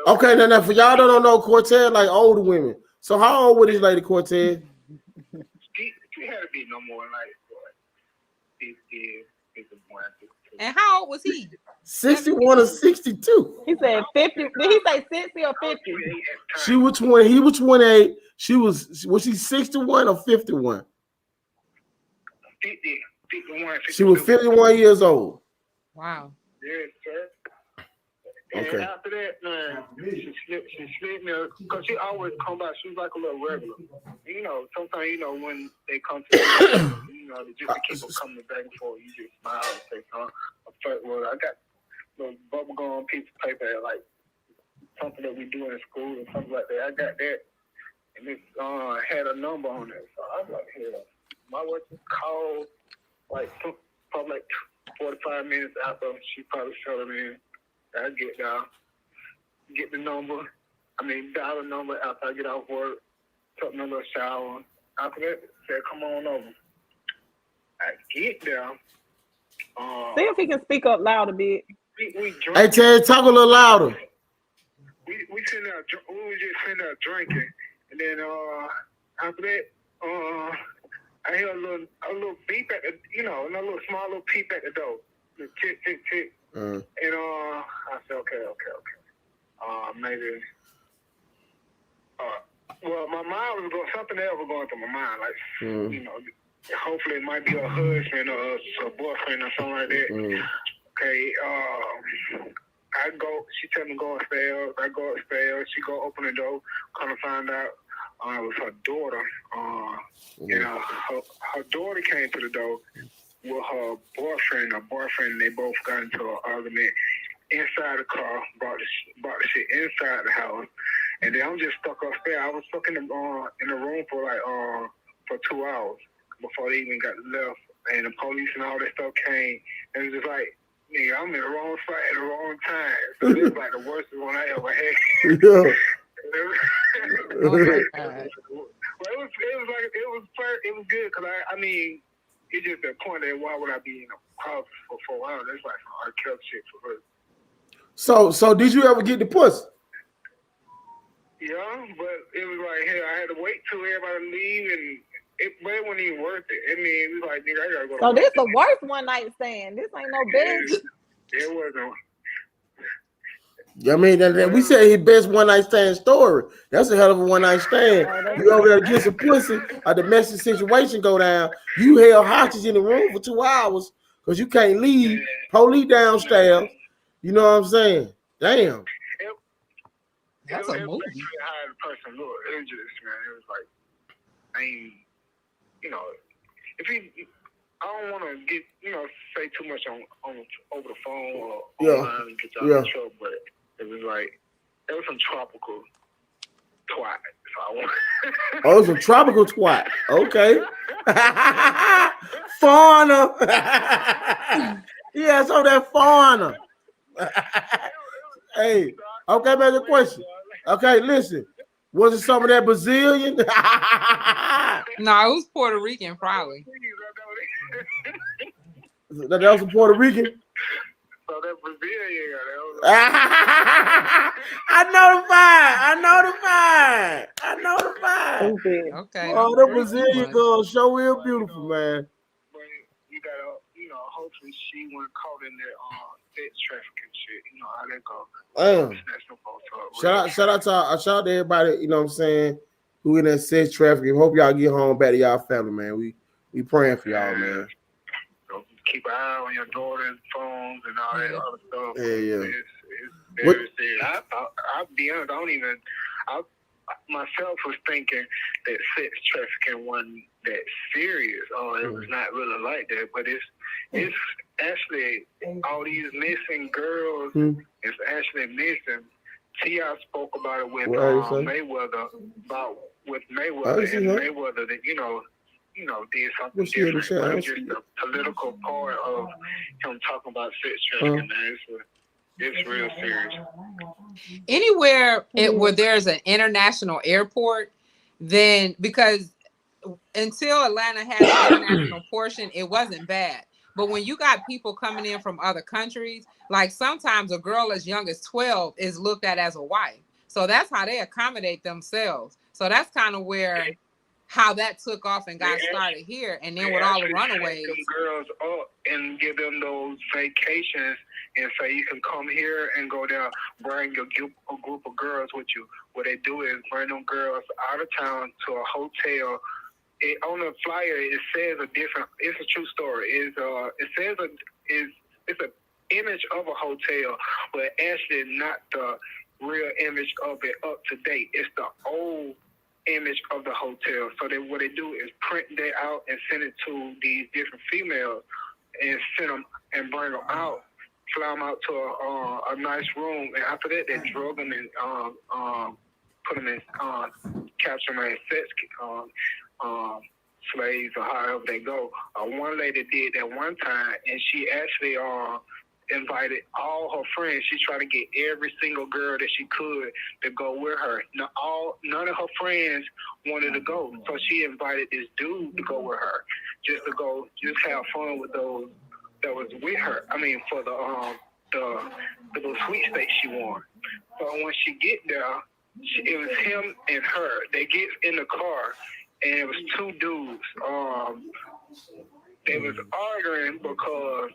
Okay. Now for y'all don't know Cortez like older women. So how old was this lady, Cortez? She had to be no more like 50, 51. And how old was he? 61 or 62. He said 50. Did he say 60 or 50? She was 20. He was 28. Was she 61 or 51? 50, 51. She was 51 years old. Wow. Yes, sir. Okay. And after that, man, she slid me because she always come back. She was like a little regular. You know, sometimes, you know, when they come to you know, just to keep them coming back and forth, you just smile and say, well, I got a little bubble gum piece of paper, like something that we do in school or something like that. I got that. and it had a number on it. So I was like, hell, my wife called like probably like 45 minutes after she probably shut him in. I get down, get the number. Dial the number after I get off work. Took me a little shower. After that, said, come on over. I get there. See if he can speak up loud a bit. We drink. Hey, Ted, talk a little louder. We was just sitting there drinking, and then after that, I hear a little beep at the, a little small little peep at the door, the tick tick tick, and I said, okay, maybe. Well, my mind was going, something else was going through my mind, like hopefully it might be a husband or a boyfriend or something like that. Okay, I go. She tell me go upstairs. I go upstairs. She go open the door. Come to find out, it was her daughter. And her daughter came to the door with her boyfriend. Her boyfriend. They both got into an argument inside the car. Brought the shit inside the house. And then I'm just stuck upstairs. I was stuck in the room for like for 2 hours before they even got left. And the police and all that stuff came. And it was just like, nigga, I'm in the wrong spot at the wrong time. So this is like the worst one I ever had. Yeah. Oh my God. Well, it was good because it's just the point that why would I be in a crowd for 4 hours? That's like some hard kill shit for her. So did you ever get the pussy? Yeah, but it was like, hey, I had to wait till everybody leave, and it wasn't even worth it. It was like, nigga, I gotta go. So this the worst one night stand. This ain't no best. It wasn't. We said his best one night stand story. That's a hell of a one night stand. You over there to get some pussy, a domestic situation go down. You held hostage in the room for 2 hours because you can't leave. Police downstairs. You know what I'm saying? Damn. That's a movie. It was actually how the person looked. It was just, man, it was like, I don't want to get, say too much on over the phone or online and get y'all in trouble, but it was like, there was some tropical twat. So I want. Oh, it was a tropical twat. Okay. Foreigner. Yeah, so that foreigner. Hey, okay, man, the question. Okay, listen. Was it some of that Brazilian? No, it was Puerto Rican, probably. That was a Puerto Rican? So that Brazilian, I notified. Okay. Oh, the Brazilian girl so real beautiful, man. But you gotta, hopefully she wasn't caught in that sex trafficking shit. You know how that goes. Shout out to everybody, you know what I'm saying, who in that sex trafficking. Hope y'all get home back to y'all family, man. We praying for y'all, man. So keep an eye on your daughter's phones and all that other stuff. Yeah. It's very serious. I'll be honest, I myself was thinking that sex trafficking wasn't that serious. It was not really like that, but it's actually all these missing girls. It's actually missing. T.I. spoke about it with Mayweather, and Mayweather that did something different. But it's just the political part of him talking about sex trafficking. Man, it's real serious. Anywhere where there's an international airport, then because until Atlanta had an international portion, it wasn't bad. But when you got people coming in from other countries, like sometimes a girl as young as 12 is looked at as a wife. So that's how they accommodate themselves. So that's kind of how that took off and got started here. And then with all the runaways. Them girls up and give them those vacations and say you can come here and go down, bring a group of girls with you. What they do is bring them girls out of town to a hotel. On the flyer, it says it's a true story. It says it's an image of a hotel, but actually not the real image of it up to date. It's the old image of the hotel. So what they do is print that out and send it to these different females and send them and bring them out, fly them out to a nice room, and after that they drug them and put them in capture them as sex slaves or however they go. One lady did that one time, and she actually invited all her friends. She tried to get every single girl that she could to go with her. None of her friends wanted to go, so she invited this dude to go with her, just have fun with those that was with her. I mean, for the little sweepstakes she won. So when she get there, it was him and her. They get in the car, and it was two dudes. They was arguing because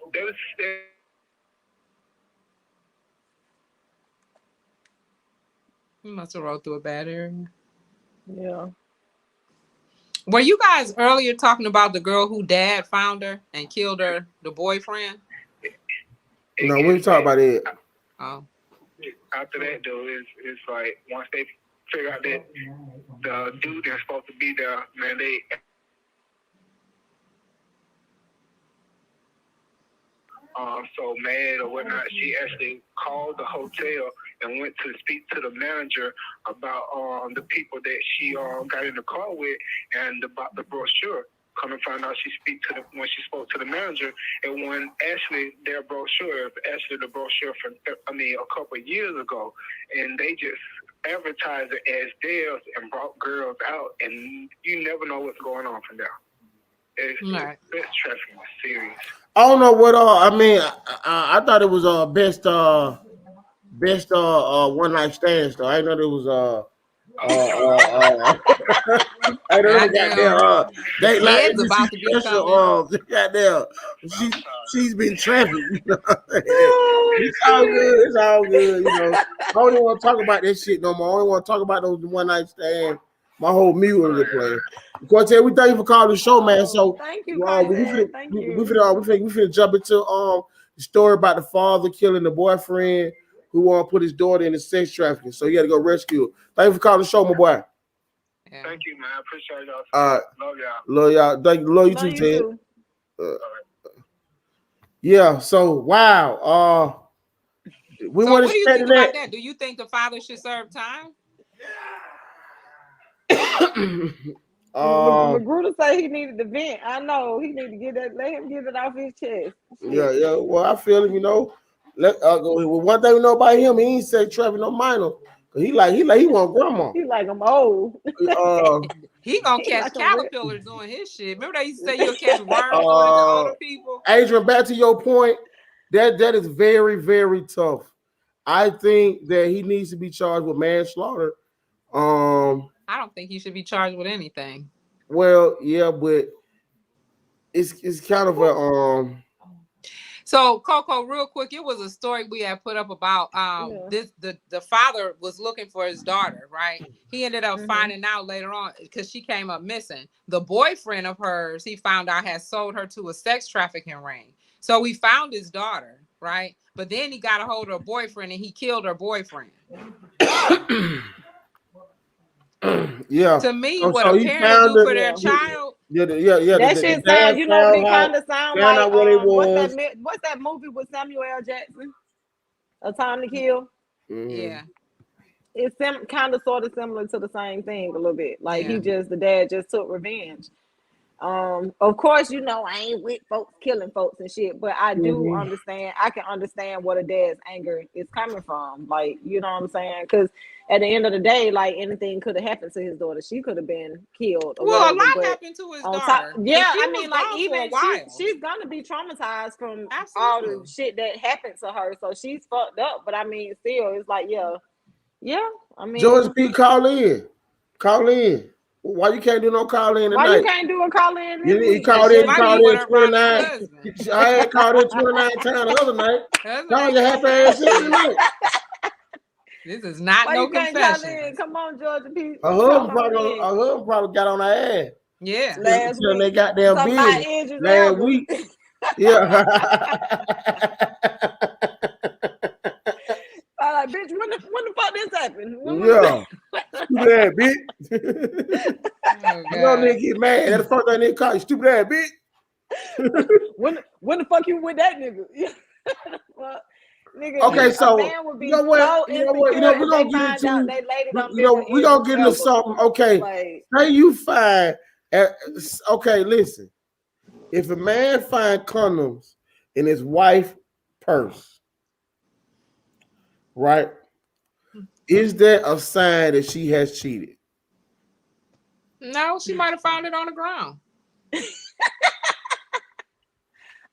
You must have rode through a bad area. Yeah. Were you guys earlier talking about the girl who dad found her and killed her, the boyfriend? No, we talk about it. Oh. After that, though, it's like once they figure out that the dude that's supposed to be there, man, they so mad or whatnot. She actually called the hotel and went to speak to the manager about the people that she got in the car with and about the brochure. Come and find out when she spoke to the manager, it wasn't actually their brochure. It was actually the brochure from a couple of years ago, and they just advertised it as theirs and brought girls out, and you never know what's going on from there. It's sex trafficking is serious. I don't know what I mean. I thought it was best one night stands though. I didn't know there was I don't know goddamn they like Kids about to be coming. Goddamn she's been trafficked. You know? It's all good. It's all good. You know, I don't even want to talk about that shit no more. I only want to talk about those one night stands. My whole meal is playing. Quartet, we thank you for calling the show, man. So thank you, we finna jump into the story about the father killing the boyfriend who put his daughter in the sex trafficking. So you got to go rescue her. Thank you for calling the show, my boy. Yeah. Thank you, man. I appreciate y'all. Love y'all. Thank you. Love you too, Ted. Yeah. So wow. We want to what do you think about that? Do you think the father should serve time? Magruder say he needed to vent. I know he need to get that. Let him get it off his chest. Yeah. Well, I feel him. You know, one thing we know about him, he ain't sex trafficking no minor. He want grandma. He like I'm old. He gonna catch caterpillars doing his shit. Remember they used to say you'll catch worms doing it to older people. Adrian, back to your point. That is very, very tough. I think that he needs to be charged with manslaughter. I don't think he should be charged with anything. Well, yeah, but it's kind of a So Coco, real quick, it was a story we had put up about the father was looking for his daughter, right? He ended up finding out later on because she came up missing. The boyfriend of hers, he found out had sold her to a sex trafficking ring. So we found his daughter, right? But then he got a hold of her boyfriend and he killed her boyfriend. Yeah. To me, what a parent do for their child. Yeah. That shit sound, it kind of sound like what's that movie with Samuel L. Jackson? A Time to Kill. Yeah. It's kind of sort of similar to the same thing a little bit. Like the dad just took revenge. Of course, you know, I ain't with folks killing folks and shit, but I do understand. I can understand what a dad's anger is coming from. Like, you know what I'm saying? Because at the end of the day, like anything could have happened to his daughter. She could have been killed. Well, a lot happened to his daughter. I mean, like even she's gonna be traumatized from all the shit that happened to her. So she's fucked up. But I mean, still, it's like, yeah. I mean, George P, call in. Why you can't do no call in tonight? Why you can't do a call in? You called in 29. I had called in 29 times the other night. Call your happy ass in tonight. This is not no confession. Come on, Georgia P. Her husband probably got on her ass. Yeah. Last week. They got their business. Last week. Yeah. Like, bitch, when the fuck this happened? Stupid ass bitch. You don't need to get mad. That's the first thing they call you, stupid ass bitch. when the fuck you with that nigga? Well, Nigga, Okay, a so man would be you know what? so You know what? You know insecure we're if gonna they get find out into. they lady done You know been we're with gonna get into whoever. something. Okay, Like, say you find. Okay, listen. If a man find condoms in his wife purse, right? Is that a sign that she has cheated? No, she might have found it on the ground.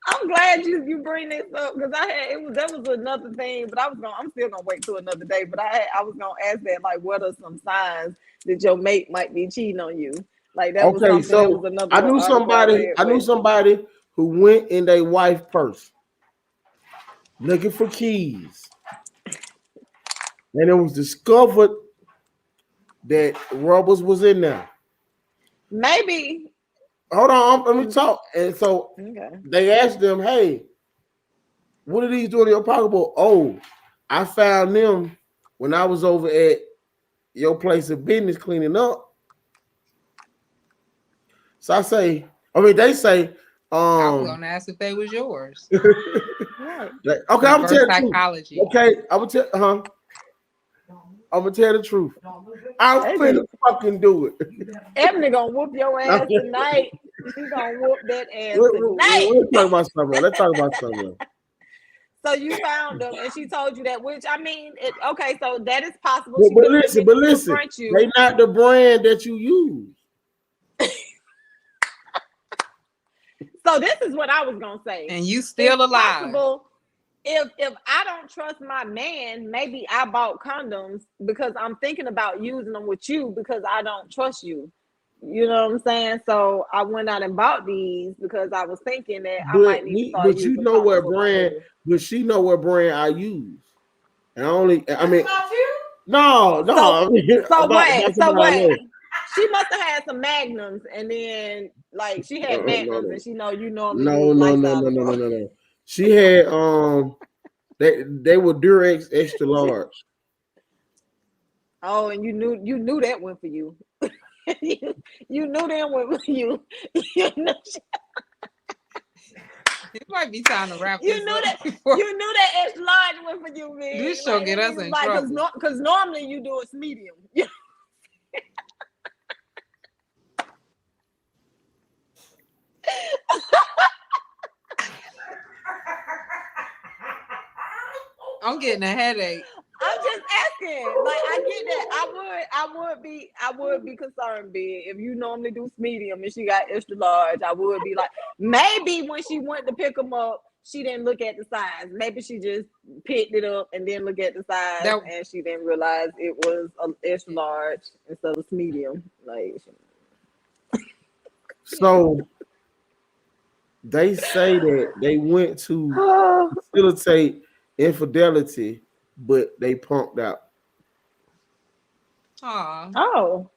I'm glad you bring this up because that was another thing, but I'm still gonna wait till another day. But I was gonna ask that, like, what are some signs that your mate might be cheating on you? Like that was Okay, something, that so was another I little knew article I somebody. read. I knew But somebody who went in their wife purse looking for keys, and it was discovered that rubbers was in there. maybe Hold on, let me talk. And so okay. they asked them, "Hey, what are these doing in your pocketbook?" Oh, I found them when I was over at your place of business cleaning up. So they say, I was gonna ask if they was yours. Right. okay, I'm gonna tell Reverse the truth. psychology. Okay, I'm gonna tell the truth. I'm finna fucking do it. Ebony gonna whoop your ass tonight. She gonna whoop that ass tonight. We'll talk about something else. Let's talk about something else. So you found them, and she told you that. Which I mean, okay, so that is possible. But, She but could have listen, been to confront you. they not the brand that you use. So this is what I was gonna say. And you still it's alive. Possible, if I don't trust my man, maybe I bought condoms because I'm thinking about using them with you because I don't trust you. You know what I'm saying? So I went out and bought these because I was thinking that I might need to start But using you know what condoms with my brand? nigga. But she know what brand I use. And I mean, About you? no. So about wait, somebody I know. she must have had some magnums, and then like she had magnums, No. and she know you normally use No. She had they were Durex extra large. Oh, and you knew that one for you. you knew that one for you. You knew, It might be time to wrap you this knew up. that Before you knew that extra large one for you, man. this show get us in trouble. Because normally you do it's medium. I'm getting a headache. I'm just asking. Like I get that. I would be concerned, big. If you normally do medium and she got extra large, I would be like, maybe when she went to pick them up, she didn't look at the size. Maybe she just picked it up and then look at the size, and she didn't realize it was an extra large instead of medium. Like, So they say that they went to facilitate infidelity, but they punked out. Oh.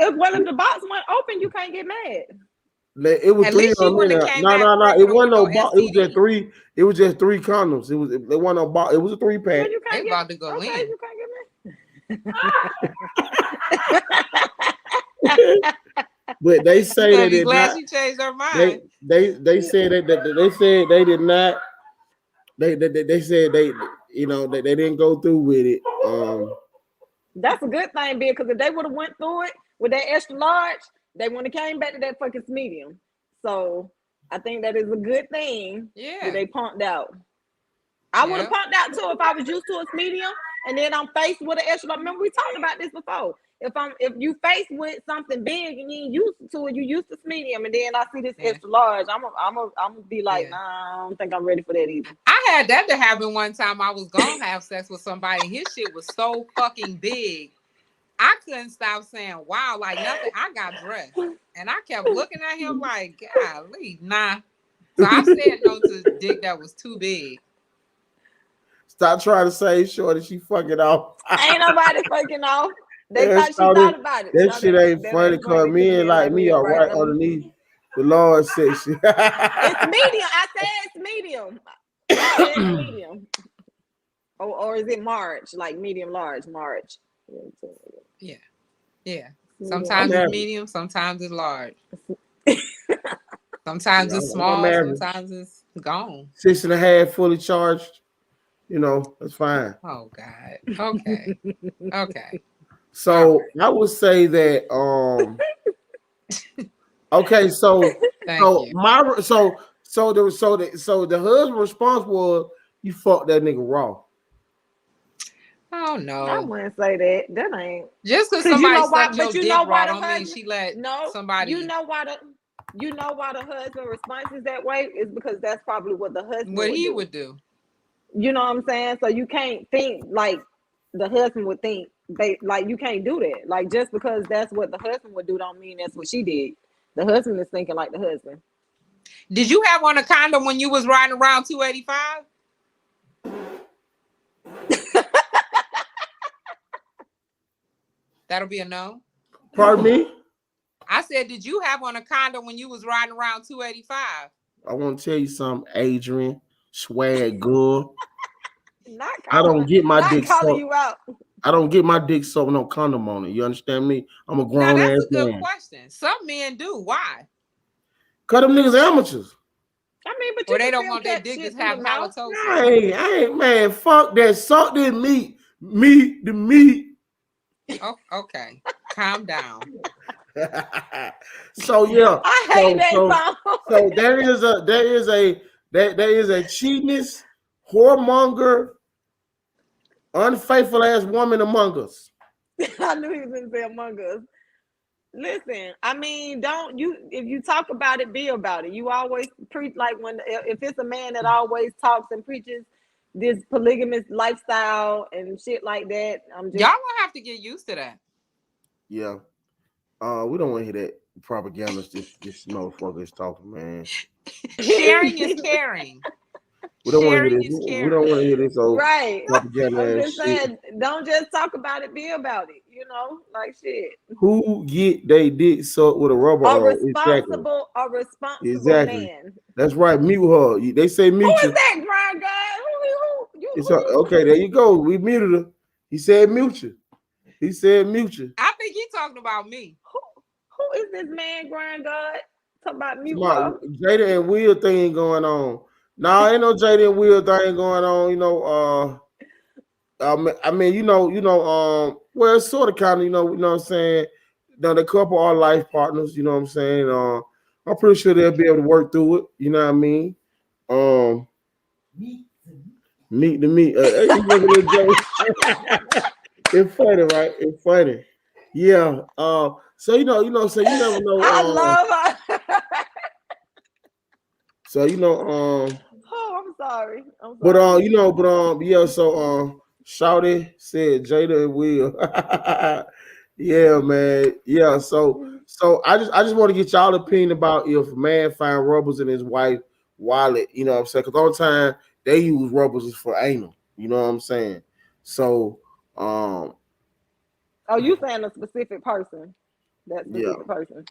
If the box went open, you can't get mad. It was At three least of she them in wouldn't there. have came No. back It wasn't with no no box. It was just STD. three. It was just three condoms. It wasn't no box. It was a 3-pack. Well, you They can't about to go okay, in. you can't get mad. But they You say better they be did glad not. she changed her mind. They said that they said they did not. They said they they didn't go through with it. That's a good thing, Bill, because if they would have went through it with that extra large, they wouldn't have came back to that fucking medium. So I think that is a good thing that they punked out. I would have punked out too if I was used to a medium, and then I'm faced with an extra large. Remember we talked about this before. If you faced with something big and you ain't used to it, you used to medium, and then I see this extra large, I'm gonna be like, nah, I don't think I'm ready for that either. I had that to happen one time. I was gonna have sex with somebody. His shit was so fucking big. I couldn't stop saying, wow, like nothing. I got dressed and I kept looking at him like, golly, nah. So I said no to dick that was too big. Stop trying to say shorty, she fucking off. Ain't nobody fucking off. They thought she thought about it. That shit ain't funny because me and me are right underneath the Lord section. It's medium. I said it's medium. It's medium. Or is it March? Like medium large, March. Yeah. Sometimes it's medium, sometimes it's large. Sometimes it's small, sometimes it's gone. 6.5 fully charged. You know, that's fine. Oh God. Okay. Okay. So I would say that okay, Thank you. so the husband response was you fucked that nigga raw. Oh I no. wouldn't say that. That ain't. Just because Cause you somebody know why? sucked your But you dick know raw why the don't mean husband? she let No, somebody. you know why the husband response is that way is because that's probably what the husband What would he do. would do. You know what I'm saying? So you can't think like the husband would think. Like you can't do that. Like just because that's what the husband would do, don't mean that's what she did. The husband is thinking like the husband. Did you have on a condom when you was riding around 285? That'll be a no. Pardon me? I said, did you have on a condom when you was riding around 285? I want to tell you something, Adrian. Swag girl. Not I don't get my not dick calling sucked. you out. I don't get my dick sucked with no condom on it. You understand me? I'm a Now grown that's ass a good man. question. Some men do. Why? Cut them niggas amateurs. I mean, but Or you they can don't still want their catch dick shit to through the have mouth. halitosis. I ain't, man. Fuck that. Suck this meat. Meat, the meat. Oh, okay. Calm down. So yeah. I hate that song. So there is a cheatness, whoremonger, unfaithful ass woman among us. I knew he was gonna say Among Us. Listen, I mean, don't you if you talk about it, be about it. You always preach like when if it's a man that always talks and preaches this polygamous lifestyle and shit like that. I'm just Y'all gonna have to get used to that. Yeah. We don't want to hear that propaganda this motherfucker is talking, man. Sharing is caring. We don't want to hear Sharing this. is We don't want to caring. hear this old right. propaganda I'm ass just shit. saying, don't just talk about it, be about it. You know, like shit. Who get they dick sucked with a rubber on? Exactly. A responsible Exactly. man. That's right. Mute her. They say Who mute is you. that, Grind God? It's okay. There you go. We muted her. He said mute you. He said mute you. I think he's talking about me. Who is this man, Grind God? Talking about mute My her. Jada and Will thing going on. Nah, ain't no Jada and Will thing going on. You know, I mean, well, it's sort of kind of, you know what I'm saying. Now the couple are life partners. You know what I'm saying. I'm pretty sure they'll be able to work through it. You know what I mean. Meet the meat. You making a joke. It's funny, right? It's funny. Yeah. So so you never know. I love her. So Oh, I'm sorry. but yeah. So Shawty said Jada and Will. Yeah, man. Yeah. So I just want to get y'all opinion about if a man find rubbers in his wife wallet. You know what I'm saying? Because all the time they use rubbers for anal. You know what I'm saying? So Oh, you saying a specific person? That yeah. specific person.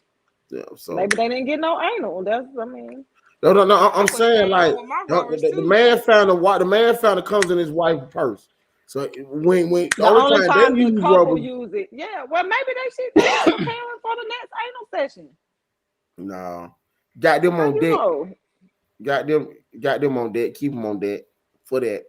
Yeah. So Maybe they didn't get no anal. That's I mean. no. I I'm put saying that like on with my rubbers the too. man found the man found it comes in his wife's purse. So when the The only only time they time the use couple rubbers, use it. Yeah, well, maybe they preparing for the next anal session. no, got them How on you deck. know? Got them on deck. Keep them on deck for that.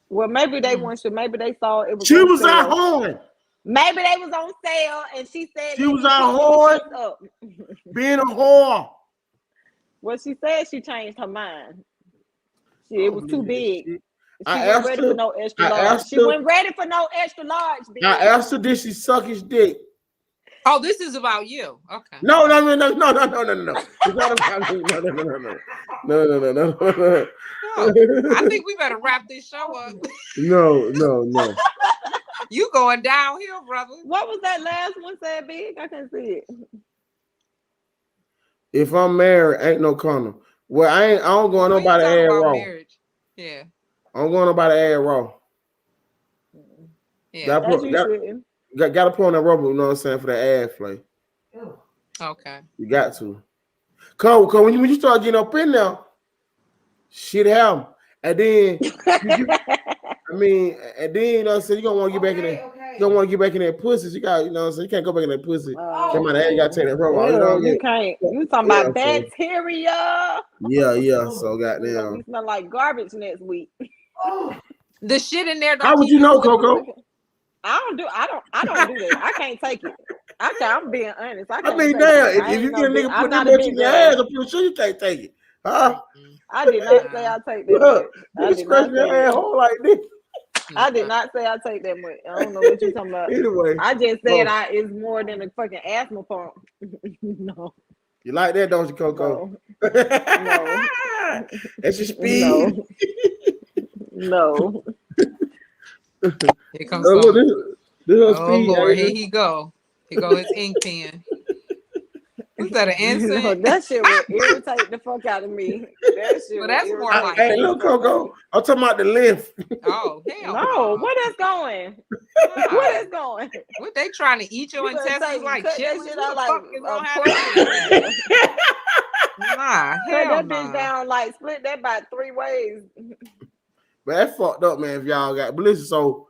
Well, maybe they want to. Maybe they saw it was She on was out sale. horn. Maybe they was on sale, and she said, She "Let was me out pick these horn, shits up." being a whore. Well, she said she changed her mind. I It don't was too believe that big. shit. She I wasn't asked ready for her. no extra I large. asked She her. wasn't ready for no extra large, I big. asked her, did she suck his dick? Oh, this is about you. Okay. No. It's not about me. No. No, I think we better wrap this show up. No. You going downhill, brother. What was that last one said, big? I can't see it. If I'm married, ain't no condom. Well, I don't go on We ain't nobody talking ass about raw. marriage. Yeah. I don't go on nobody ass raw. Yeah. As you should. Gotta put on that rubber, you know what I'm saying, for the ass play. Okay. You got to. Cause when you start getting up in there, shit happen. And then and then you know what I'm saying, you gonna want to get back in there. You don't want to get back in that pussy. So you got, you know what I'm saying, you can't go back in that pussy. You gotta take that rubber off, you know what I You mean? can't. You talking about bacteria? Yeah. So We gonna goddamn. be smelling like garbage next week. Oh, The shit in there How don't would keep you know, you slipping. Coco? I don't do that. I can't take it. I'm being honest. I I can't mean, take damn, it. I if you ain't get no a big. nigga I'm put that not a much in big your ass, girl. I'm pretty sure you can't take it. Huh? I did not say I take that much. I Nigga did not scratching say your that. asshole like this. I did not say I take that much. I don't know what you talking about. Anyway. I just said Oh, it's more than a fucking asthma pump. No, you like that, don't you, Coco? no, That's your speed. no, no. Here comes Look, some. this her Oh speed, Lord, ain't here it? he go. Here go his ink pen. Is that an No, incense? that shit would irritate the fuck out of me. That shit Well, would that's more irritate like Hey, the look, ink. fuck out of Coco. me. I'm talking about the length. Oh, hell No, no. where that's going? Nah. Where that's going? What they trying to eat your You better intestines like cut that chitlins? shit Who out the like fuck is a gonna have that pork. shit fast? Nah, Cut hell that bitch nah. down, like split that by 3 ways. But that's fucked up, man. If y'all got, but listen,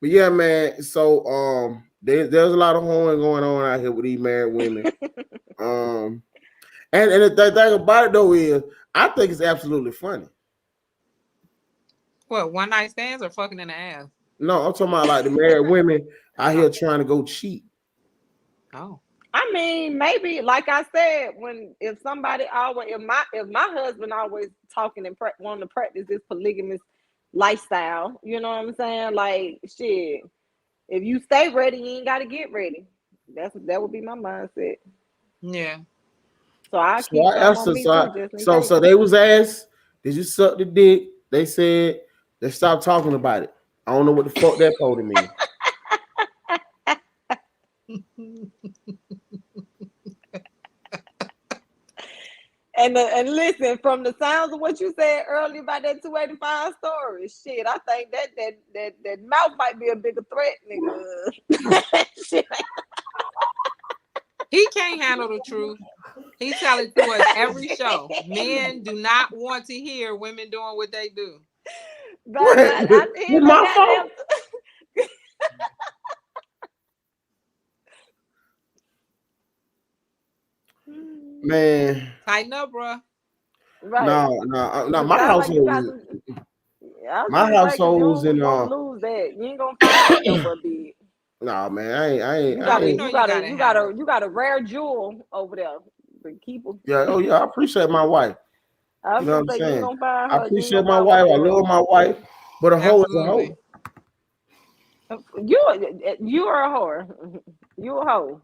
but yeah, man. So there's a lot of hoeing going on out here with these married women. And the thing about it though is, I think it's absolutely funny. What, one night stands or fucking in the ass? No, I'm talking about like the married women out here trying to go cheat. Oh. I mean, maybe like I said, if my husband always talking and wanting to practice this polygamous lifestyle, you know what I'm saying? Like shit, if you stay ready, you ain't got to get ready. That would be my mindset. Yeah. So I So keep I some asked on her, me too, just in case. so they was asked, did you suck the dick? They said they stopped talking about it. I don't know what the fuck that told me. And listen, from the sounds of what you said earlier about that 285 story, shit, I think that mouth might be a bigger threat, nigga. Shit. He can't handle the truth. He tell it to us every show. Men do not want to hear women doing what they do. But It's my fault. Man, Tighten up, bro. right. No. It My sounds like you household, got some. I was my gonna say, cause households you in won't lose that. You ain't gonna find that no but big. nah, man, I ain't, You I got a You ain't. know you you got a gotta you got have a it. you got a rare jewel over there. But keep her. Yeah, oh yeah, I appreciate my wife. I You was know what gonna I'm say you ain't saying? gonna find I her. You ain't appreciate gonna my find one wife. of I them love hoes. my wife, but a hoe is a hoe. Absolutely. You are a whore. You a hoe.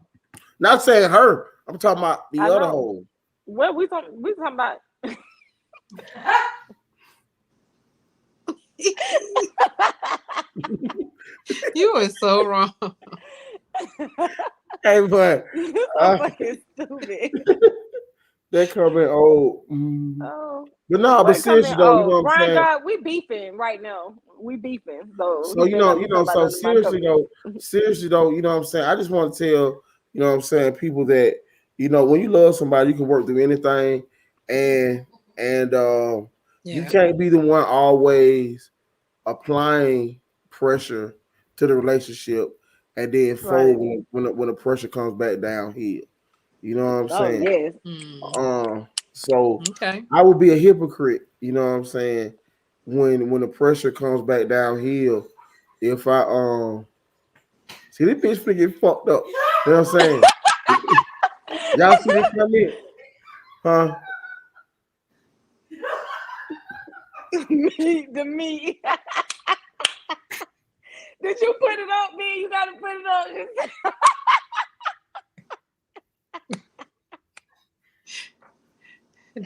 Not saying her. I'm talking about the I other know. hoe. What we talking about? You are so wrong. Hey, but You so fucking stupid. they coming old. Oh, But no, but what coming? seriously though, you know Oh, what I'm Brian saying? God, we beefing right now. We beefing, so So he better not be talking about so none of my cupcakes. seriously though, you know what I'm saying? I just want to tell, you know what I'm saying, people that, when you love somebody, you can work through anything, and you Yeah. can't be the one always applying pressure to the relationship and then Right. fold when the pressure comes back downhill. You know what I'm Oh saying? yes. So Okay. I would be a hypocrite, you know what I'm saying, when the pressure comes back downhill. If I see this bitch finna get fucked up. You know what I'm saying? Y'all see this come in? Huh? The meat. Did you put it up, man? You gotta put it up.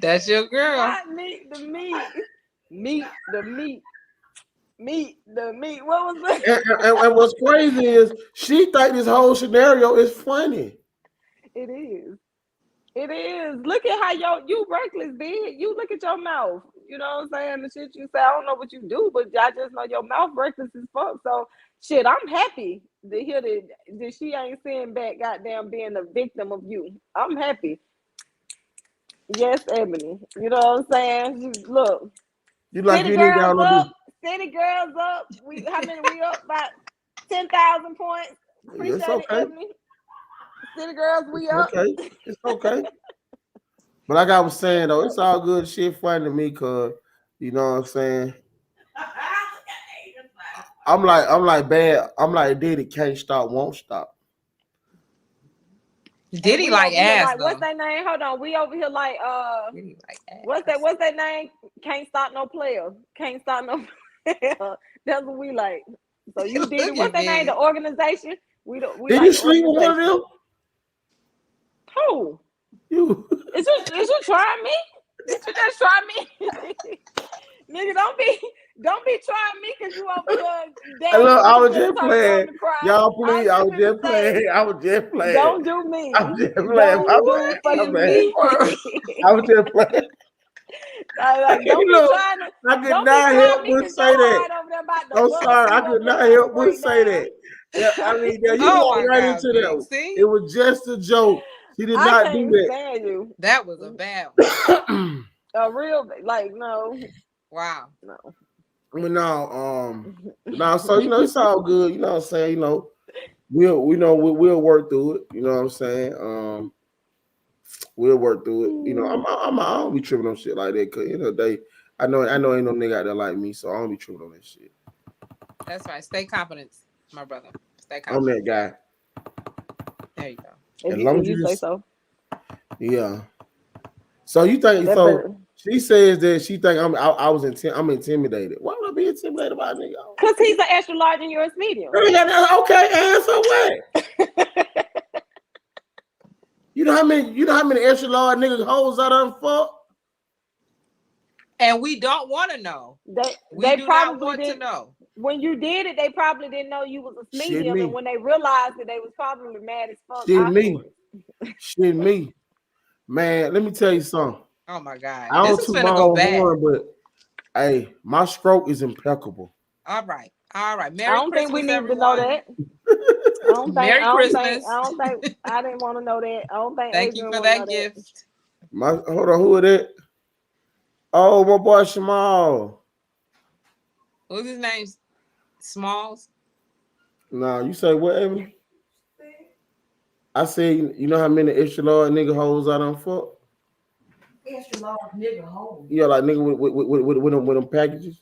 That's your girl. Not meat, the meat. What was that? And what's crazy is she think this whole scenario is funny. It is. It is. Look at how you reckless, big. You look at your mouth. You know what I'm saying? The shit you say, I don't know what you do, but I just know your mouth reckless as fuck. So shit, I'm happy to hear that she ain't sitting back, goddamn, being a victim of you. I'm happy. Yes, Ebony. You know what I'm saying? Look, You like city you ain't girls down on up. this. City girls up. How many we up? About 10,000 points. It's Appreciate it, okay. Ebony. City girls, we It's up. okay. It's okay. But like I was saying though, it's all good shit funny to me, cause you know what I'm saying. I'm like bad. I'm like Diddy can't stop, won't stop. Diddy like ass like, though. what's that name? Hold on, we over here like Diddy like ass. What's that name? Can't stop no player. Can't stop no player. That's what we like. So you did it. What's that name? The organization. We Did like you sleep with one of them? Who? You. Is you trying me? Did you just try me? Nigga, don't be trying me because you over here. Look, I was just playing. Y'all please, I was just playing. I was just playing. Don't do me. I was just playing. Don't do fucking me. I was just playing. Like, don't be trying to. I could not help but say that. I'm sorry, I could not help but say that. Yeah, I mean, yeah, you walked right into that. See? It was just a joke. She did not do that. You. That was a bad one. A real, like, no. Wow. No. I mean, no, so you know, it's all good. You know what I'm saying? You know, we'll work through it. You know what I'm saying? We'll work through it. You know, I don't be tripping on shit like that. Cause you know, I know ain't no nigga out there like me, so I don't be tripping on that shit. That's right. Stay confident, my brother. Stay confident. I'm that guy. There you go. As long as you say so. Yeah. So you think so? She says that she think I'm intimidated. Why would I be intimidated by a nigga? Because he's an extra large and you're a medium. Okay, and so what? You know how many extra large niggas hoes out of fuck? And we don't want to know. They do probably not want to know. When you did it, they probably didn't know you was a medium, and when they realized it, they was probably mad as fuck. Shit me. Man, let me tell you something. Oh my God. I don't toot my own horn, but hey, my stroke is impeccable. All right. Merry I don't Christmas, think we need everyone. to know that. Merry Christmas. I don't think I didn't want to know that. I don't think Thank Adrian you for that gift. Hold on, who is that? Oh, my boy Shamal. What's his name? Smalls? Nah, you say what, Evan? I say, you know how many extra large nigga hoes I done fuck? Extra large nigga hoes. Yeah, like nigga with them packages.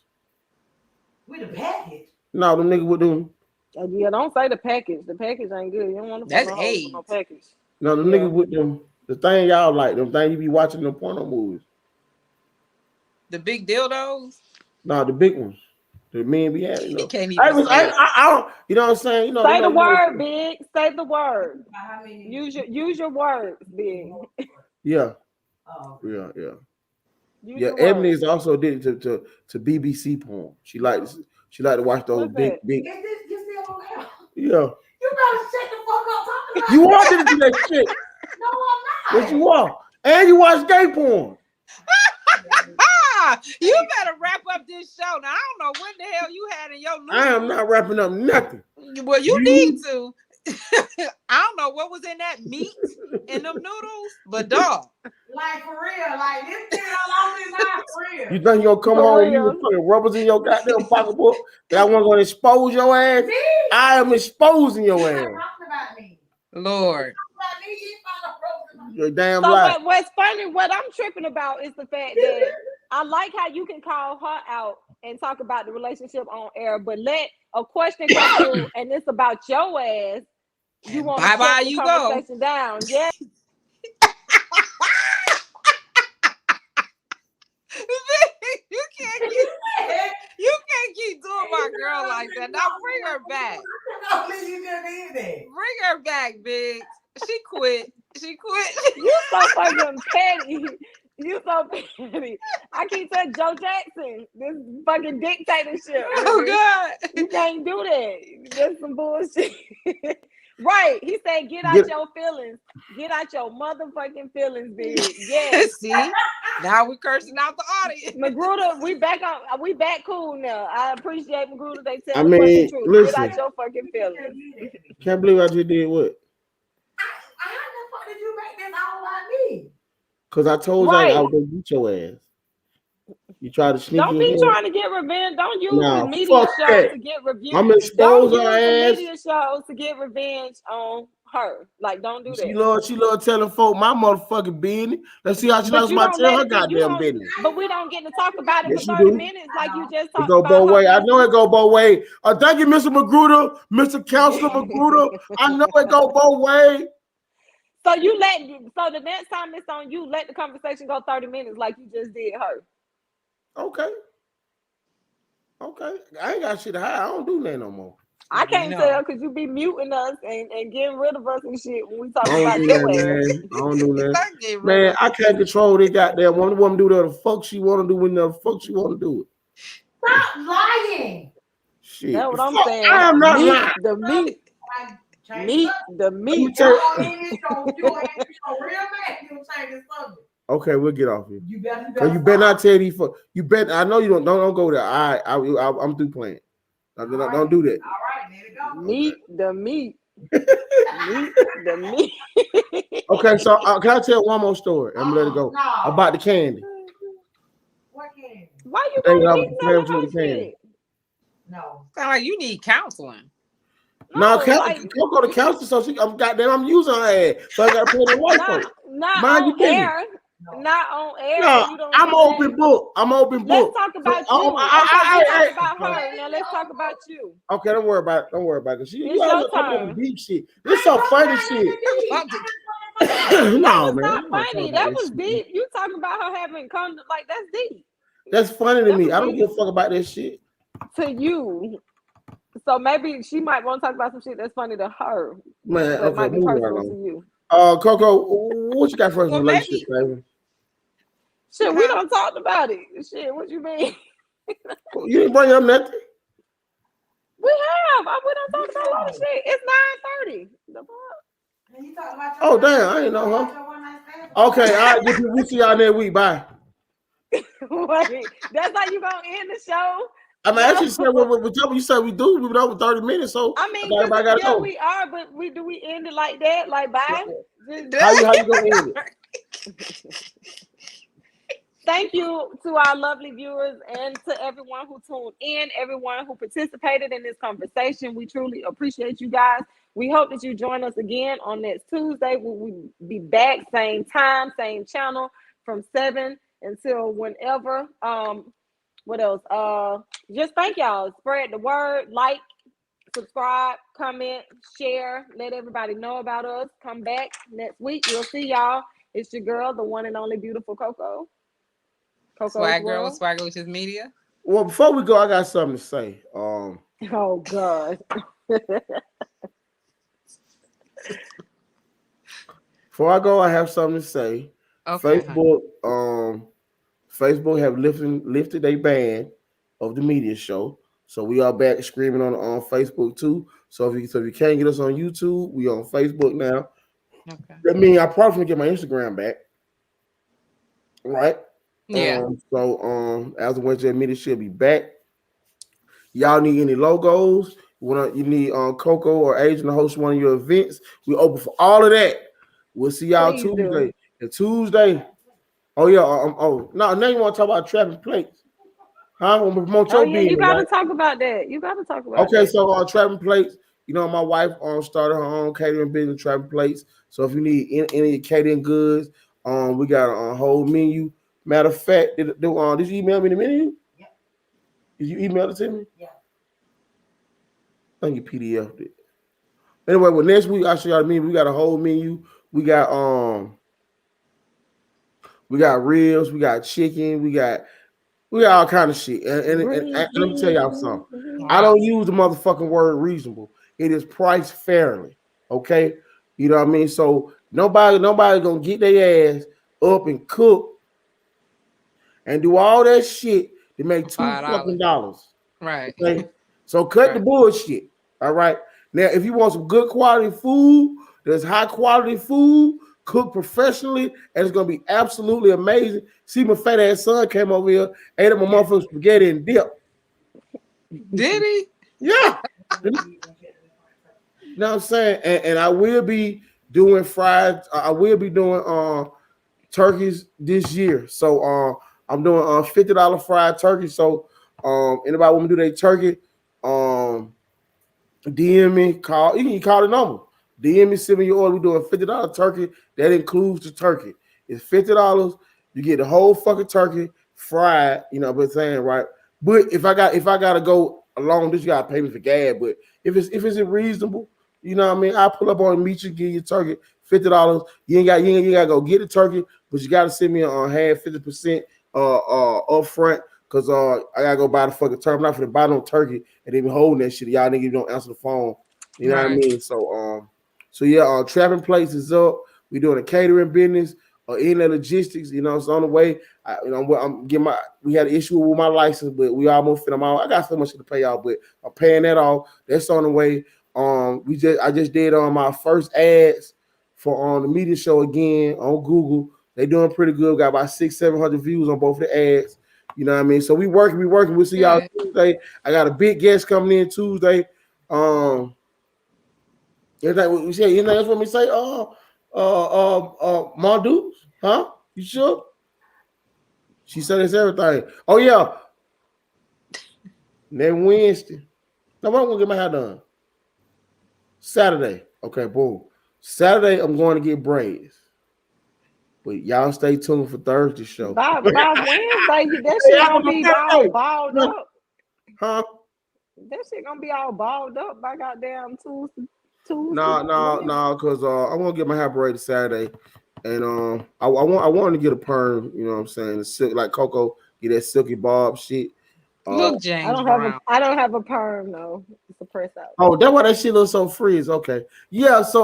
With the package? No, them nigga with them. Yeah, don't say the package. The package ain't good. You don't want to That's put no package. No, the niggas with them. The thing y'all like, them thing you be watching them porno movies. The big dildos? No, the big ones. The men be having. You know. Can't even I don't. You know what I'm saying? You know. Say the word, Big. Say the word. Use your words, Big. Yeah. Oh. Yeah. Yeah, Ebony is also addicted to BBC porn. She like to watch those big. Is this you still on there? Yeah. You better shut the fuck up talking about You are addicted to that shit. No, I'm not. Yes, you are. And you watch gay porn. You better wrap up this show. Now, I don't know what the hell you had in your noodles. I am not wrapping up nothing. Well, you need to. I don't know what was in that meat in them noodles, but dog. Like for real, like this thing all over his eye for real. You think you're gonna come home and you put rubbers in your goddamn pocketbook that I wasn't gonna expose your ass? Me? I am exposing your You're ass. not talking about me. Lord. You're damn so right. What's funny, what I'm tripping about is the fact that I like how you can call her out and talk about the relationship on air, but let a question come through and it's about your ass. You want to bye the you conversation go down. Yeah. You can't keep doing my girl like that. Now bring her back. Bring her back, Big. She quit. You so fucking petty. You so petty. I keep telling Joe Jackson, this fucking dictatorship. Oh God. You can't do that. That's some bullshit. Right. He said, get out your feelings. Get out your motherfucking feelings, Big. Yes. See? Now we're cursing out the audience. Magruder, we back cool now. I appreciate Magruder. They tell the fucking truth. Listen, get out your fucking feelings. Can't believe I just did what? How the fuck did you make this all about me? Because I told you I was gonna beat your ass. You try to sneak. Don't be trying to get revenge. Don't use the media shows to get revenge. I'm exposing her ass. Media shows to get revenge on her. Like, don't do She that. love telling folk my motherfucking business. Let's see how she But likes you somebody don't tell let her it be. You goddamn don't. business. But we don't get to talk about it for Yes, you 30 do. minutes like you just It talked go about both her ways. I know business. it go both ways. Thank you, Mr. Magruder, Mr. Counselor Magruder. I know it go both ways. So so the next time it's on you, let the conversation go 30 minutes like you just did her. Okay. I ain't got shit to hide. I don't do that no more. I We can't know. tell because you be muting us and getting rid of us and shit when we I talk don't about do your that, ass. man. I don't do that. Don't get rid Man, of I can't control this goddamn one. The woman do whatever the fuck she want to do when the fuck she want to do it. Stop lying. Shit. That's what I'm Fuck, I saying. am not Meat lying. the meat. I change Meat subject. the Let me meat. tell you. Y'all in this show, you ain't real mad. You don't change the subject. Okay, we'll get off here. You better Cause you better not tell these fuck. You bet. I know you don't go there. I'm through playing. Don't do that. All right, there you go. Meat the meat. Meat the meat. Okay, so can I tell one more story? I'm gonna let it go No. about the candy. What can? Why you They gotta love keep to play with telling you her with the candy. shit? No. Sound like you need counseling. No, No, like go to counselor, so I'm using her ass, so I gotta pay the wife for it. not Mind your on business. air. No. Not on air, No, so you don't I'm do open that. book. I'm open Let's book. talk So, about you. Okay, we talked about her. Now let's talk about you. Okay, don't worry about it. Don't worry about it. You It's always your talking about the turn. deep shit. This some funny shit. That No, was man. not I'm not talking funny. about That that was shit. deep. You talking about her having come like that's deep. That's funny to That me. was I don't give deep a fuck about that shit. to you. So maybe she might want to talk about some shit that's funny to her, Man, but okay, might be moving right personal to along. you. Coco, what you got for us in Well, relationship, maybe. baby? Shit, we Huh? don't talk about it. Shit, what you mean? You didn't bring up nothing. We have. We don't talk about a lot of shit. It's 9:30. The fuck? Oh damn, I ain't know, huh? Okay, all right, we see y'all next week. Bye. Wait, that's how you gonna end the show? I mean, actually said No. what you said we do. We've been over 30 minutes, so I mean, everybody cause got to yeah, go. we are, but we end it like that? Like bye? Just- How you gonna end it? Thank you to our lovely viewers and to everyone who tuned in, everyone who participated in this conversation. We truly appreciate you guys. We hope that you join us again on next Tuesday. We will be back, same time, same channel from 7 until whenever. What else? Just thank y'all. Spread the word, like, subscribe, comment, share, let everybody know about us. Come back next week. We'll see y'all. It's your girl, the one and only beautiful Coco. Coco's Swag Girl with World. Swagalicious Media. Well, before we go, I got something to say. Oh God. Before I go, I have something to say. Okay. Facebook have lifted a ban of the media show. So we are back screaming on Facebook too. So if you can't get us on YouTube, we on Facebook now. Okay. That means I probably get my Instagram back. Right? Yeah. As the Wednesday media should be back. Y'all need any logos? You need Coco or Agent to host one of your events? We open for all of that. We'll see y'all Please Tuesday. do. And Tuesday. Oh yeah. Now you want to talk about trapping plates? Huh? Want to promote Oh your yeah, you business, gotta right? talk about that. You gotta talk about Okay, that. so trapping plates. You know, my wife started her own catering business, trapping plates. So if you need any catering goods, we got a whole menu. Matter of fact, did you email me the menu? Yeah. Did you email it to me? Yeah. I think you PDF'd it. Anyway, well, next week I'll show y'all the menu. We got a whole menu. We got ribs, we got chicken, we got all kind of shit. And let me tell y'all something. I Wow. don't use the motherfucking word reasonable. It is priced fairly. Okay. You know what I mean? So nobody gonna get their ass up and cook and do all that shit to make $5. $2 fucking. Right. Okay. So cut the Right. bullshit. All right. Now, if you want some good quality food, there's high quality food cooked professionally, and it's gonna be absolutely amazing. See, my fat ass son came over here, ate up my motherfucking spaghetti and dip. Did he? Yeah. You know what I'm saying? And I will be doing fried. I will be doing turkeys this year. So I'm doing $50 fried turkey. So anybody want me to do their turkey? DM me, call. You can call the number. DM me, send me your order. We doing $50 turkey. That includes the turkey. It's $50. You get the whole fucking turkey fried. You know what I'm saying, right? But if I gotta go along this, you gotta pay me for gas. But if it's reasonable, you know what I mean, I pull up on meet you, give you turkey, $50. You ain't gotta go get the turkey, but you gotta send me on half 50% up front. Cause I gotta go buy the fucking turkey. I'm not gonna buy no turkey and even holding that shit. Y'all niggas don't answer the phone. You know what I Right. mean? So yeah, trapping place is up. We doing a catering business, in the logistics. You know, it's on the way. I'm getting my. We had an issue with my license, but we almost fit them out. I got so much to pay out, but I'm paying that off. That's on the way. I just did on my first ads for on the media show again on Google. They doing pretty good. Got about 600-700 views on both of the ads. You know what I mean? So we working. We'll see y'all Good. Tuesday. I got a big guest coming in Tuesday. Anything we say? Anything else for me to say? Mondoos? Huh? You sure? She said it's everything. Oh yeah. Next Wednesday. No, I'm gonna get my hair done. Saturday. Okay, boom. Saturday, I'm going to get braids. But y'all stay tuned for Thursday show. By Wednesday, that shit gonna be all balled up. Huh? That shit gonna be all balled up by goddamn Tuesday. No, because I'm gonna get my hair braided Saturday, and I wanted to get a perm. You know what I'm saying? The silk, like Coco, get that silky bob shit. Look, I James don't Brown. have a perm though. It's a press out. Oh, that's why that shit looks so freeze. Okay, yeah. So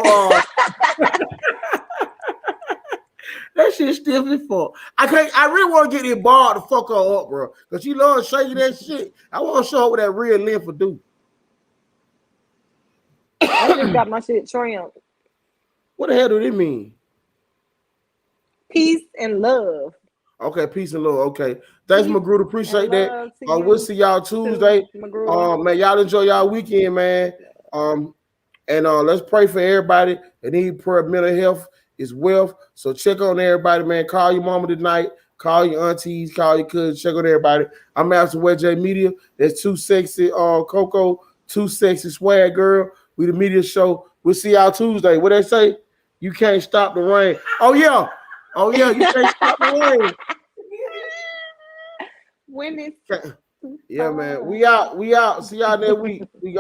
that shit stiff as fuck. I really want to get it bald to fuck her up, bro, because she loves shaking that shit. I want to show her what that real length will do. I just got my shit trimmed. What the hell do it mean? Peace and love. Okay, peace and love. Okay, thanks, Peace Magruder. Appreciate and that. love to We'll you see y'all Tuesday. too, McGrew. Man, y'all enjoy y'all weekend, man. And let's pray for everybody that need prayer. Mental health is wealth. So check on everybody, man. Call your mama tonight. Call your aunties. Call your cousins. Check on everybody. I'm Master Wedge Media. That's Too Sexy Coco. Too Sexy Swag Girl. We the media show. We'll see y'all Tuesday. What they say? You can't stop the rain. Oh yeah. You can't stop the rain. When it's Yeah, man. We out. See y'all next week. We gone.